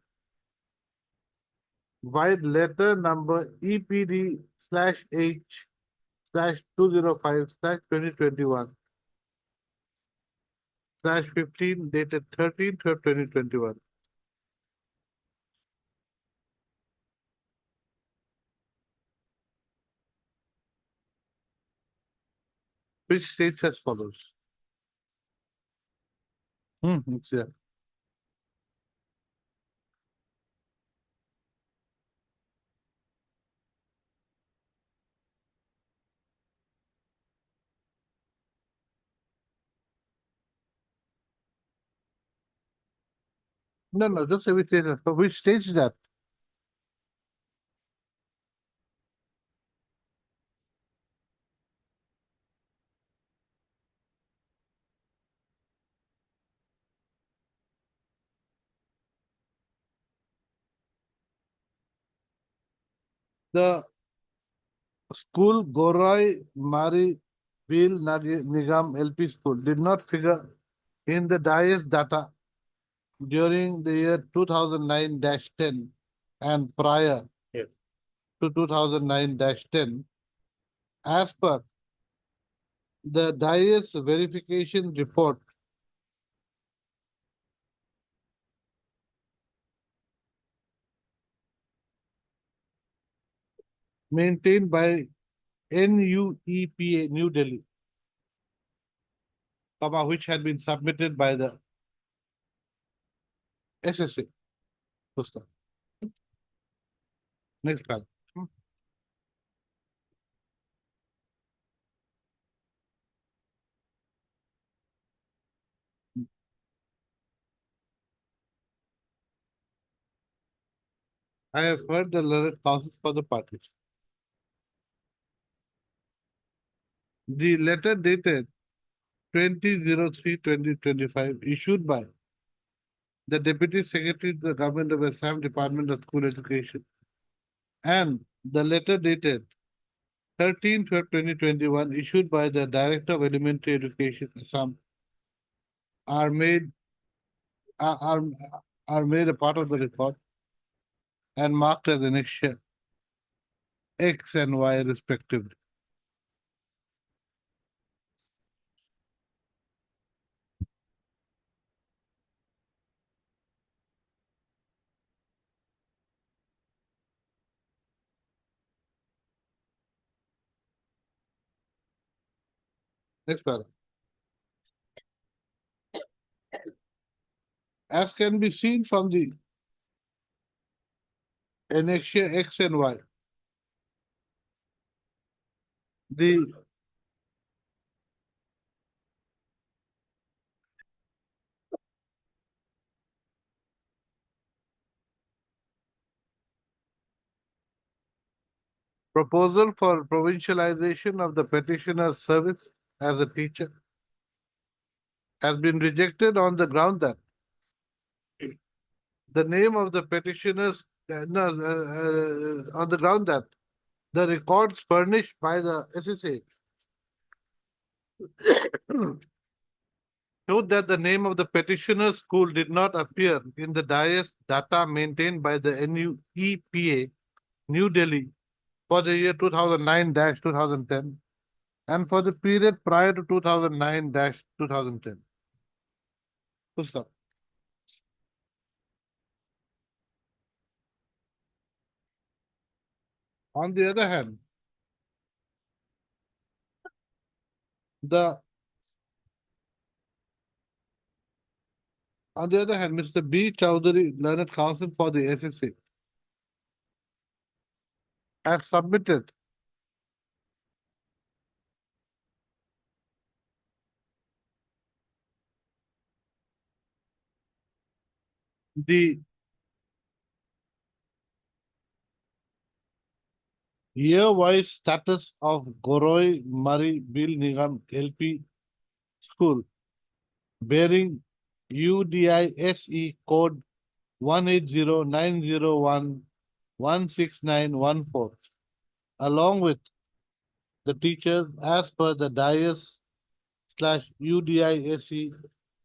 by letter number EPD/H/205/2021/15 dated 13/12/2021. Which states as follows. It's there. No, just which states, which states that the school Gorai Mari Vil Nigam LP school did not figure in the DIS data during the year 2009-10 and prior Yes. to 2009-10 as per the DIS verification report maintained by NUEPA New Delhi, which had been submitted by the SSA. Next paragraph. I have heard the learned counsels for the parties. The letter dated 2003-2025 issued by the Deputy Secretary to the Government of Assam Department of School Education and the letter dated 13/12/2021 issued by the Director of Elementary Education Assam are made are, are, are made a part of the record and marked as annexure X and Y respectively. Next paragraph. As can be seen from the annexure X and Y, the proposal for provincialization of the petitioner's service as a teacher has been rejected on the ground that the name of the petitioners on the ground that the records furnished by the SSA showed that the name of the petitioner's school did not appear in the DIAS data maintained by the NUEPA, New Delhi, for the year 2009-2010 and for the period prior to 2009-2010. Full stop. On the other hand, Mr. B. Chowdhury, Learned Counsel for the SSA, has submitted the year-wise status of Goroi Murray Bill Nigam LP School bearing UDISE code 18090116914 along with the teachers as per the DIAS/UDISE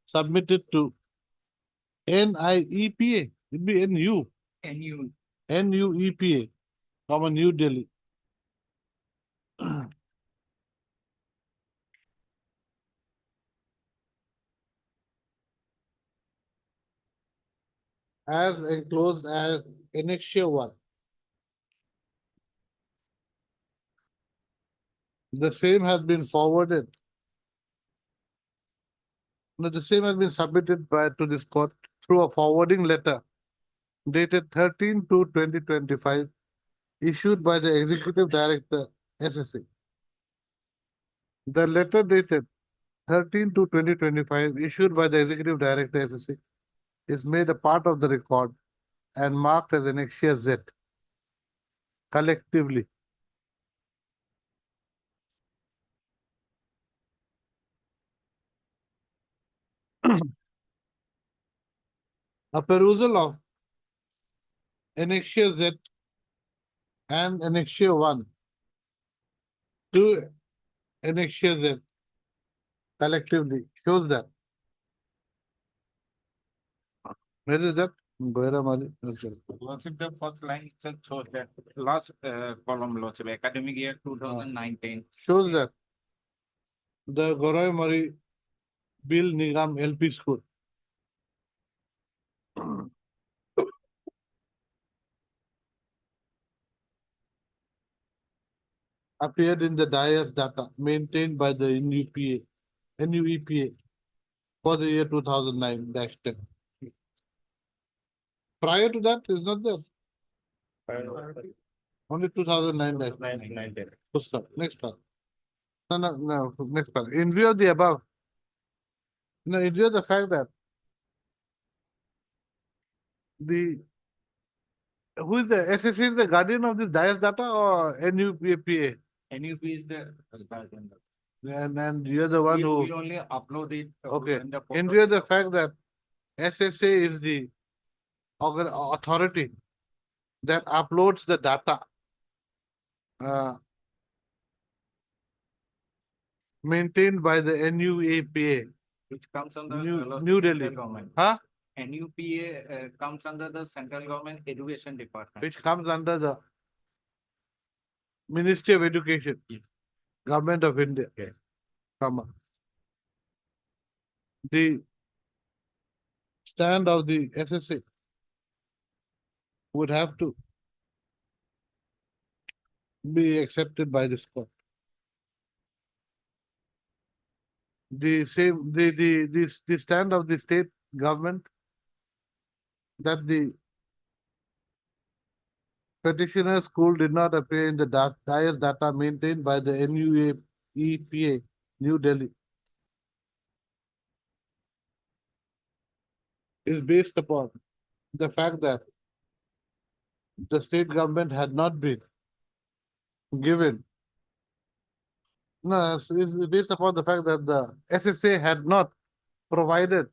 submitted to NIEPA. It'd be NUEPA, Common New Delhi. As enclosed as Annexure 1. The same has been forwarded. No, the same has been submitted to this court through a forwarding letter dated 13/2/2025 issued by the Executive Director, SSA. The letter dated 13/2/2025 issued by the Executive Director, SSA, is made a part of the record and marked as Annexure Z collectively. A perusal of Annexure Z and Annexure 1 to Annexure Z collectively shows that. Where is that? Lordship, the first line itself shows that last column, Lordship, academic year 2019. Shows that the Goroi Murray Bill Nigam LP School appeared in the DIAS data maintained by the NUEPA for the year 2009-10. Prior to that, is not there. Only 2009-10. Next one. No, next one. In view of the above, in view of the fact that who is the SSC is the guardian of this DIAS data or NUPA? NUP is the guardian. And you're the one We who, only upload it. okay, in the in portal. view of the fact that SSA is the authority that uploads the data maintained by the NUAPA, Which comes under. New Central Delhi. Government. Huh? NUPA comes under the Central Government Education Department. Which comes under the Ministry of Education, Government of India. Yes. Comma. The stand of the SSA would have to be accepted by this court. The same, the stand of the state government that the petitioner school did not appear in the DIS data maintained by the NUAPA, New Delhi, is based upon the fact that the state government had not been given. No, it's based upon the fact that the SSA had not provided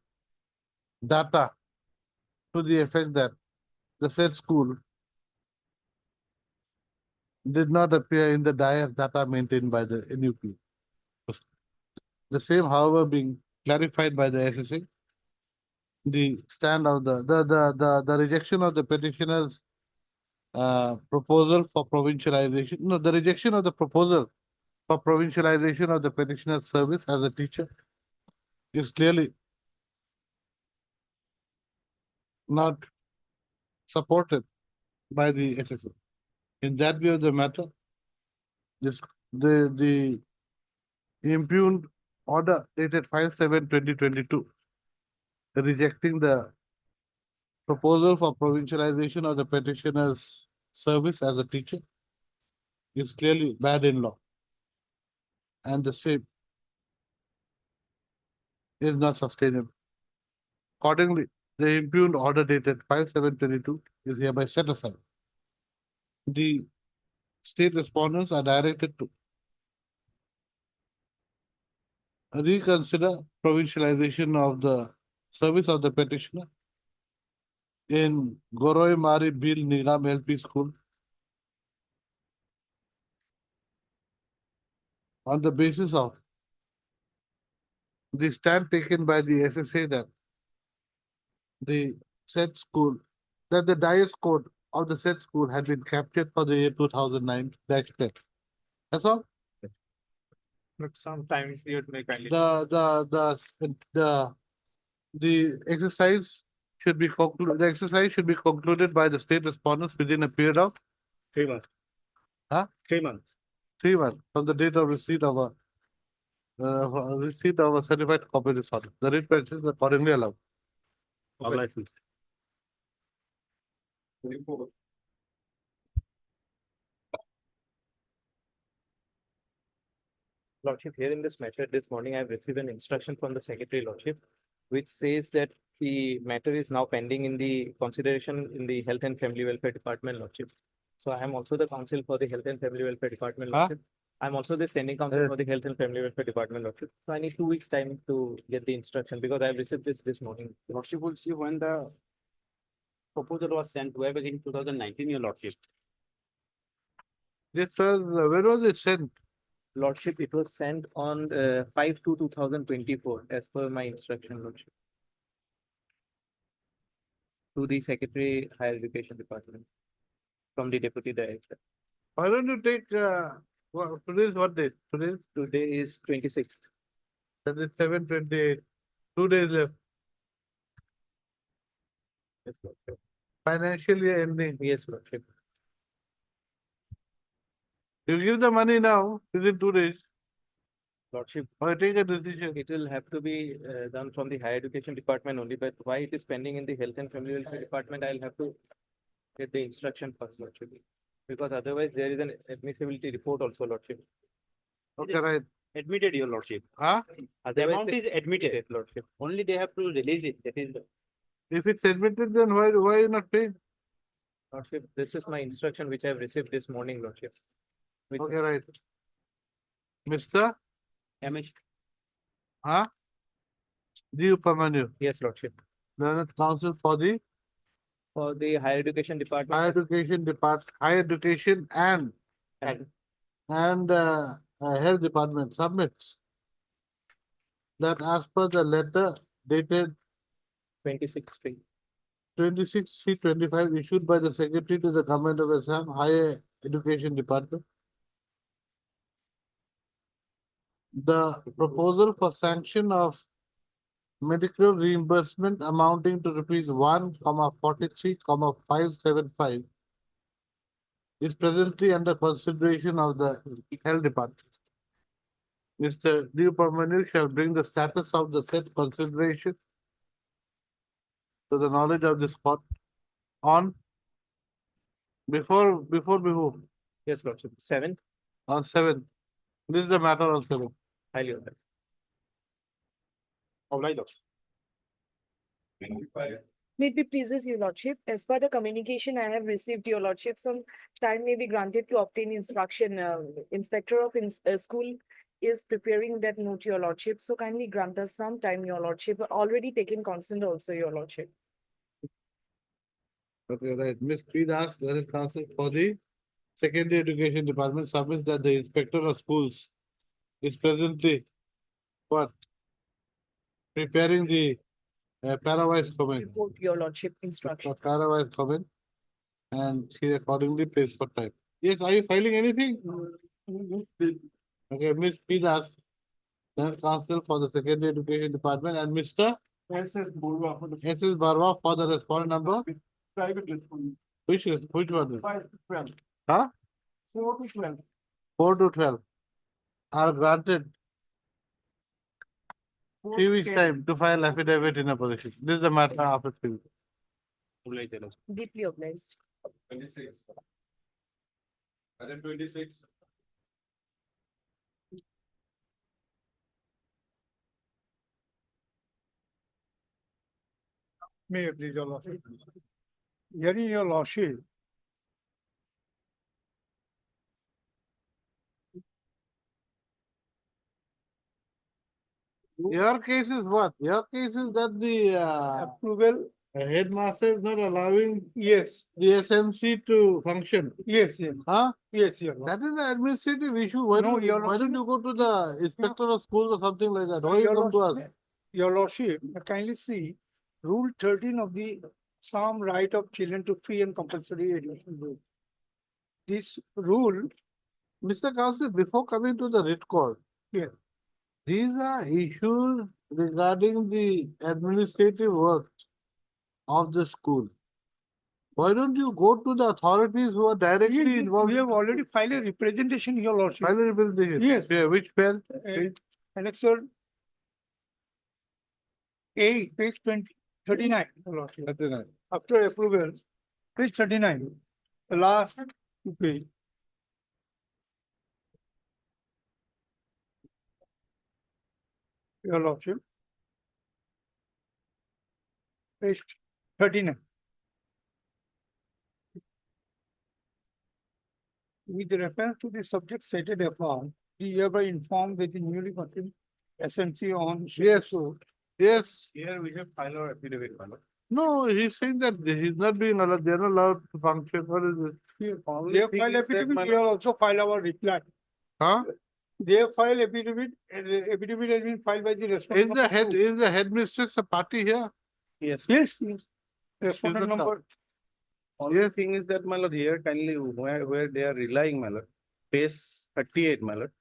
data to the effect that the said school did not appear in the DIS data maintained by the NUP. The same, however, being clarified by the SSA, the stand of the rejection of the petitioner's proposal for provincialization, no, the rejection of the proposal for provincialization of the petitioner's service as a teacher is clearly not supported by the SSA. In that view of the matter, this the impugned order dated 5/7/2022 rejecting the proposal for provincialization of the petitioner's service as a teacher is clearly bad in law. And the same is not sustainable. Accordingly, the impugned order dated 5/7/22 is hereby set aside. The state respondents are directed to reconsider provincialization of the service of the petitioner in Goroi Mari Bil Nigam LP School on the basis of the stand taken by the SSA that the said school, that the DIS code of the said school had been captured for the year 2009-10. That's all. But sometimes you'd make kindly. The exercise should be concluded. The exercise should be concluded by the state respondents within a period of 3 months. Huh? 3 months. 3 months from the date of receipt of a certified copy disorder. The writ petition is accordingly allowed. Okay. Lordship, here in this matter, this morning I have received an instruction from the Secretary, Lordship, which says that the matter is now pending in the consideration in the Health and Family Welfare Department, Lordship. So I am also the counsel for the Health and Family Welfare Department, Lordship. I'm also the standing counsel for the Health and Family Welfare Department, Lordship. So I need 2 weeks time to get the instruction because I have received this morning. Lordship will see when the proposal was sent to whoever in 2019, your lordship. Yes, sir. Where was it sent? Lordship, it was sent on 5/2/2024 as per my instruction, Lordship. To the Secretary Higher Education Department from the Deputy Director. Why don't you take, today's what date? Today is 26th. That is 7/28. 2 days left. Yes, Lordship. Financial year ending. Yes, Lordship. You give the money now within 2 days. Lordship, Or take a decision. it will have to be done from the Higher Education Department only, but why it is pending in the Health and Family Welfare Department, I'll have to get the instruction first, Lordship. Because otherwise there is an admissibility report also, Lordship. Okay, right. Admitted, your lordship. Huh? The Otherwise amount is admitted, Lordship. only they have to release it, that is. If it's admitted, then why are you not paying? Lordship, this is my instruction which I have received this morning, Lordship. Which Okay, right. Mister, MH. Huh? Due Permanu, Yes, Lordship. Learned Counsel for the For the Higher Education Department. Higher Education And and Health Department submits that as per the letter dated 26 26/3/25 issued by the Secretary to the Government of Assam Higher Education Department, the proposal for sanction of medical reimbursement amounting to rupees 1,43,575 is presently under consideration of the Health Department. Mr. Deoparmanu shall bring the status of the said consideration to the knowledge of this court on before whom? Yes, Lordship. 7. On 7th. This is the matter on 7th. Highly ordered. May it be pleases your lordship, as per the communication I have received, your lordship, some time may be granted to obtain instruction. Inspector of school is preparing that note, your lordship, so kindly grant us some time, your lordship, already taken consent also, your lordship. Okay, right. Ms. P. Das, Learned Counsel for the Secondary Education Department submits that the Inspector of Schools is presently what? Preparing the parawise comment. Report, your lordship, instruction. Parawise comment, and she accordingly pays for time. Yes, are you filing anything? Okay, Ms. P. Das, Learned Counsel for the Secondary Education Department, and Mr. SS Burwa for the S.S. Barwa for the respondent number. private respondent. Which one? is? 5 to 12. Huh? 4 to 12. 4 to 12 are granted 3 weeks time to file affidavit in opposition. This is the matter after 3 weeks. Deeply obliged. 26. Item 26. May I please, your lordship. Hearing your lordship, Your case is what? Your case is that the approval, headmaster is not allowing yes, the SMC to function. yes, Huh? yes, your lordship. That is the administrative issue. Why No, why don't you go to the inspector of schools or something like that? Why you come to us? Your lordship, kindly see Rule 13 of the Assam Right of Children to Free and Compulsory Education Rule. This rule, Mr. Counsel, before coming to the writ court, yes, these are issues regarding the administrative work of the school. Why don't you go to the authorities who are directly involved? we have already filed a representation, your lordship. File a representation. Yes. Yeah, which pen? Annexure A, page 39, your lordship. 39. After approval, page 39, the last page. Your lordship. Page 39. With reference to the subject cited above, be hereby informed that the newly constituted SMC on. Yes. Yes. Here we have filed our affidavit, my lord. No, he's saying that he's not being allowed, they're not allowed to function. What is this? They have filed affidavit, we have also filed our reply. Huh? They have filed affidavit, and the affidavit has been filed by the respondent. Is the headmistress a party here? Yes. Yes, yes. Respondent not. number, Only thing is that, my lord, here kindly where they are relying, my lord, page 38, my lord.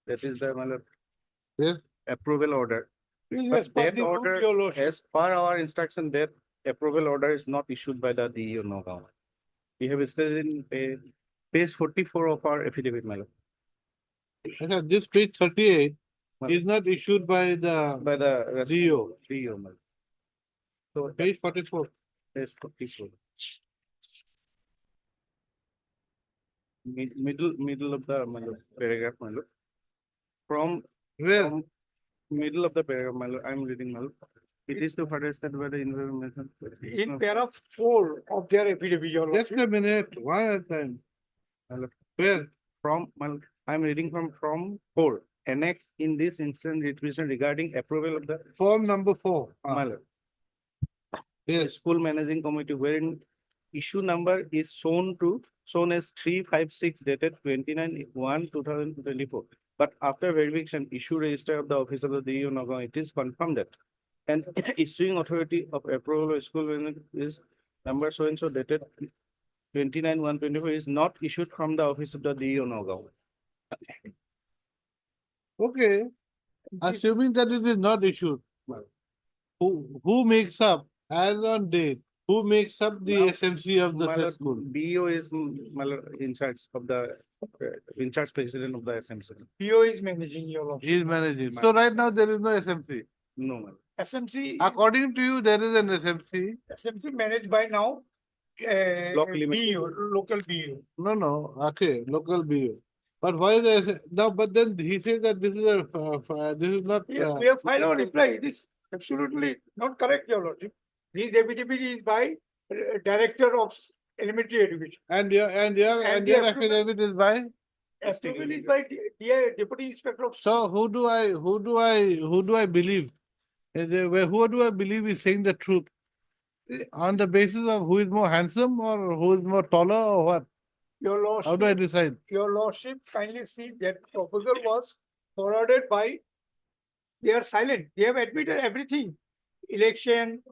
That is the, my lord, Yes. approval order. Yes, But that partly approved, order, your lordship. as per our instruction, that approval order is not issued by the DEO Nagaon. We have stated in page 44 of our affidavit, my lord. Okay, this page 38 is not issued by the By the DEO. DEO, my lord. So Page 44. page 44. Middle of the, my lord, paragraph, my lord. From Where? middle of the paragraph, my lord, I'm reading, my lord. It is to further state by the environmental. In paragraph 4 of their affidavit, your Just lordship. a minute, one at a time. Where? From, I'm reading from 4. annex in this incident retribution regarding approval of the Form number 4. my lord. Yes, school managing committee wherein issue number is shown as 356 dated 29/1/2024. But after verification, issue register of the office of the DEO Nagaon, it is confirmed that an issuing authority of approval of school management is number so and so dated 29/1/24 is not issued from the office of the DEO Nagaon. Okay, assuming that it is not issued, who makes up as on date? Who makes up the Now, SMC of the My said lord, school? BO is my lord, in charge of the in charge president of the SMC. PO is managing your lordship. He is managing. So right now there is no SMC. No, my lord. SMC, According to you, there is an SMC. SMC managed by now. Block limit. BO, local BO. No, okay, local BO. But why the no? But then he says that this is this is not. We have filed a reply. It is absolutely not correct, your lordship. This affidavit is by Director of Elementary Education. And your And your the approval- affidavit is by. Approval is by Deputy Inspector of. So who do I believe? Who do I believe is saying the truth? On the basis of who is more handsome or who is more taller or what? Your How do I lordship, decide? your lordship kindly see that proposal was forwarded by. They are silent. They have admitted everything. Election,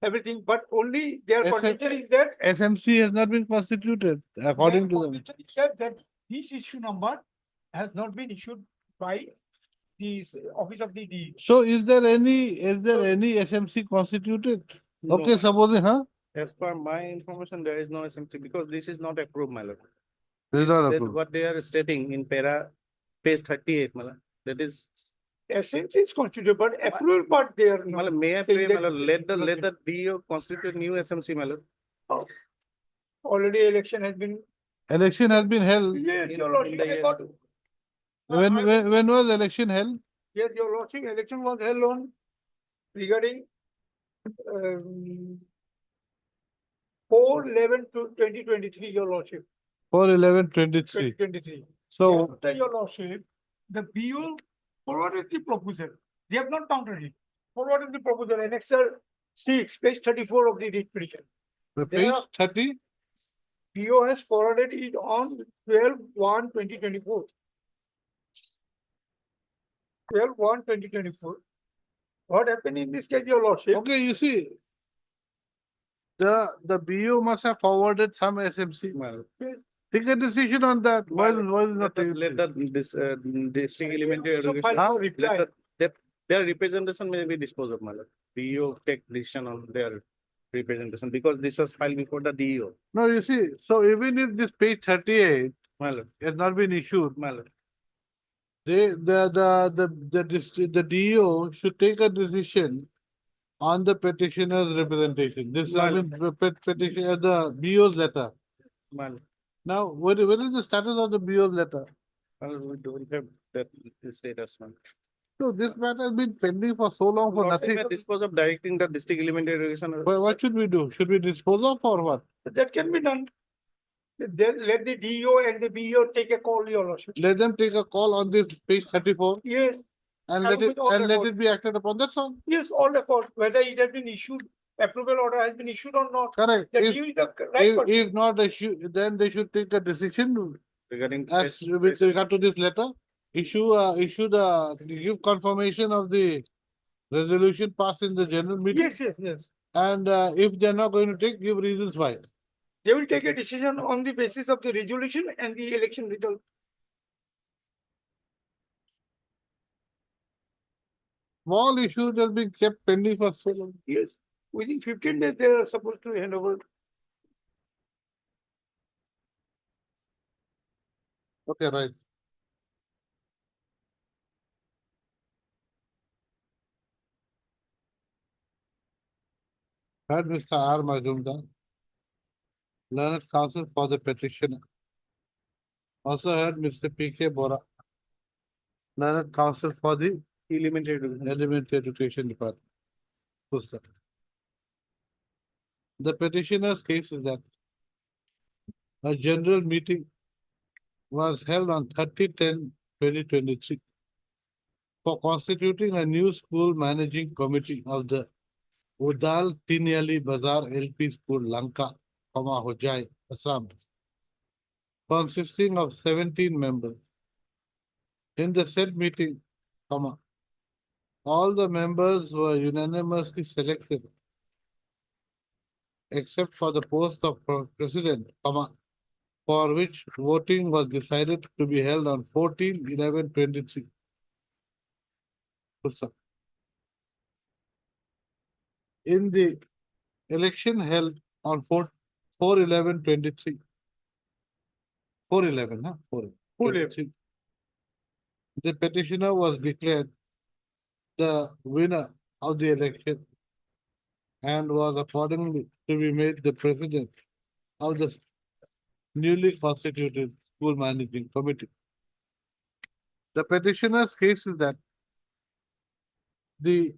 everything, but only their SM contention is that. SMC has not been constituted according to them. Contention is that this issue number has not been issued by the office of the DE. So is there any SMC constituted? No. Okay, supposing, huh? As per my information, there is no SMC because this is not approved, my lord. This is not That approved. what they are stating in page 38, my lord. That is, SMC is constituted, but approval part they are my not. lord, may I saying pray, my that- lord, let the DO constitute new SMC, my lord. Already election has been. Election has been held. Yes, In- your in lordship, the I year got. two. When was election held? Yes, your lordship, election was held on regarding 4/11/2023, your lordship, 4/11/23. 2023. So After your lordship, the BO forwarded the proposal. They have not countered it. Forwarded the proposal, annexure 6, page 34 of the writ petition. the There page are- 30. BO has forwarded it on 12/1/2024. 12/1/2024. What happened in this case, your lordship? Okay, you see, the BO must have forwarded some SMC. Take a decision on that. Why is not Let taking? the district elementary Also education. file How? reply. Their representation may be disposed of, my lord. DO take decision on their representation because this was filed before the DO. No, you see, so even if this page 38 My lord, has not been issued, my lord. the DO should take a decision on the petitioner's representation. This has Well- been petition, the BO's letter. My lord. Now, what is the status of the BO's letter? My lord, we don't have that status, man. So this matter has been pending for so long for Lordship nothing. may dispose of directing the district elementary education. What should we do? Should we dispose of or what? That can be done. Let the DO and the BO take a call, your lordship. Let them take a call on this page 34 Yes, and Along with all let record. it be acted upon. That's all. yes, all record, whether it has been issued, approval order has been issued or not. Correct. The If, DO is the right person. if not issue, then they should take a decision Regarding. as with regard to this letter. Give confirmation of the resolution passed in the general meeting. Yes. And if they're not going to take, give reasons why. They will take a decision on the basis of the resolution and the election result. Small issue has been kept pending for so long. Yes, within 15 days, they are supposed to hand over. Okay, right. Heard Mr. R. Majumdar, learned counsel for the petitioner. Also heard Mr. P.K. Bora, learned counsel for the elementary education department. Who's that? The petitioner's case is that a general meeting was held on 30/10/2023 2023 for constituting a new school managing committee of the Udal Tiniali Bazar LP School, Lanka, Hojai, Assam, consisting of 17 members. In the said meeting, all the members were unanimously selected except for the post of president, for which voting was decided to be held on 14/11/23. In the election held on 4/11/23. 4/11, huh? 4/11. The petitioner was declared the winner of the election and was accordingly to be made the president of the newly constituted school managing committee. The petitioner's case is that the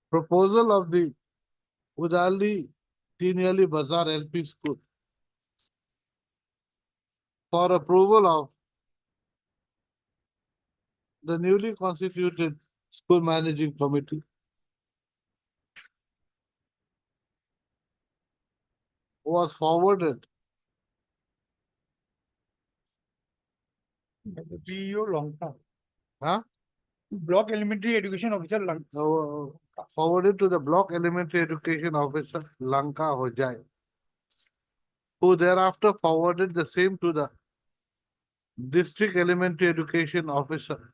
proposal of the Udali Tiniali Bazar LP School for approval of the newly constituted school managing committee was forwarded BEO Lanka. huh? Block Elementary Education Officer Lanka. Forwarded to the Block Elementary Education Officer Lanka Hojai, who thereafter forwarded the same to the District Elementary Education Officer.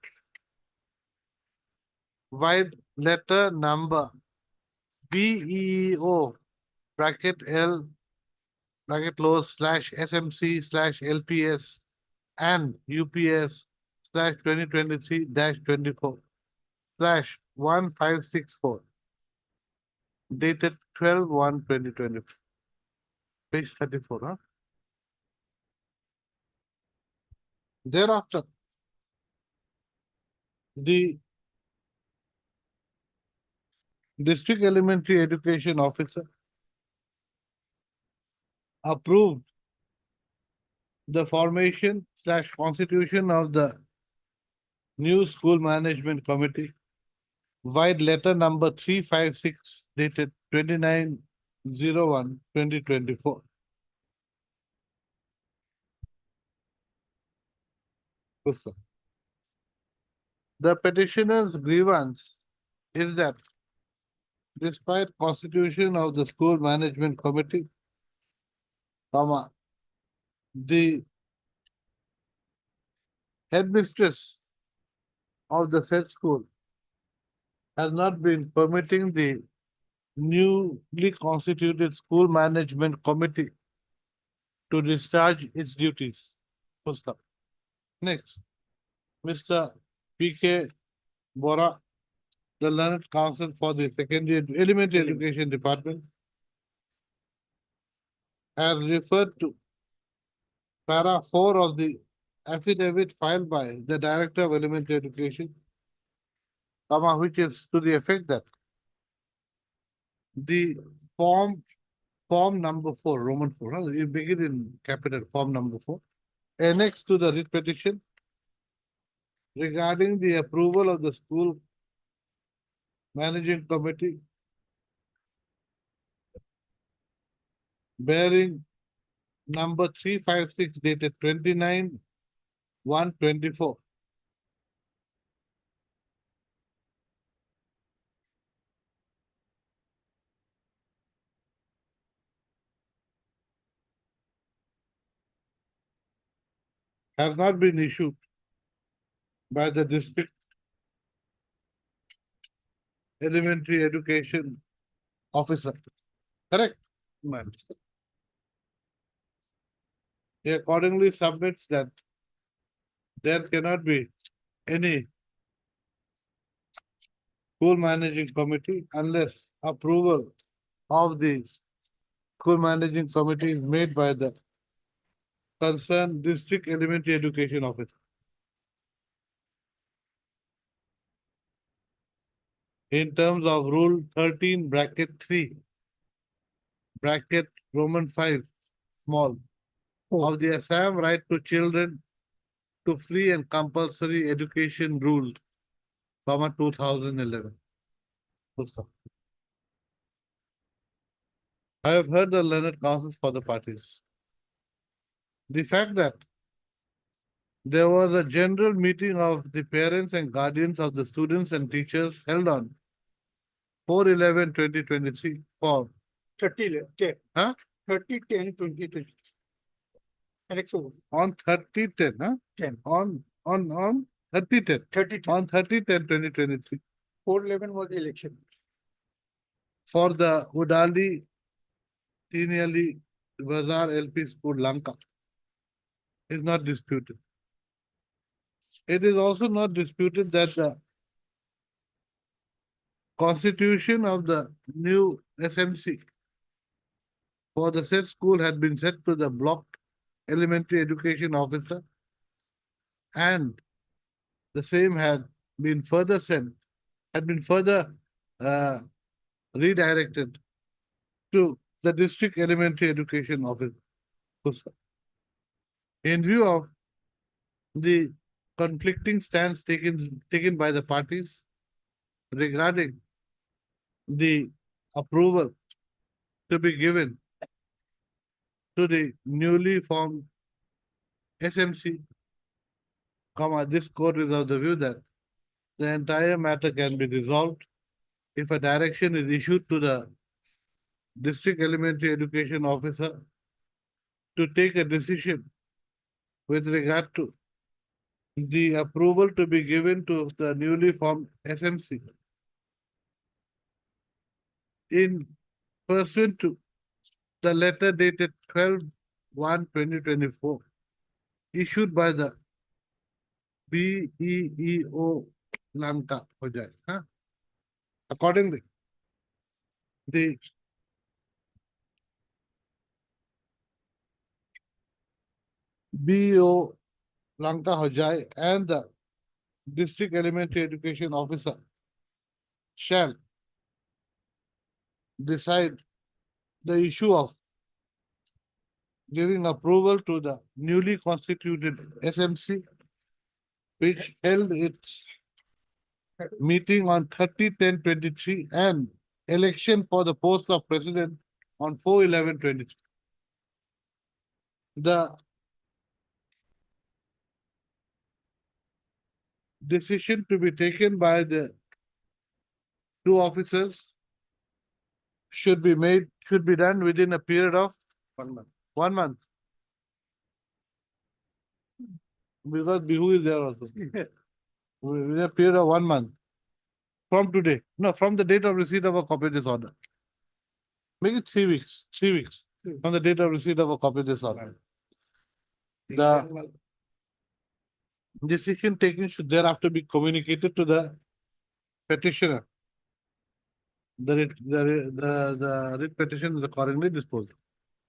Wide letter number BEO bracket L bracket low slash SMC slash LPS and UPS slash 2023-24 slash 1564 dated 12/1/2024. Page 34, huh? Thereafter, the District Elementary Education Officer approved the formation slash constitution of the new school management committee, wide letter number 356 dated 29/01/2024. The petitioner's grievance is that despite constitution of the school management committee, the headmistress of the said school has not been permitting the newly constituted school management committee to discharge its duties. Full stop. Next, Mr. P.K. Bora, the learned counsel for the secondary elementary education department, has referred to para 4 of the affidavit filed by the Director of Elementary Education, which is to the effect that the form number 4, Roman 4, you begin in capital form number 4, annexed to the writ petition regarding the approval of the school managing committee bearing number 356 dated 29/1/24. Has not been issued by the district elementary education officer. Correct? Ma'am. He accordingly submits that there cannot be any school managing committee unless approval of the school managing committee is made by the concerned district elementary education officer. In terms of Rule 13 bracket 3 bracket Roman 5 small of the Assam Right to Children to Free and Compulsory Education Rule, 2011. I have heard the learned causes for the parties. The fact that there was a general meeting of the parents and guardians of the students and teachers held on 4/11/2023 for 30/10. Huh? 30/10/2020. Annex O. on 30/10, huh? 10. On 30/10. 30/10. On 30/10/2023 4/11 was the election. for the Udali Tiniali Bazaar LP School, Lanka, is not disputed. It is also not disputed that the constitution of the new SMC for the said school had been sent to the block elementary education officer, and the same had been further uh, redirected to the district elementary education officer. In view of the conflicting stance taken by the parties regarding the approval to be given to the newly formed SMC, this court is of the view that the entire matter can be resolved if a direction is issued to the district elementary education officer to take a decision with regard to the approval to be given to the newly formed SMC in pursuant to the letter dated 12/1/2024 issued by the BEEO Lanka. Accordingly, the BEO Lanka Hojai and the district elementary education officer shall decide the issue of giving approval to the newly constituted SMC, which held its meeting on 30/10/23 and election for the post of president on 4/11/23. The decision to be taken by the two officers should be done within a period of 1 month. 1 month. Because Bihu is there also. Within a period of 1 month. From today. No, from the date of receipt of a copy of this order. Make it 3 weeks. 3 weeks. From the date of receipt of a copy of this order. The decision taken should thereafter be communicated to the petitioner. The writ petition is accordingly disposed.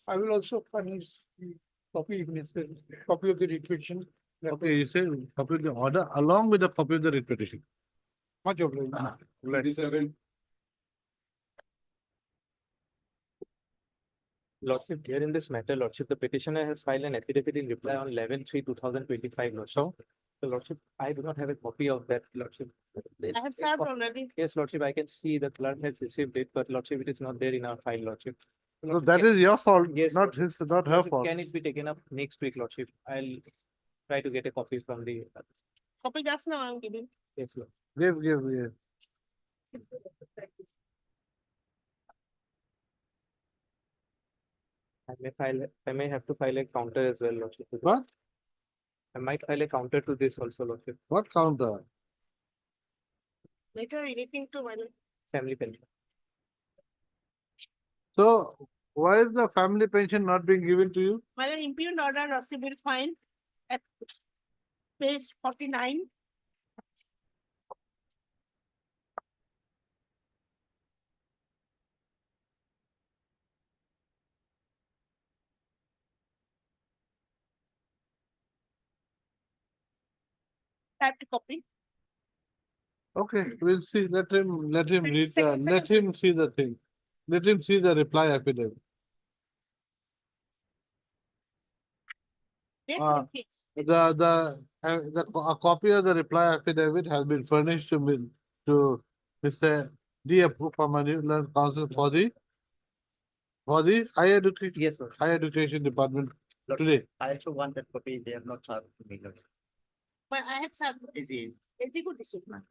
I will also furnish the copy, if necessary, copy of the petition. Okay, you say copy of the order along with the copy of the writ petition. Much obliged. Lordship, here in this matter, Lordship, the petitioner has filed an affidavit in reply on 11/3/2025, Lordship. So, Lordship, I do not have a copy of that, Lordship. I have served already. Yes, Lordship, I can see the clerk has received it, but Lordship, it is not there in our file, Lordship. So that is your fault, Yes, not his, not her Lordship, fault. can it be taken up next week, Lordship? I'll try to get a copy from the. Copy just now I'm giving. Yes, Lord. Give. I may have to file a counter as well, Lordship. What? I might file a counter to this also, Lordship. What counter? Later anything to my Family pension. So why is the family pension not being given to you? my impugned order received fine at page 49. Typed copy. Okay, we'll see. Let him read, Second- let him see the thing. Let him see the reply affidavit. A copy of the reply affidavit has been furnished to Mr. D. Permanent Council for the higher education. Yes, sir. Higher education department today. I also want that copy. They have not served to me. But I have some. Is it? Executive statement.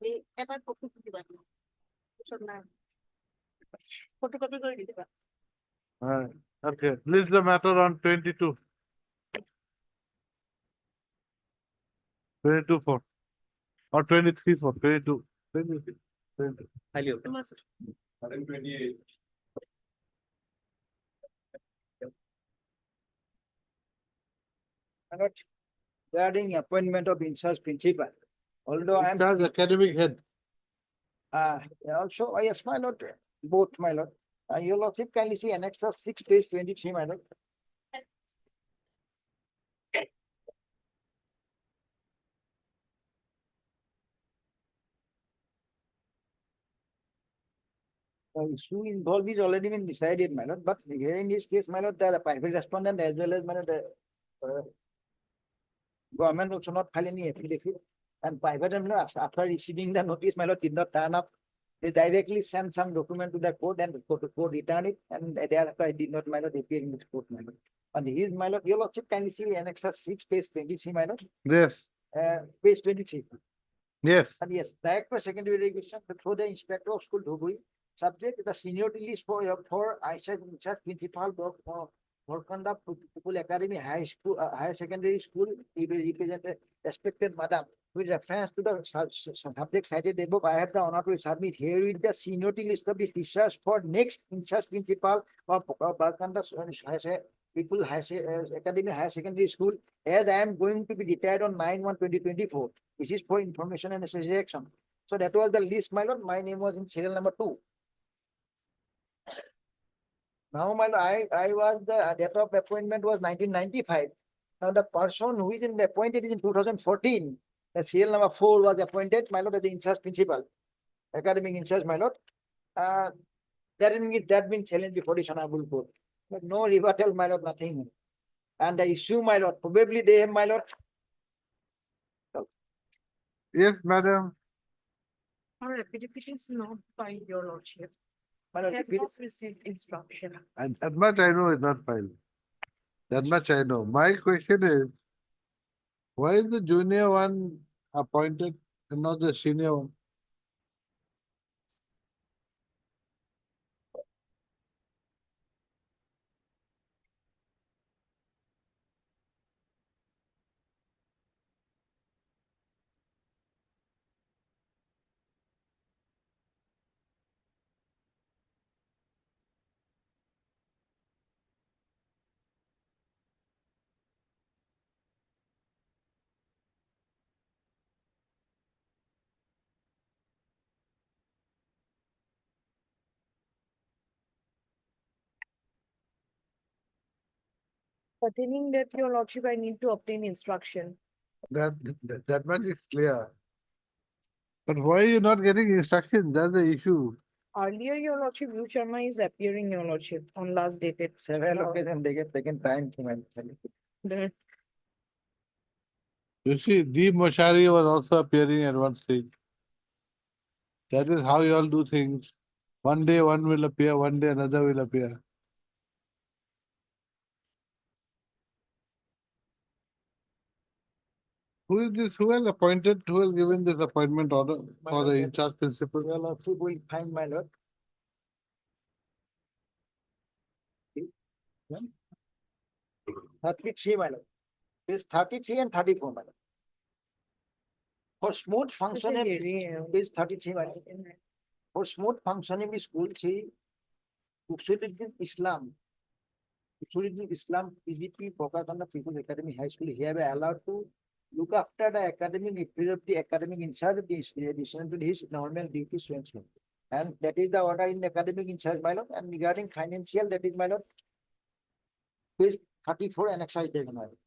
They ever copy to the photocopy করে দিতে পারো। Okay, list the matter on 22. 22 for, or 23 for, 22. 22. Highly open. Regarding appointment of in-charge principal, although I am. Charge academic head. Also, yes, my lord, both, my lord. Your lordship kindly see annexus 6 page 23, my lord. The issue involved is already been decided, my lord, but here in this case, my lord, the private respondent as well as, my lord, the government also not file any affidavit. And private, after receiving the notice, my lord, did not turn up. They directly sent some document to the court and the court returned it, and thereafter I did not, my lord, appear in this court, my lord. And his, my lord, your lordship kindly see annexus 6 page 23, my lord, Yes, page 23. yes. And yes, director secondary education through the inspector of school Dhuburi, subject the seniority list for ISA principal for conduct Pupil Academy High School, Higher Secondary School, represented respected madam. With reference to the subject cited above, I have the honor to submit here with the seniority list of the teachers for next in-charge principal of Barkanda People Academy Higher Secondary School, as I am going to be retired on 9/1/2024. This is for information and necessary action. So that was the list, my lord. My name was in serial number 2. Now, my lord, I was the date of appointment was 1995. Now, the person who is appointed is in 2014. The serial number 4 was appointed, my lord, as the in-charge principal, academic in-charge, my lord. That been challenged before the honorable court. But no rebuttal, my lord, nothing. And the issue, my lord, probably they have, my lord. Yes, madam. Our affidavit is not by your lordship. My I lord, have not received instruction. And that much I know is not filed. That much I know. My question is, why is the junior one appointed and not the senior one? Pertaining that your lordship, I need to obtain instruction. That much is clear. But why are you not getting instruction? That's the issue. Earlier, your lordship, View Sharma is appearing, your lordship, on last dated. Several occasions they get taken time to mention. The You see, D. Moshari was also appearing at one stage. That is how you all do things. One day one will appear, one day another will appear. Who is this? Who has appointed? Who has given this appointment order for the in-charge principal? Your lordship will find, my lord. 33, my lord. Is 33 and 34, my lord. For smooth functioning, is 33, my lord. For smooth functioning school, see, Islam. Islam, PGP, Pokakanda People Academy High School, here we are allowed to look after the academic, the academic in charge of this, addition to his normal duties. And that is the order in the academic in charge, my lord. And regarding financial, that is, my lord, page 34 and exercise taken, my lord.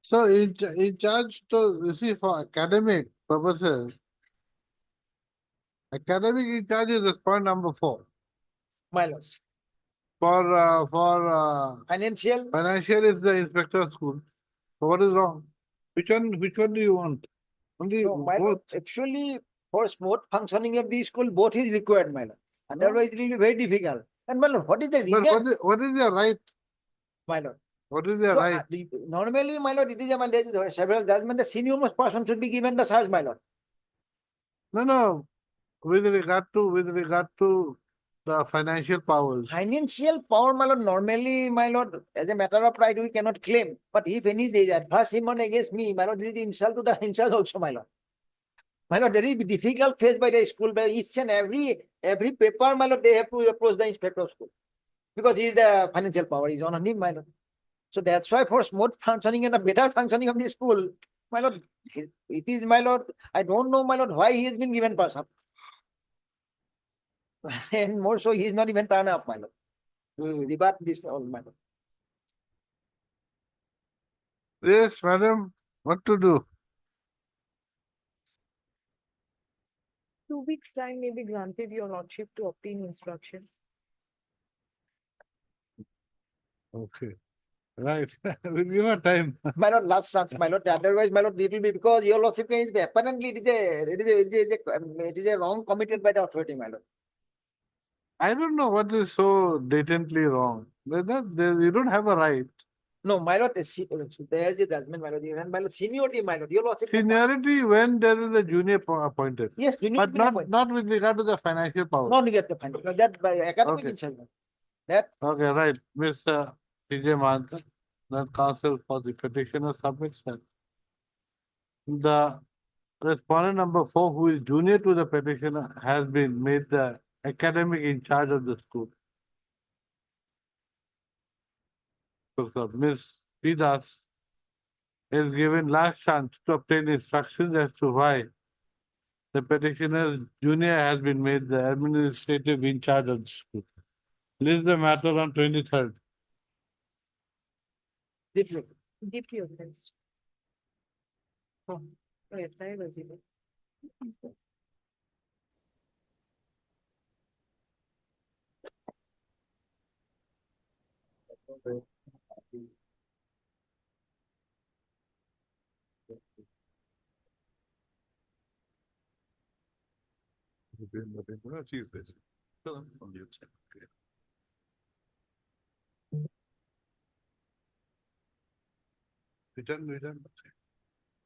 So in charge to, you see, for academic purposes, academic in charge is point number 4. My lord. Financial, financial is the inspector of schools. So what is wrong? Which one do you want? Only no, my lord, both. actually, for smooth functioning of the school, both is required, my lord. Otherwise, it will be very difficult. And my lord, what is the But reason, what is your right? my lord? What is your So, right? normally, my lord, it is a mandate, several judgment, the senior most person should be given the charge, my lord. No. With regard to the financial powers. Financial power, my lord, normally, my lord, as a matter of right, we cannot claim. But if any is adverse him against me, my lord, it is insult to the insult also, my lord. My lord, very difficult faced by the school, by each and every paper, my lord, they have to approach the inspector of school. Because he is the financial power, he is on him, my lord. So that's why for smooth functioning and a better functioning of the school, my lord, it is, my lord, I don't know, my lord, why he has been given pass up. And more so, he is not even turned up, my lord. We will rebut this all, my lord. Yes, madam, what to do? 2 weeks' time may be granted your lordship to obtain instructions. Okay. Right. We'll give her time. My lord, last chance, my lord. Otherwise, my lord, it will be because your lordship is apparently it is a wrong committed by the authority, my lord. I don't know what is so blatantly wrong. You don't have a right. No, my lord, there is a judgment, my lord. And my lord, seniority, my lord. Your lordship. Seniority when there is a junior appointed. Yes, junior But not with regard to the financial power. not get the final. That by academic Okay. insult. That Okay, right. Mr. P.J. Mahanta, the counsel for the petitioner submits that the respondent number 4, who is junior to the petitioner, has been made the academic in charge of the school. So Ms. Pidas is given last chance to obtain instructions as to why the petitioner's junior has been made the administrative in charge of the school. List the matter on 23rd. different. Deeply offense. Oh, yes, I was it. Return.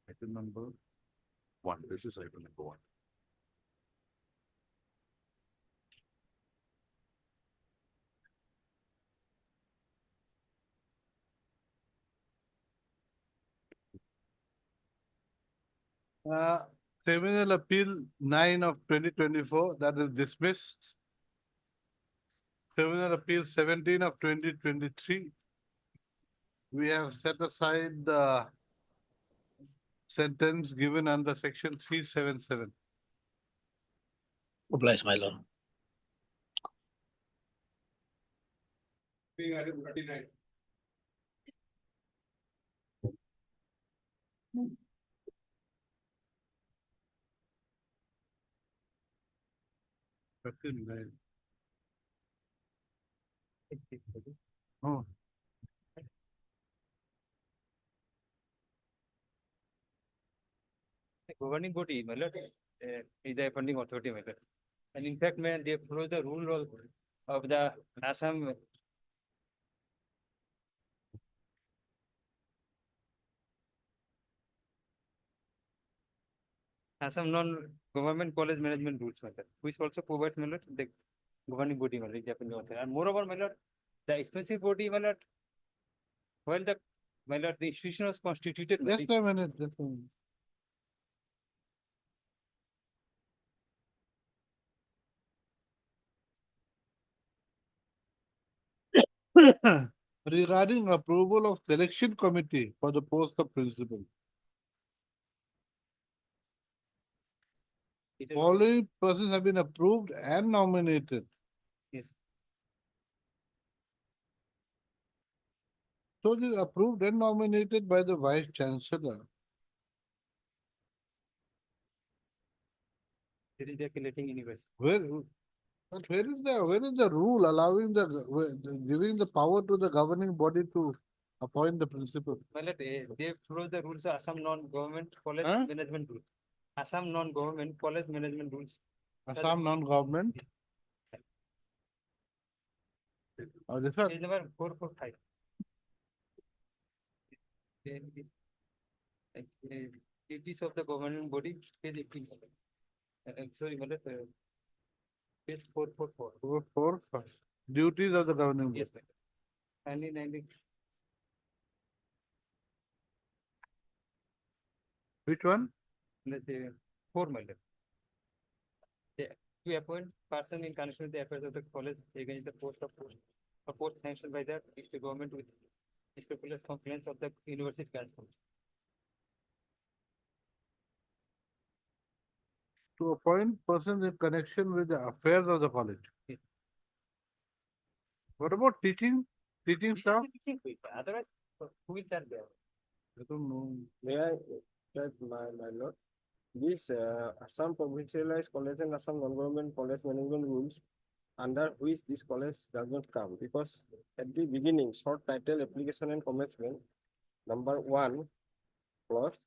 Item number 1. This is item number 1. Criminal Appeal 9 of 2024, that is dismissed. Criminal Appeal 17 of 2023. We have set aside the sentence given under section 377. Oblige, my lord. Item 39. Oh, The governing body, my lord, is the funding authority, my lord. And in fact, man, they follow the rule of the Assam. Assam non-government college management rules, my lord, which also provides, my lord, the governing body, my lord, Japanese authority. And moreover, my lord, the expensive body, my lord, while the, my lord, the institution was constituted. my just lord, a minute, just a minute. Regarding approval of selection committee for the post of principal. it is- Following persons have been approved and nominated. Yes. So it is approved and nominated by the vice chancellor. It is the collecting universe. Where But where is the rule allowing giving the power to the governing body to appoint the principal? My lord, they follow the rules of Assam non-government college Huh? management rules. Assam non-government college management rules. Assam non-government? Oh, this one? Page number 445. Duties of the governing body, page 18. Sorry, my lord, page 444. 445. Duties of the governing body. Yes, my lord. 1990. Which one? Let's say 4, my lord. To appoint person in connection with the affairs of the college against the post sanctioned by the district government with scrupulous compliance of the university council. To appoint persons in connection with the affairs of the college. Yes. What about teaching? Teaching staff? Otherwise, who will charge there? I don't know. May I, my lord? This Assam provincialized college and Assam non-government college management rules under which this college does not come, because at the beginning, short title application and commencement, number 1 clause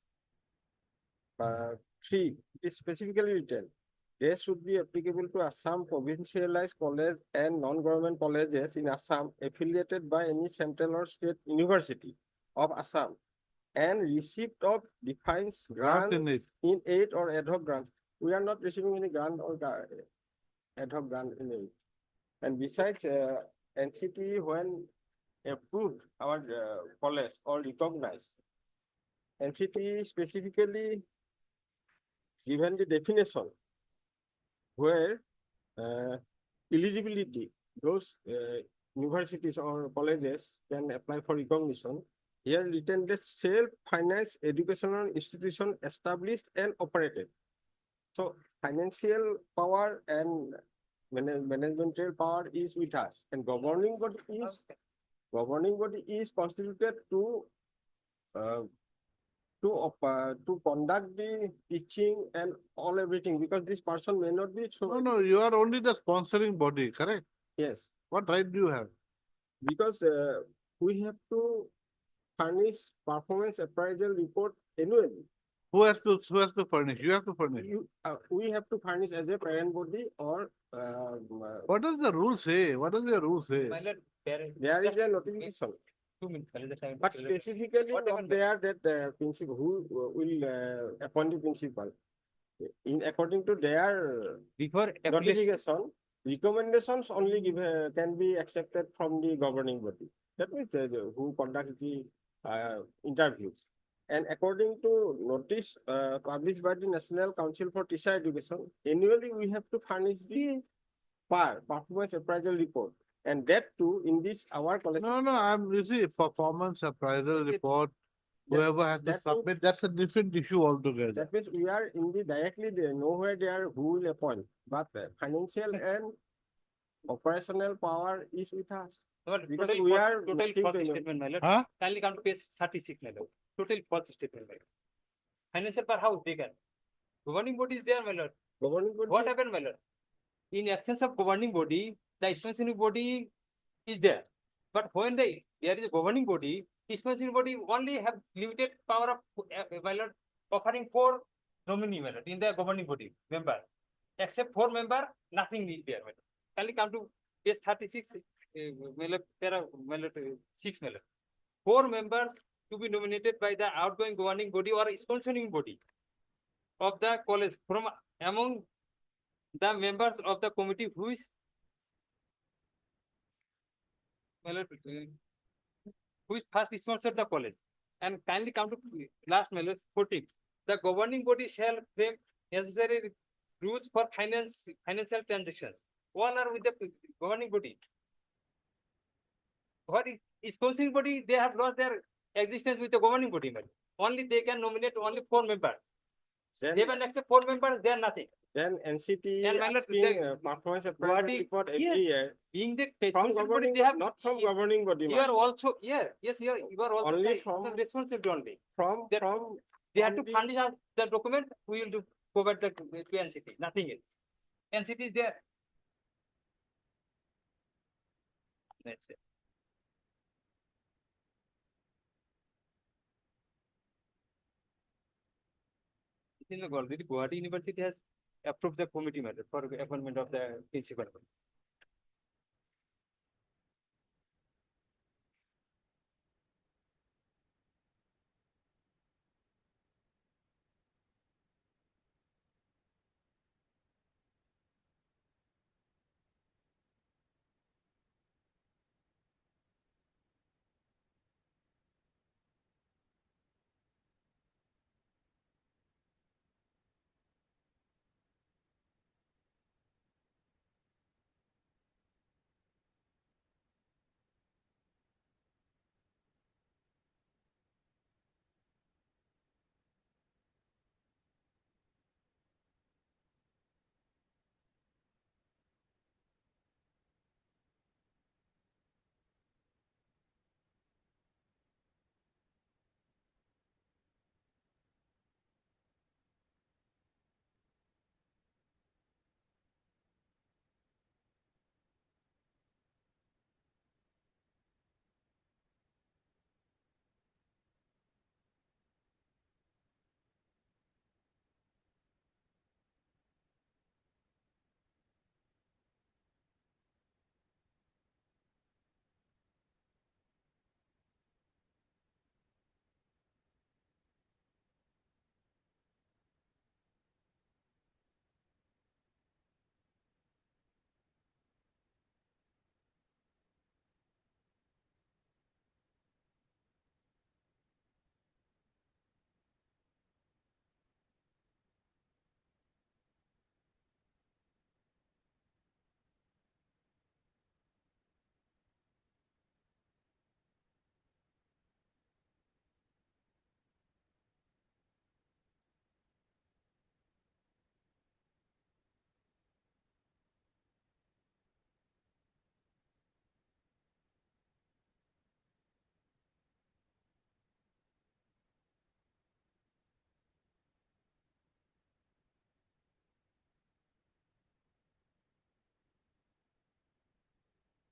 3 is specifically written. They should be applicable to Assam provincialized college and non-government colleges in Assam affiliated by any central or state university of Assam, and receipt of defines grants in aid or ad hoc grants. We are not receiving any grant or ad hoc grant in aid. And besides, NCT, when approved our college or recognized, NCT specifically given the definition where eligibility, those universities or colleges can apply for recognition. Here written the self-financed educational institution established and operated. So financial power and managerial power is with us, and governing body is constituted to conduct the teaching and all everything, because this person may not be. No, you are only the sponsoring body, correct? Yes. What right do you have? Because we have to furnish performance appraisal report annually. Who has to furnish? You have to furnish. We have to furnish as a parent body or. What does the rule say? What does the rule say? My lord, There is a notification. 2 minutes. But specifically not there that principal who will appoint the principal. In according to their Before notification, recommendations only can be accepted from the governing body. That means who conducts the interviews. And according to notice published by the National Council for Teacher Education, annually we have to furnish the performance appraisal report. And that too in this our college. No, you see, performance appraisal report, whoever has to submit, that's a different issue altogether. That means we are in the directly there, nowhere there who will appoint, but financial and operational power is with us. Because we are total false statement, my lord. Huh? Kindly come to page 36, my lord. Total false statement, my lord. Financial power, how they can? Governing body is there, my lord. Governing body. What happened, my lord? In absence of governing body, the dispensary body is there. But when there is a governing body, dispensary body only have limited power of, my lord, offering 4 nominee, my lord, in the governing body member. Except 4 member, nothing is there, my lord. Kindly come to page 36, my lord, 6, my lord. 4 members to be nominated by the outgoing governing body or sponsoring body of the college from among the members of the committee who is first sponsored the college. And kindly come to last 14. The governing body shall frame necessary rules for financial transactions. One are with the governing body. What is sponsoring body? They have lost their existence with the governing body. Only they can nominate only 4 members. 7 except 4 members, they are nothing. Then NCT And asking performance appraisal report every year. Being the From sponsored body, governing, they have not from governing body. you are also you are also Only saying from- the responsibility only. From They have to the- furnish us the document. We will do provide that to NCT. Nothing else. NCT is there. That's it. In the already Guwahati University has approved the committee method for appointment of the principal.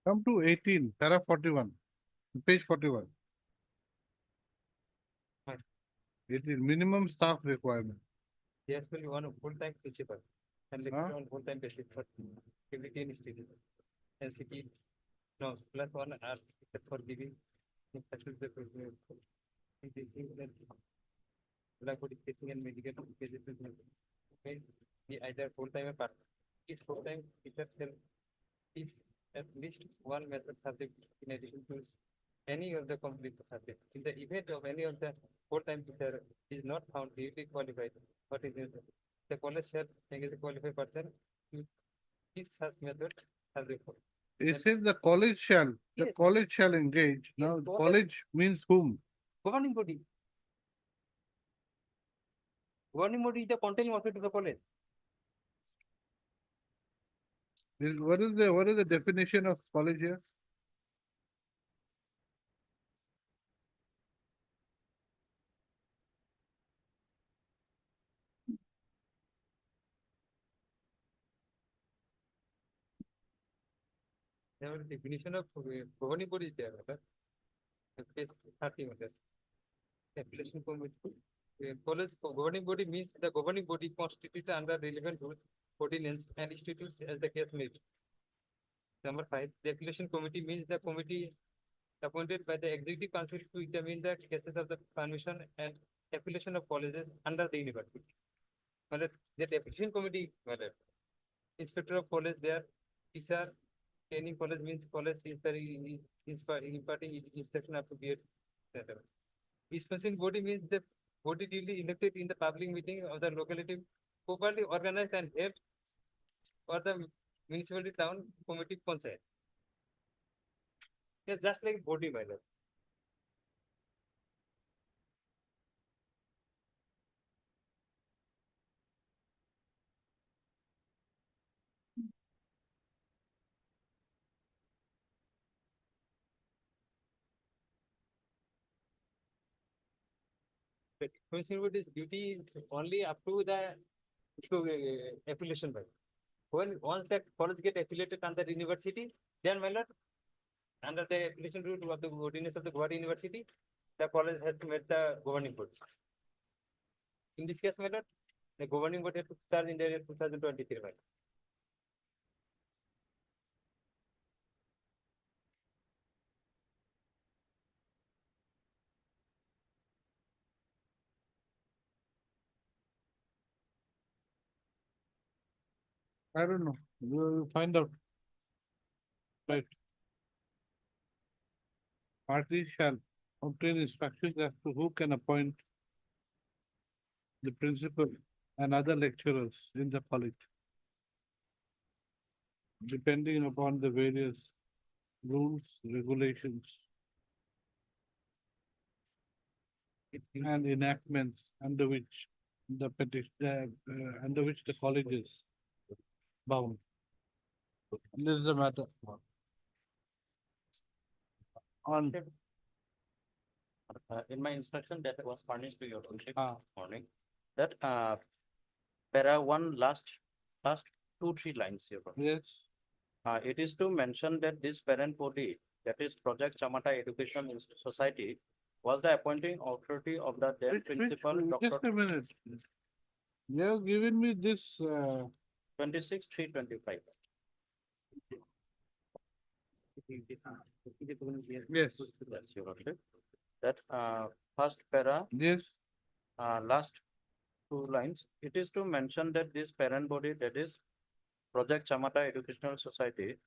Come to 18, para 41, page 41. Right. 18, minimum staff requirement. Yes, will be one full-time principal and Huh? later on full-time basis for every 10 institutions. And city, no, plus one are except for giving. Facilities the Blackboard teaching and medical cases. May be either full-time or part. Each full-time teacher shall teach at least one method subject in addition to any of the complete subject. In the event of any of the full-time teacher is not found duly qualified, what is it? The college shall engage a qualified person to teach such method as before. It says the college shall, the Yes. college shall engage. Now, college- college means whom? Governing body. Governing body is the continuing office of the college. What is the definition of college here? There was a definition of governing body is there, but page 30 of that. Application committee. College governing body means the governing body constituted under relevant rules, ordinance, and statutes as the case may be. Number 5, the application committee means the committee appointed by the executive council to examine the cases of the permission and affiliation of colleges under the university. That application committee, inspector of college there, teacher, training college means college is imparting instruction up to be dispensing body means the body duly elected in the public meeting of the locality, properly organized and held or the municipality town committee consent. Yes, just like body, my lord. But municipality's duty is only up to the affiliation by. When once that college get affiliated under university, then my lord, Under the application route of the ordinance of the Guwahati University, the college has to meet the governing board. In this case, my lord, the governing board had to start in the year 2023. My lord. I don't know. We'll find out. Right. Parties shall obtain instructions as to who can appoint the principal and other lecturers in the college, depending upon the various rules, regulations, and enactments under which the petition, under which the college is bound. This is the matter. On, In my instruction that was furnished to your lordship morning, that para one last 2-3 lines here. yes, It is to mention that this parent body, that is Project Chamata Educational Society, was the appointing authority of the then principal, just Dr. a minute. You have given me this, 26/3/25. yes, Yes, your lordship. That first para, yes, last 2 lines, it is to mention that this parent body, that is Project Chamata Educational Society,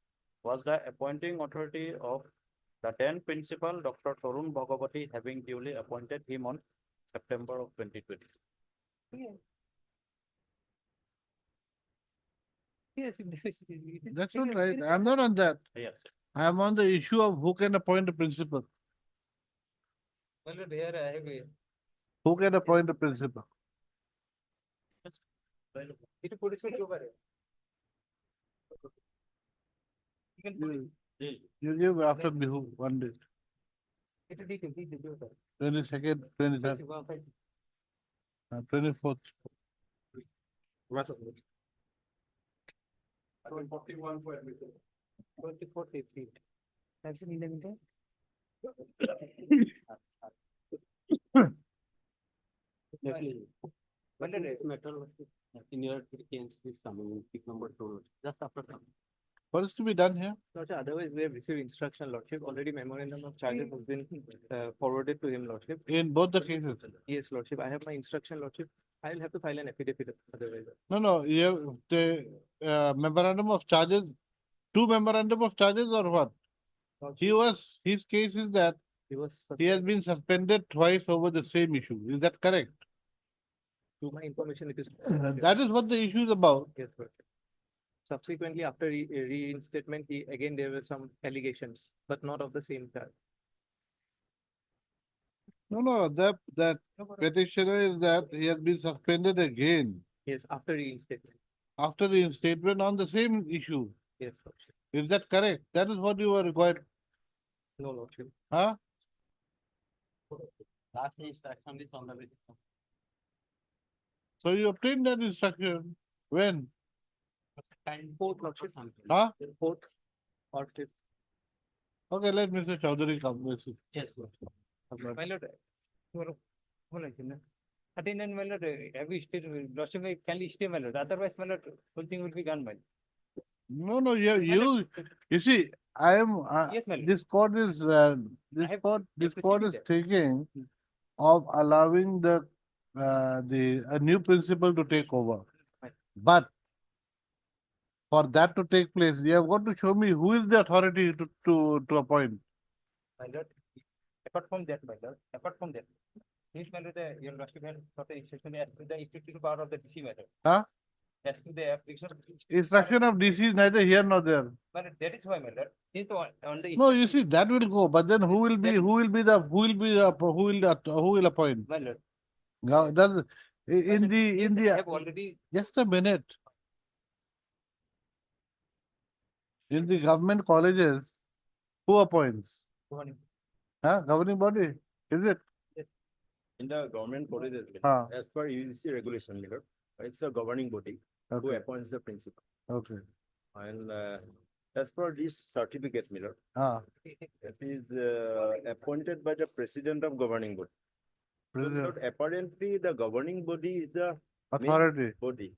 was the appointing authority of the then principal, Dr. Torun Bhagavati, having duly appointed him on September of 2020. Yes. that's all right. I'm not on that. Yes. I am on the issue of who can appoint a principal. Well, here I have a. Who can appoint a principal? It put it over. You give after Bihu 1 day, 22nd, 23rd, 24th. 24 feet. That's an 11. In your case, is coming, pick number 2, just after coming. What is to be done here? Otherwise, we have received instruction, lordship. Already memorandum of charges has been forwarded to him, lordship. In both the cases? Yes, lordship. I have my instruction, lordship. I will have to file an affidavit otherwise. No, you have the memorandum of charges, 2 memorandum of charges or what? His case is that he has been suspended twice over the same issue. Is that correct? To my information, it is. That is what the issue is about. Yes, lordship. Subsequently, after reinstatement, there were some allegations, but not of the same type. No, that petitioner is that he has been suspended again Yes, after reinstatement. after reinstatement on the same issue. Yes, lordship. Is that correct? That is what you were required, No, lordship. huh? Last instruction is on the way. So you obtained that instruction when? Fourth, lordship. Huh? Fourth or fifth. Okay, let Mr. Chaudhary come. Let's see. Yes, my lord, attendant, my lord, have you stayed, lordship, can you stay, my lord? Otherwise, my lord, whole thing will be gone, my lord. No, you see, I am, Yes, my lord. this court is, this have court is proceeded. thinking of allowing a new principal to take over. Right. But for that to take place, you have got to show me who is the authority to appoint. My lord, apart from that, this matter, your lordship had got the instruction as to the institutional power of the DC matter. Huh? As to the application. Instruction of DC is neither here nor there. But that is why, my lord, since on the. No, you see, that will go, but then who will appoint? My lord. Now, does, I have already. just a minute. In the government colleges, who appoints? Governing body, is it? In the government colleges, Ah. as per UGC regulation, it's a governing body who Okay, appoints the principal. okay. And As per this certificate, my lord, it is appointed by the president of governing body. So, my lord, apparently, the governing body is the main Authority. body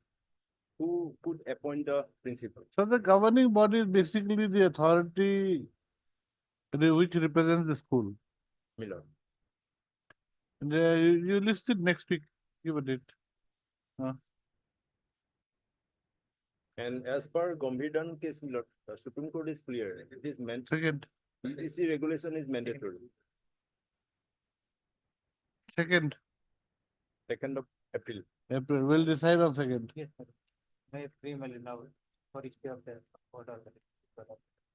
who could appoint the principal. So the governing body is basically the authority which represents the school. My lord. And, you list it next week. Give a date. And as per Gambhirdan case, my lord, the Supreme Court is clear. It is meant, Second. UGC regulation is mandatory. 2nd 2nd of April. April. We'll decide on 2nd.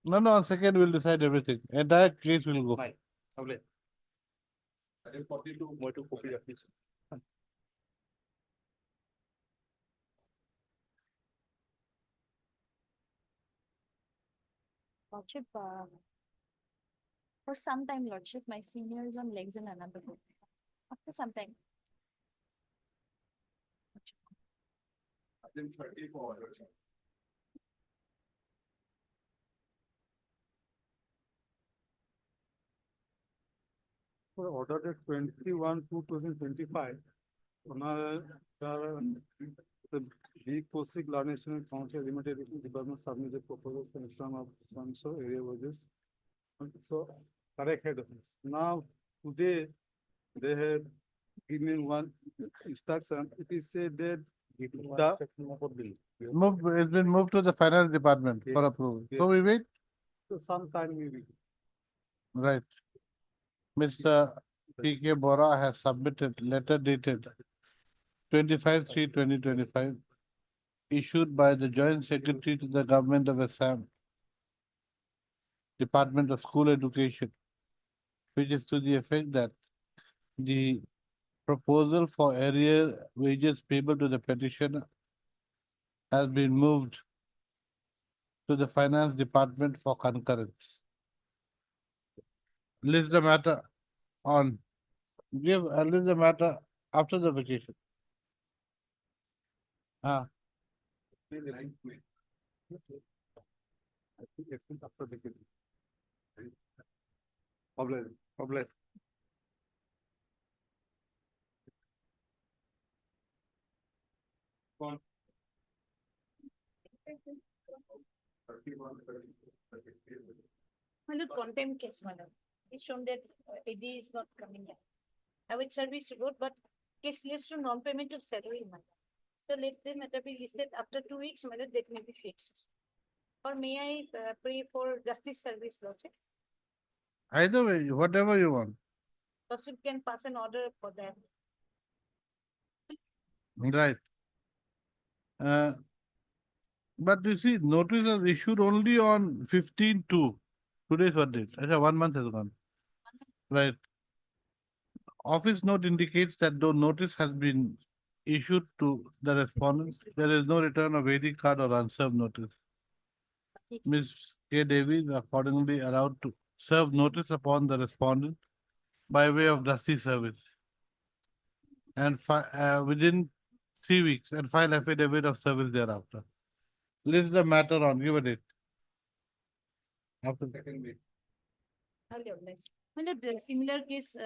No, on 2nd we'll decide everything. Entire case will go. I will copy to more to copy of this. Lordship, for some time, Lordship, my senior is on legs in another group. After some time. For order date 21/2025, the Big Posting National Council Limited Department submitted proposals for installation of so area wages. So correct head office. Now today they have given one instruction. It is said that It's been moved to the finance department for approval. So we wait. so sometime maybe. Right. Mr. P.K. Bora has submitted letter dated 25/3/2025, issued by the Joint Secretary to the Government of Assam, Department of School Education, which is to the effect that the proposal for area wages payable to the petitioner has been moved to the Finance Department for concurrence. List the matter on, list the matter after the vacation. I think it's after the vacation. Problem. My lord, contempt case, my lord. It's shown that AD is not coming back. I would service road, but case leads to non-payment of salary, my lord. So let the matter be listed after 2 weeks, my lord, that may be fixed. Or may I pray for justice service, lordship? Either way, whatever you want. Lordship can pass an order for that. Right. But you see, notice was issued only on 15/2. Today's what date? Actually, 1 month has gone. Right. Office note indicates that though notice has been issued to the respondent, there is no return of AD card or unserved notice. Ms. K. Davies accordingly allowed to serve notice upon the respondent by way of dusty service. And within 3 weeks and file affidavit of service thereafter. List the matter on, give a date. After 2nd week. My lord, next. My lord, the similar case,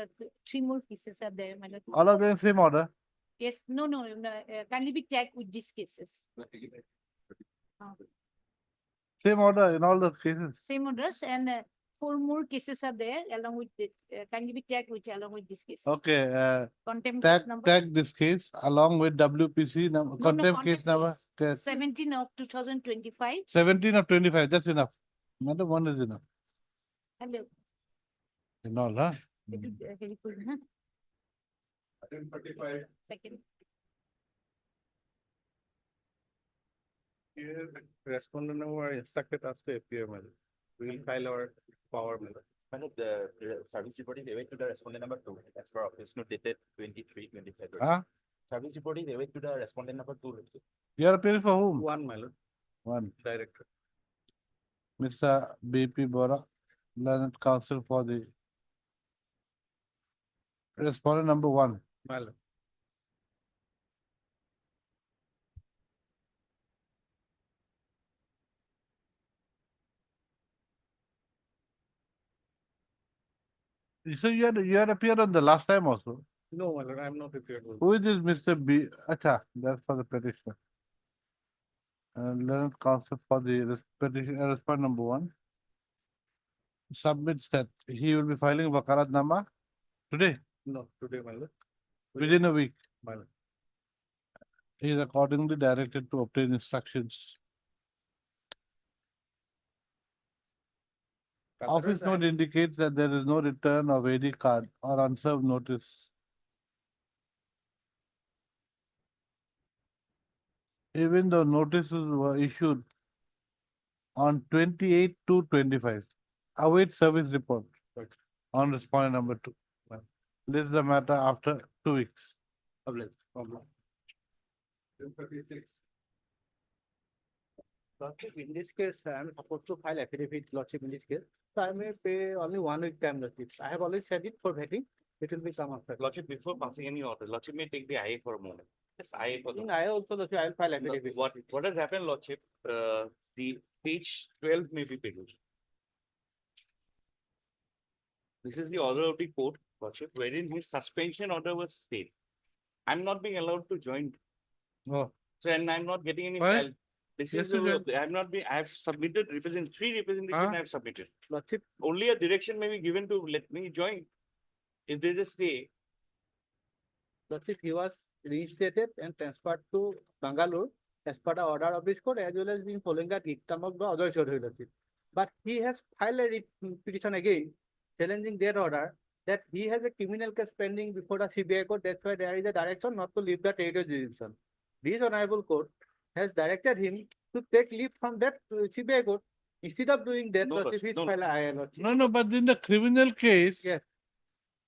3 more cases are there, my lord. All of them same order. Yes, no, kindly be tagged with these cases. Same order in all the cases. Same orders and 4 more cases are there along with it. Kindly be tagged with along with this case. Okay, Contempt case number. tag this case along with WPC number, contempt case number. 17 of 2025. 17 of 25, that's enough. Madam, one is enough. Hello. In all, huh? Very good, huh? 35. Second. Here, respondent were instructed us to appear, madam. We will file our power, madam. Madam, the service report is away to the respondent number 2, as per office note dated 23/25. Huh? Service report is away to the respondent number 2. You are appearing for whom? One, my lord, One. director. Mr. B.P. Bora, learned counsel for the respondent number 1. My lord. So you had appeared on the last time also. No, my lord, I am not prepared. Who is this Mr. B? Acha, that's for the petitioner. Learned counsel for the petition, response number 1. Submits that he will be filing Wakalat Nama today, No, today, my lord. within a week. My lord. He is accordingly directed to obtain instructions. Office note indicates that there is no return of any card or unserved notice. Even though notices were issued on 28 to 25. Await service report Right. on respondent number 2. List the matter after 2 weeks. Problem. 36. Lordship, in this case, I am supposed to file affidavit, Lordship, in this case. So I may pay only 1 week time, Lordship. I have always said it for vetting. It will be come after. Lordship, before passing any order, Lordship may take the IA for a moment. Just IA for the. In I also, Lordship, I will file No, affidavit. what has happened, Lordship, the page 12 may be produced. This is the order of the court, Lordship, wherein his suspension order was stayed. I'm not being allowed to join. Oh. So, and I'm not getting any Why? file. This Yes, is, you I have not been, I have submitted three representations I have submitted. Lordship, Only a direction may be given to let me join. If there is a stay, Lordship, he was reinstated and transferred to Bangalore as per the order of this court, as well as in following that dictum of the other Chaudhary, Lordship. But he has filed a petition again, challenging their order that he has a criminal case pending before the CBI court. That's why there is a direction not to leave the territorial jurisdiction. This honorable court has directed him to take leave from that CBI court. Instead of doing that, No, Lordship, Lordship, he's no, filed a Lordship. No, but in the criminal case, Yes.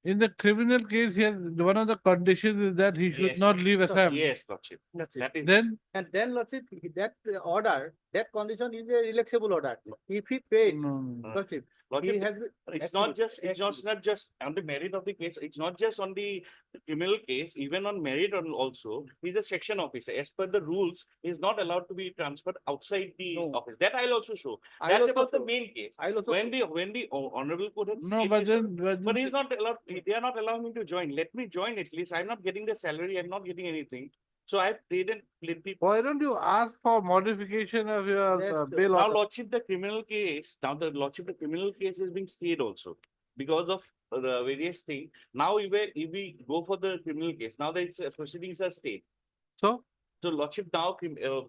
in the criminal case, he has, one of the conditions is that he should Yes, not sir. leave Assam. yes, Lordship. Lordship. That is. Then, And then, Lordship, that order, that condition is a relaxable order. If he paid, no. Lordship, he Lordship, has. been- it's not just, not just on the merit of the case, it's not just on the criminal case, even on merit also, he's a section officer. As per the rules, he's not allowed to be transferred outside the No. office. That I'll also show. I'll That's also about the show. main case. I'll also When the honorable court has. No, stayed but this then, order, but he's not allowed, they are not allowing me to join. Let me join at least. I'm not getting the salary, I'm not getting anything. So I've paid and plenty. why don't you ask for modification of your That's, bail Now, order? Lordship, the criminal case, the criminal case is being stayed also because of the various things. Now, if we go for the criminal case, now that it's proceedings are stayed. So, So, Lordship, now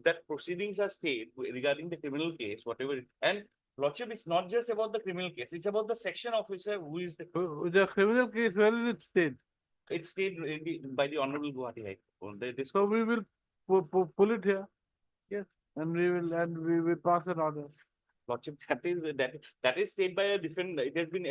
that proceedings are stayed regarding the criminal case, whatever, and Lordship, it's not just about the criminal case, it's about the section officer who is the criminal case, where is it stayed? it's stayed by the Honorable Guwahati High Court. So we will pull it here. Yes. And we will pass an order. Lordship, that is stayed by a different, it has been,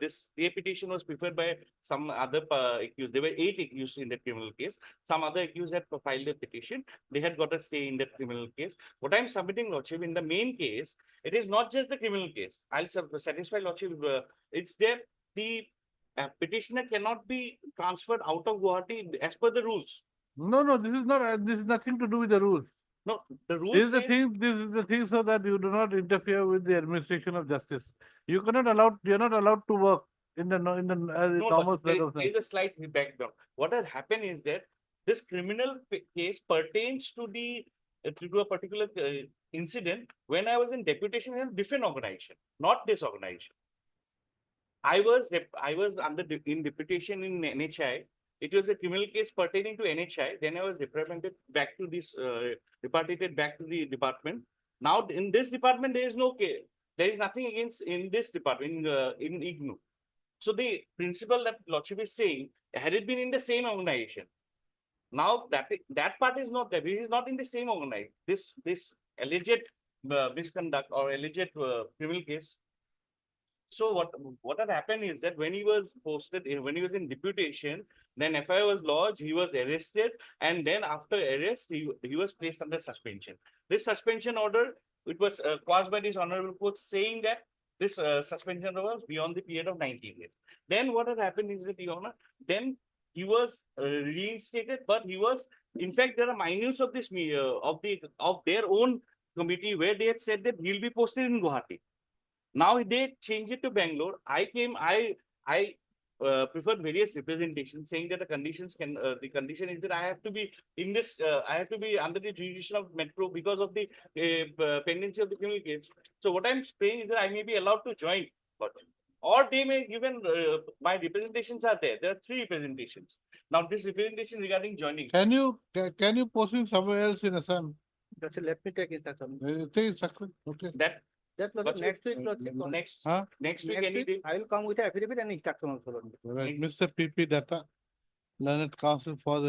this stay petition was preferred by some other accused. There were 8 accused in that criminal case. Some other accused had filed a petition. They had got a stay in that criminal case. What I'm submitting, Lordship, in the main case, it is not just the criminal case. I'll satisfy Lordship, it's there, the petitioner cannot be transferred out of Guwahati as per the rules. No, this is nothing to do with the rules. No, the rules This is the say- thing, this is the thing so that you do not interfere with the administration of justice. You're not allowed to work in the No, normal but there circumstances. is a slight background. What has happened is that this criminal case pertains to to a particular incident when I was in deputation in a different organization, not this organization. I was in deputation in NHI. It was a criminal case pertaining to NHI. Then I was represented back to this, repatriated back to the department. Now in this department, there is no case. There is nothing against in this department, in IGNU. So the principle that Lordship is saying, had it been in the same organization, now that part is not there. It is not in the same organization. This alleged misconduct or alleged criminal case. So what had happened is that when he was posted, when he was in deputation, then FIR was lodged, he was arrested, and then after arrest, he was placed under suspension. This suspension order, it was caused by this honorable court saying that this suspension order was beyond the period of 90 days. Then what had happened is that, Your Honor, then he was reinstated, but he was, in fact, there are minutes of this of their own committee where they had said that he'll be posted in Guwahati. Now they changed it to Bangalore. I preferred various representations saying that the condition is that I have to be in this, I have to be under the jurisdiction of Metro because of the pendency of the criminal case. So what I'm saying is that I may be allowed to join, but or they may given, my representations are there. There are 3 representations. Now this representation regarding joining. Can you post him somewhere else in Assam? That's it. Let me take instruction. Take instruction, okay. That That But next week, Lordship. next, Huh? next week, Next any week, day. I will come with the affidavit and instruction also, Lordship. Right, Next- Mr. PP Data, learned counsel for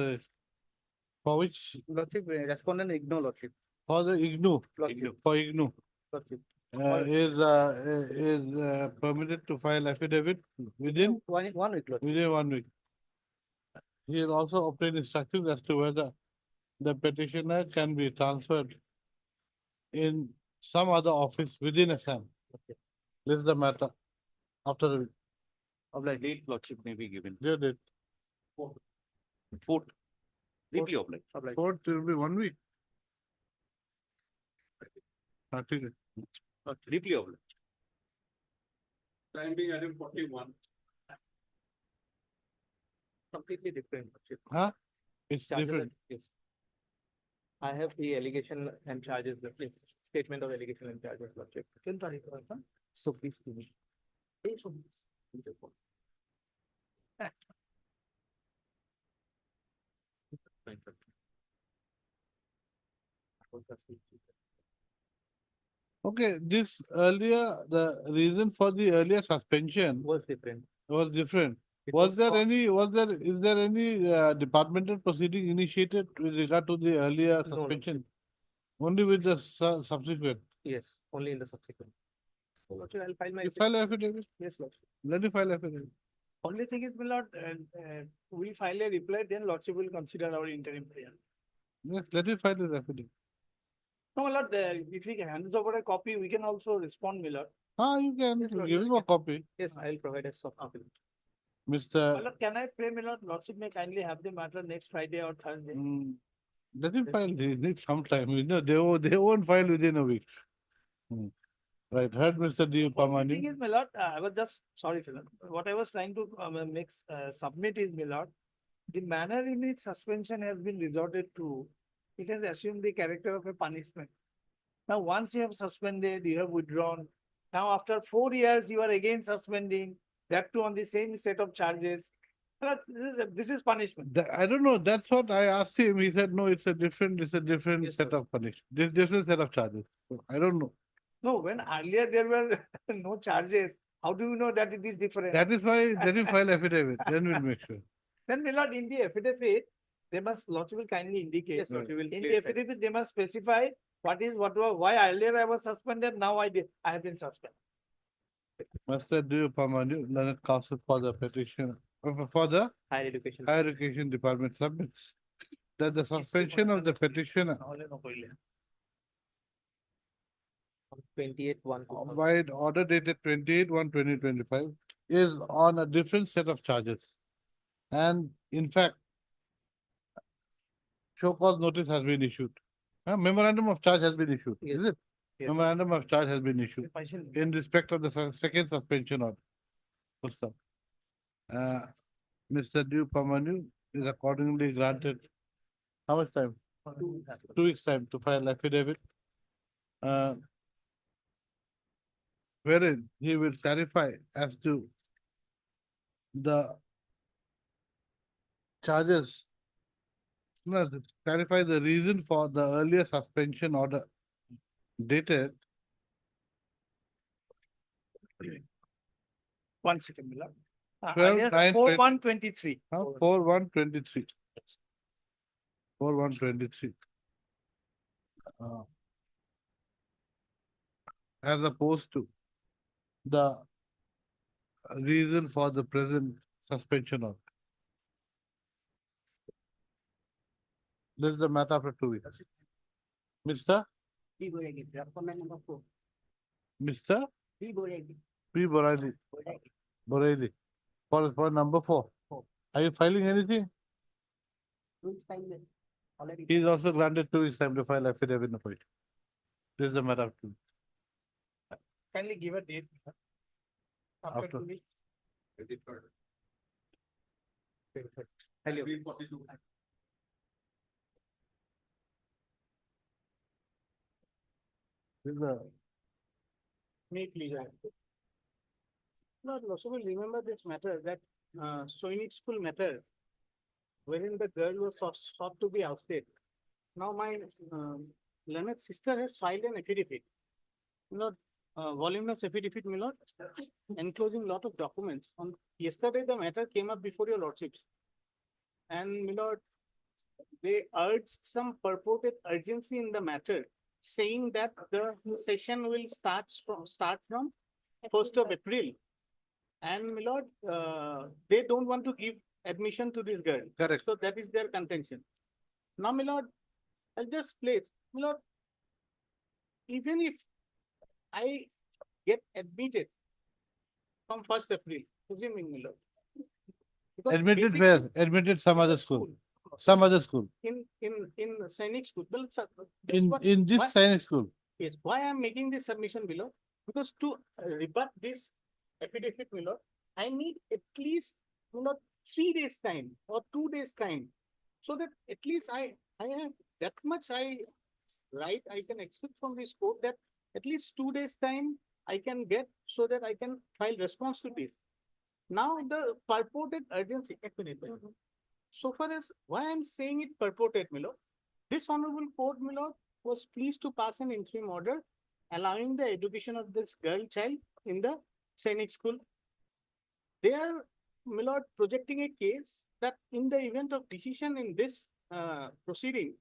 which, Lordship, respondent ignore, Lordship. for the IGNU, Lordship, for IGNU. Lordship. Is permitted to file affidavit within 1 week, Lordship. within 1 week. He will also obtain instructions as to whether the petitioner can be transferred in some other office within Assam. This is the matter. After the, Late lordship may be given. yeah, date. Report. Review of like. Court will be 1 week. ठीक है. Review of like. Time being item 41. Completely different, Lordship. Huh? It's Charges different. are- Yes. I have the allegation and charges, Lordship. Statement of allegation and charges, Lordship. So please give me. Okay, this earlier, the reason for the earlier suspension Was different. was different. It Is there any departmental proceeding initiated with regard to the earlier No, suspension? Only with the subsequent. Yes, only in the subsequent. So, Lordship, I'll file my. You file affidavit, Yes, Lordship. let me file affidavit. Only thing is, my Lord, we file a reply, then Lordship will consider our interim prayer. Yes, let me file this affidavit. No, my Lord, if he hands over a copy, we can also respond, my Lord. You can Yes, Lord, give yes, him a yes. copy. Yes, I will provide a soft copy. Mr. My Lord, can I pray, my Lord, Lordship may kindly have the matter next Friday or Thursday? Let him file, he needs some time, they won't file within a week. Right, heard Mr. D. The thing Pamani. is, my Lord, I was just, sorry, sir, what I was trying to submit is, my Lord, the manner in which suspension has been resorted to, it has assumed the character of a punishment. Now, once you have suspended, you have withdrawn. Now, after 4 years, you are again suspending, that too on the same set of charges. My Lord, this is punishment. I don't know, that's what I asked him, he said, no, it's a different Yes, set sir. of punishment, different set of charges. So, I don't know. No, when earlier there were no charges, how do you know that it is different? That is why, let him file affidavit, then we'll make sure. Then, my Lord, in the affidavit, they must, Lordship will kindly indicate. Yes, Lord, we will In the clarify. affidavit, they must specify why earlier I was suspended, now I have been suspended. Mr. D. Pamani, learned counsel for the petition, for the Higher education. Higher Education Department submits that the suspension of the petitioner 28/1. by order dated 28/1/2025 is on a different set of charges. And in fact, show cause notice has been issued. A memorandum of charge has been issued, is it? Yes. Memorandum of charge has been issued in respect of the second suspension order. Mr. Mr. Du Pamanu is accordingly granted, how much time? 2 weeks time to file affidavit. Wherein he will clarify as to the charges. No, clarify the reason for the earlier suspension order dated 1 second, my Lord. 12/9/20 4/1/23. 4/1/23. 4/1/23. As opposed to the reason for the present suspension order. This is the matter after 2 weeks. Mr. Mr. P. Borelli. Borelli. For number 4. Are you filing anything? He is also granted 2 weeks time to file affidavit in the petition. This is the matter of 2 weeks. Kindly give a date. After After. 2 weeks. Hello. This is the Neatly. Lord, also will remember this matter that Soinik school matter, wherein the girl was sought to be ousted. Now my learned sister has filed an affidavit. Not voluminous affidavit, my lord, enclosing lot of documents. On yesterday, the matter came up before your lordships. And my lord, they urged some purported urgency in the matter, saying that the session will start from 1st of April. And my lord, they don't want to give admission to this girl. correct. So that is their contention. Now, my lord, I'll just place, my lord, even if I get admitted from 1st April, presuming, my lord. because Admitted basic where? Admitted some other school. Some other school. In Sainik school. Well, sir, that's In what- this why- Chinese school. Yes, why I'm making this submission below, because to rebut this affidavit below, I need at least, 3 days time or 2 days time. So that at least I have that much I can expect from this court that at least 2 days time I can get so that I can file response to this. Now the purported urgency, एक minute, so far as why I'm saying it purported, Milo, this honorable court, Milo, was pleased to pass an interim order allowing the education of this girl child in the Sainik school. They are, Milo, projecting a case that in the event of decision in this proceeding,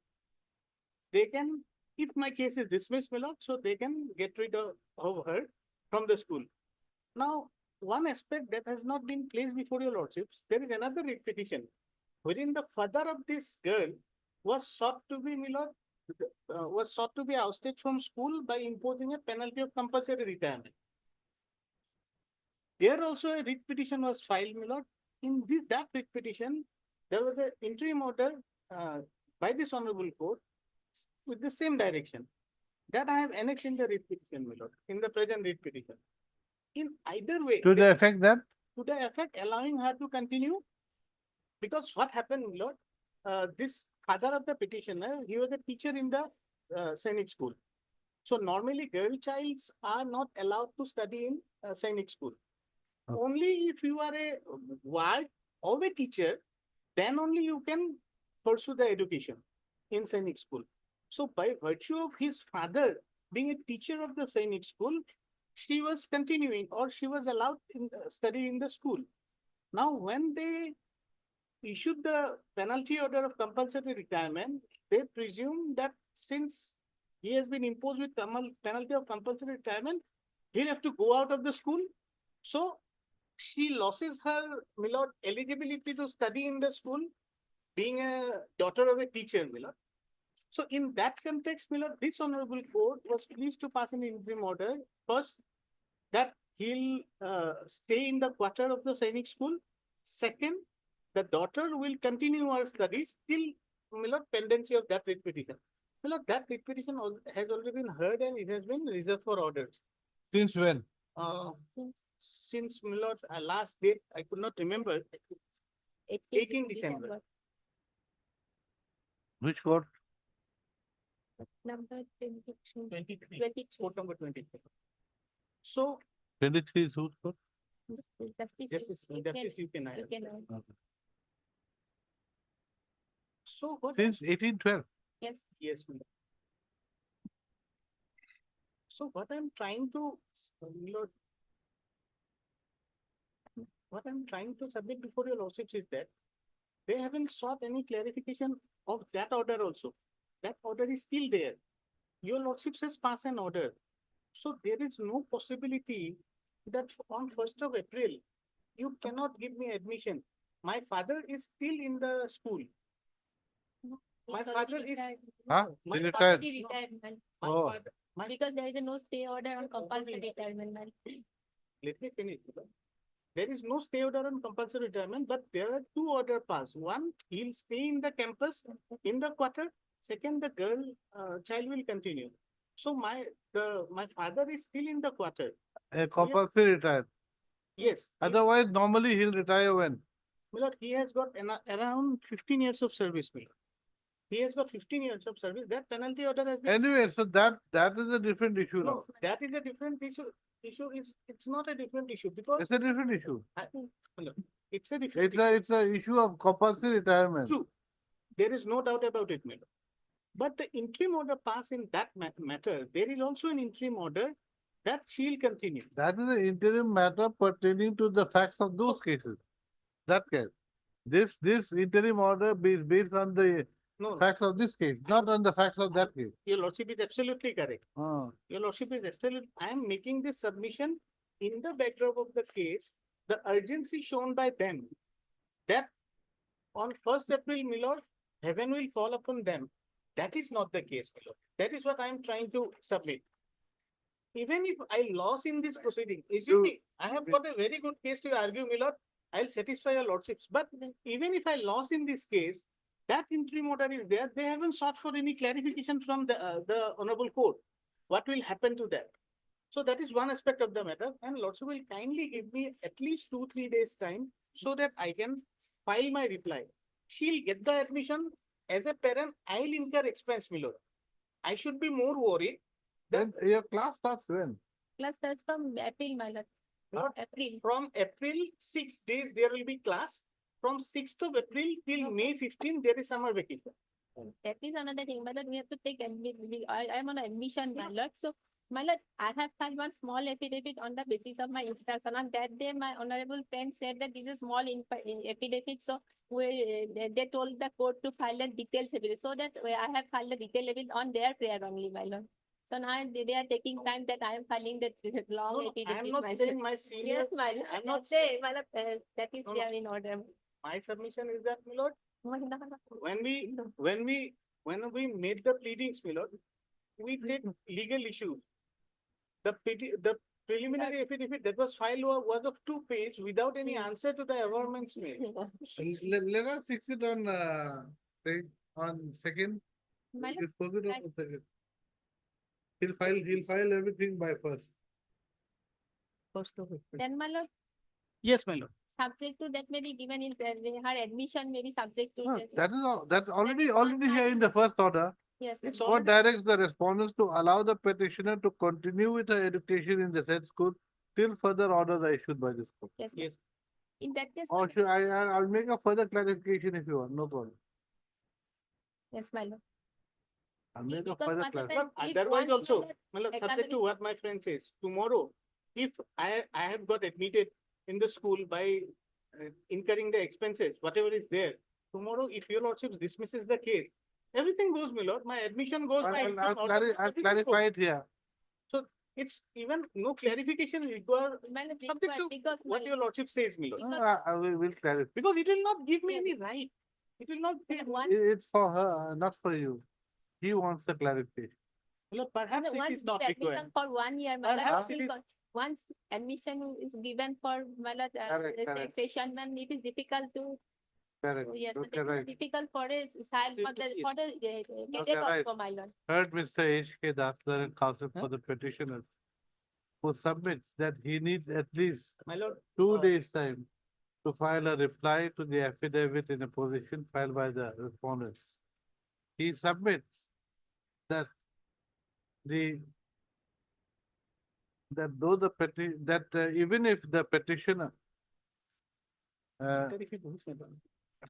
they can, if my case is dismissed, Milo, so they can get rid of her from the school. Now, one aspect that has not been placed before your lordships, there is another writ petition wherein the father of this girl was sought to be, was sought to be ousted from school by imposing a penalty of compulsory retirement. There also a writ petition was filed, my lord. In that writ petition, there was an interim order by this honorable court with the same direction. That I have annexed in the writ petition, my lord, in the present writ petition. In either way, To the effect that to the effect allowing her to continue. Because what happened, my lord, this father of the petitioner, he was a teacher in the Sainik school. So normally girl childs are not allowed to study in Sainik school. Okay. Only if you are a ward or a teacher, then only you can pursue the education in Sainik school. So by virtue of his father being a teacher of the Sainik school, she was continuing or she was allowed to study in the school. Now, when they issued the penalty order of compulsory retirement, they presume that since he has been imposed with penalty of compulsory retirement, he'll have to go out of the school. So she loses her, my lord, eligibility to study in the school, being a daughter of a teacher, my lord. So in that context, my lord, this honorable court was pleased to pass an interim order. First, that he'll stay in the quarter of the Sainik school. Second, the daughter will continue her studies till, my lord, pendency of that writ petition. My lord, that writ petition has already been heard and it has been reserved for orders. since when? Since, my lord, last date, I could not remember, 18 December. Which court? Number 23. 23, court number 23. So, 23 is whose court? justice you can have. Okay. So what? Since 1812. Yes. Yes, my lord. So what I'm trying to, my lord, what I'm trying to submit before your lordships is that they haven't sought any clarification of that order also. That order is still there. Your lordships has passed an order. So there is no possibility that on 1st of April, you cannot give me admission. My father is still in the school. My father is. Huh? My Is it father- retired? Retirement, My Oh. father, my, because there is a no stay order on compulsory retirement, ma'am. let me finish. There is no stay order on compulsory retirement, but there are two order passed. One, he'll stay in the campus in the quarter. Second, the girl child will continue. So my father is still in the quarter. A compulsory retired. Yes. Otherwise, normally he'll retire when? My lord, he has got around 15 years of service, my lord. He has got 15 years of service. That penalty order has been. Anyway, so that is a different issue now. No, that is a different issue. It's not a different issue because. It's a different issue. No, it's a different It's a issue of compulsory retirement. True. There is no doubt about it, madam. But the interim order passed in that matter, there is also an interim order that shall continue. That is an interim matter pertaining to the facts of those cases. That case. This interim order is based on the No, facts of this case, not on the facts of that case. your lordship is absolutely correct. Ah. Your lordship is absolutely, I am making this submission in the backdrop of the case, the urgency shown by them that on 1st April, my lord, heaven will fall upon them. That is not the case, my lord. That is what I am trying to submit. Even if I lost in this proceeding, I have got a very good case to argue, my lord. I'll satisfy your lordships. But even if I lost in this case, that interim order is there. They haven't sought for any clarification from the honorable court. What will happen to that? So that is one aspect of the matter. And lordship will kindly give me at least 2-3 days time so that I can file my reply. She'll get the admission. As a parent, I'll incur expense, my lord. I should be more worried. Then your class starts when? Class starts from April, my lord. Not April. From April, 6 days, there will be class. From 6th of April till May 15, there is summer vacation. That is another thing, my lord. We have to take I am on admission, my lord. So, my lord, I have filed one small affidavit on the basis of my instruction. On that day, my honorable friend said that this is small affidavit. So, they told the court to file a detailed affidavit. So that I have filed a detailed affidavit on their prayer only, my lord. So now they are taking time that I am filing that long No, affidavit. I am not my saying lord. my senior. Yes, my lord. I'm not My lord, that is No, there in order. My submission is that, my lord, when we made the pleadings, my lord, we did legal issues. The preliminary affidavit that was filed was of 2 pages without any answer to the averments made. Let us fix it on second. My lord, Just put it on second. He'll file everything by first. First of April. then my lord, Yes, my lord. subject to that may be given in her admission may be subject to No, that. that is all. That's already is one here in the first order. Yes, It's Court directs the respondents to allow the petitioner to continue with her education in the said school till further orders are issued by this court. yes, Yes. in that case, Or should I'll make a further clarification if you want, no problem. yes, my lord. I'll make a Because further what clarification. happened, if Otherwise once also, that my lord, subject academic- to what my friend says, tomorrow, if I have got admitted in the school by incurring the expenses, whatever is there, tomorrow, if your lordship dismisses the case, everything goes, my lord, my admission goes. my income I'll order goes, I'll everything clarify goes. it here. So it's even no clarification required, my lord, subject to because what your lordship says, my lord. Because- I will clarify. Because it will not give me Yes. any right. It will not give, once, It's for her, not for you. He wants the clarification. my lord, perhaps it once is not give required. admission for 1 year, my lord, Perhaps still it is- once admission is given for my lord, Correct. session, then it is difficult to. Correct. Yes, but Okay, it is right. difficult for a child, for the cadet right. also, my lord. Heard Mr. H.K. Dasler and counsel for the petitioner who submits that he needs at least My lord, 2 days' time to file a reply to the affidavit in a position filed by the respondents. He submits that even if the petitioner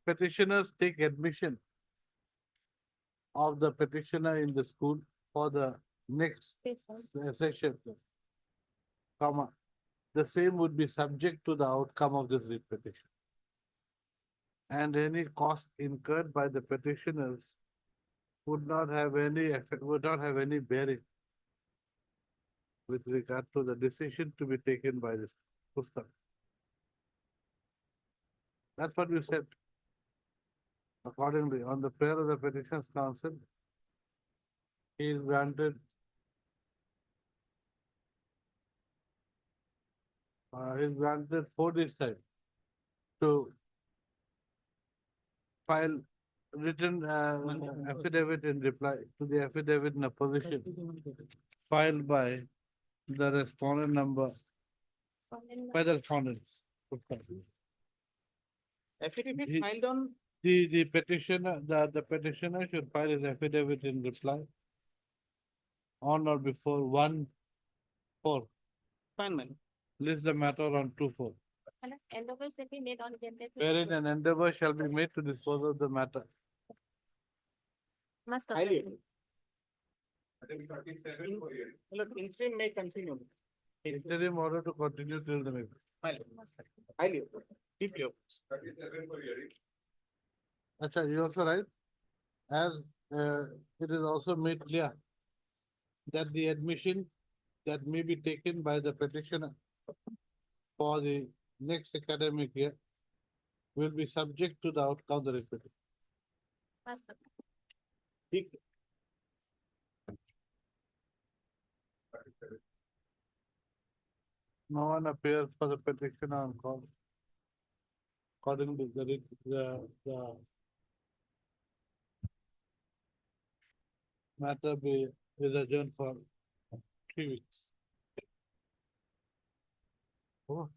petitioners take admission of the petitioner in the school for the next Yes, sir. session, Yes. the same would be subject to the outcome of this writ petition. And any cost incurred by the petitioners would not have any bearing with regard to the decision to be taken by this Pustak. That's what you said. Accordingly, on the prayer of the petitions council, he is granted is granted 4 days time to file written affidavit in reply to the affidavit in opposition filed by the respondent number by the respondents. Affidavit He- filed on, The petitioner, the petitioner should file his affidavit in reply on or before 1/4. fine, my lord. List the matter on 2/4, Unless endeavors will be made on them. wherein an endeavor shall be made to dispose of the matter. Must. Highly. My lord, interim may continue. Interim order to continue till the meeting. Highly, deeply. Acha, you also write, as it is also made clear that the admission that may be taken by the petitioner for the next academic year will be subject to the outcome of the petition. Deeply. No one appears for the petition on call. According to the matter is adjourned for 3 weeks. Oh.